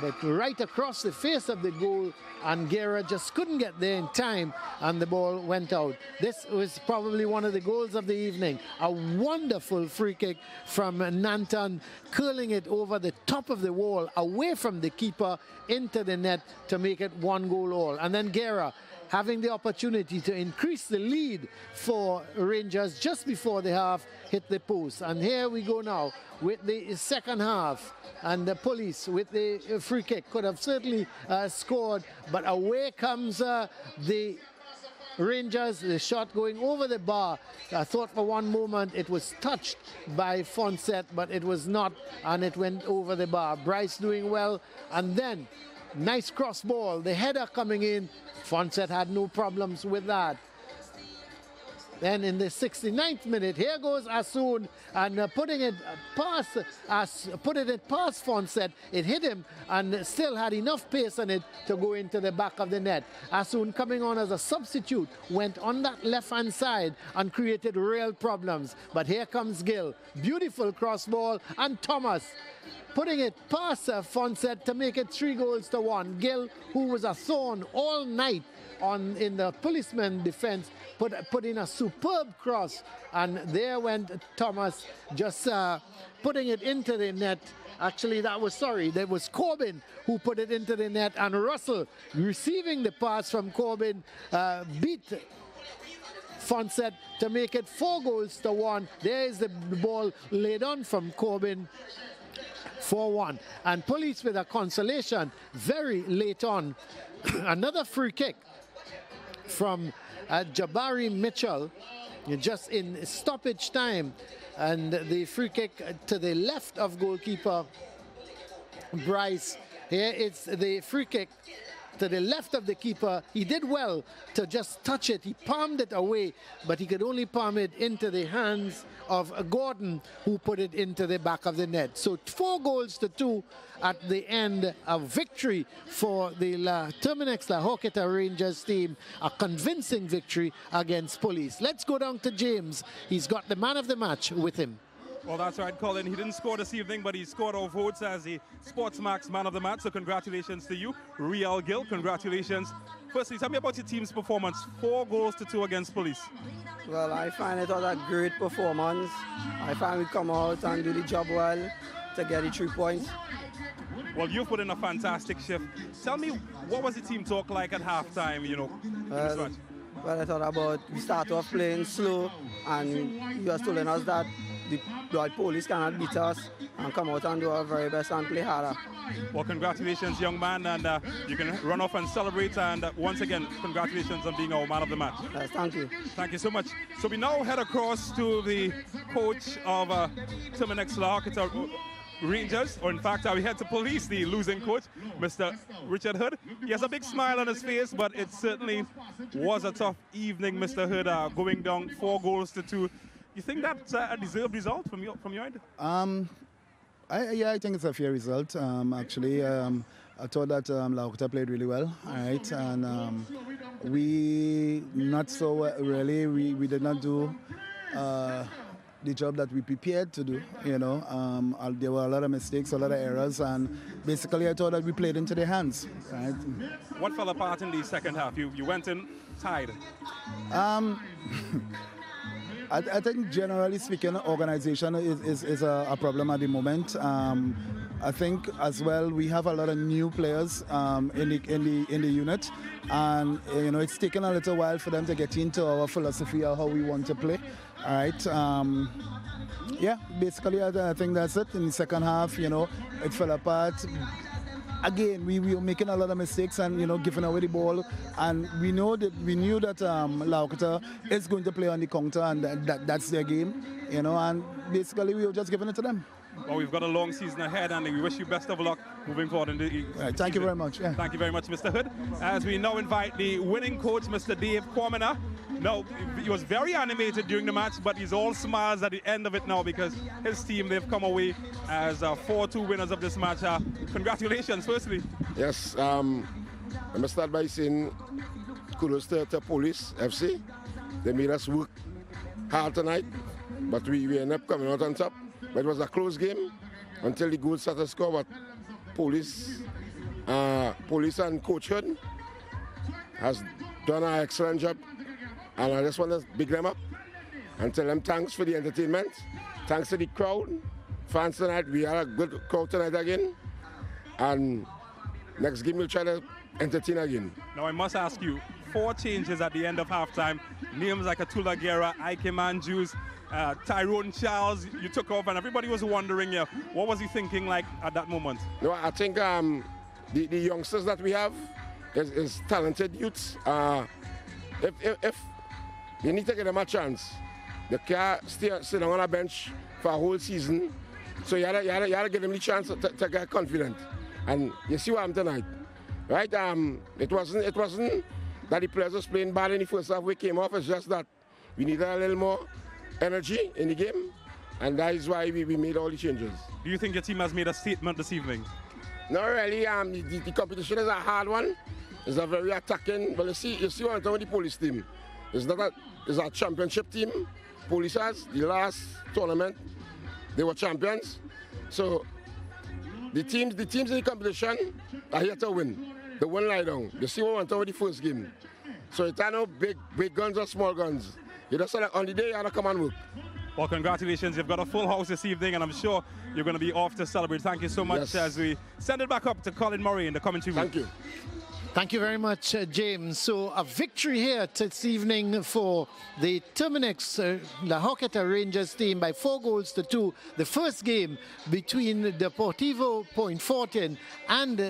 but right across the face of the goal, and Guerra just couldn't get there in time, and the ball went out. This was probably one of the goals of the evening. A wonderful free kick from Nanton, curling it over the top of the wall, away from the keeper, into the net to make it 1-goal all. And then Guerra having the opportunity to increase the lead for Rangers just before the half hit the post. And here we go now with the second half, and the Police with the free kick could have certainly scored, but away comes the Rangers, the shot going over the bar. I thought for one moment it was touched by Fonset, but it was not, and it went over the bar. Bryce doing well, and then nice cross ball, the header coming in. Fonset had no problems with that. Then in the 69th minute, here goes Asun, and putting it past Fonset. It hit him and still had enough pace on it to go into the back of the net. Asun, coming on as a substitute, went on that left-hand side and created real problems. But here comes Gill. Beautiful cross ball, and Thomas putting it past Fonset to make it 3-1. Gill, who was a thorn all night in the policeman defense, put in a superb cross, and there went Thomas, just putting it into the net. Actually, that was Corbin who put it into the net, and Russell, receiving the pass from Corbin, beat Fonset to make it 4-1. There is the ball laid on from Corbin. 4-1, and Police with a consolation very late on. Another free kick from Jabari Mitchell, just in stoppage time, and the free kick to the left of goalkeeper Bryce. Here it's the free kick to the left of the keeper. He did well to just touch it. He palmed it away, but he could only palm it into the hands of Gordon, who put it into the back of the net. So 4-2 at the end, a victory for the Termnix La Horquetta Rangers team, a convincing victory against Police. Let's go down to James. He's got the man of the match with him. Well, that's right, Colin. He didn't score this evening, but he scored our votes as the SportsMax man of the match. So congratulations to you, Real Gill. Congratulations. Firstly, tell me about your team's performance. 4-2 against Police. Well, I find it was a great performance. I find we come out and do the job well to get the 3 points. Well, you put in a fantastic shift. Tell me, what was the team talk like at halftime, Well, I thought we started off playing slow, and you were telling us that the police cannot beat us and come out and do our very best and play harder. Well, congratulations, young man, and you can run off and celebrate. And once again, congratulations on being our man of the match. Yes, thank you. Thank you so much. So we now head across to the coach of Termnix Horquetta Rangers, or in fact, we head to police the losing coach, Mr. Richard Hood. He has a big smile on his face, but it certainly was a tough evening, Mr. Hood, going down 4 goals to 2. You think that's a deserved result from your end? I think it's a fair result. Actually, I thought that Horquetta played really well, all right, and we not so really. We did not do the job that we prepared to do. You know, there were a lot of mistakes, a lot of errors, and basically I thought that we played into their hands, right? What fell apart in the second half? You went in tied. I think generally speaking, organization is a problem at the moment. I think as well we have a lot of new players in the unit, and you know it's taken a little while for them to get into our philosophy of how we want to play. All right. Yeah, basically I think that's it. In the second half, you know, it fell apart. Again, we were making a lot of mistakes and, you know, giving away the ball. And we knew that Horquetta is going to play on the counter, and that's their game, you know, and basically we were just giving it to them. Well, we've got a long season ahead, and we wish you best of luck moving forward in the right, thank you very much. Yeah. Thank you very much, Mr. Hood. As we now invite the winning coach, Mr. Dave Quamina. No, he was very animated during the match, but he's all smiles at the end of it now because his team, they've come away as 4-2 winners of this match. Congratulations, firstly. Yes, I'm going to start by saying kudos to Police FC. They made us work hard tonight, but we ended up coming out on top. But it was a close game until the goal started to score, but Police and Coach Hood has done an excellent job. And I just want to big them up and tell them thanks for the entertainment. Thanks to the crowd. Fans tonight, we had a good crowd tonight again. And next game we'll try to entertain again. Now I must ask you, 4 changes at the end of halftime. Names like Atula Guerra, Ike Manjus, Tyrone Charles, you took off and everybody was wondering, what was he thinking like at that moment? No, I think the youngsters that we have is talented youths. If you need to give them a chance, they can't sit down on a bench for a whole season. So you had to give them the chance to get confident. And you see what happened tonight, right? It wasn't that the players was playing bad in the first half. We came off. It's just that we needed a little more energy in the game, and that is why we made all the changes. Do you think your team has made a statement this evening? Not really. The competition is a hard one. It's a very attacking. But you see what I'm talking about the Police team. It's a championship team. Police has the last tournament, they were champions. So the teams in the competition are here to win. They won't lie down. You see what I'm talking about the first game. So it's not no big guns or small guns. You just say that on the day you have to come and work. Well, congratulations. You've got a full house this evening, and I'm sure you're going to be off to celebrate. Thank you so much. Yes. As we send it back up to Colin Murray in the commentary room. Thank you. Thank you very much, James. So a victory here this evening for the Termnix, the Horquetta Rangers team by 4 goals to 2. The first game between Deportivo PF and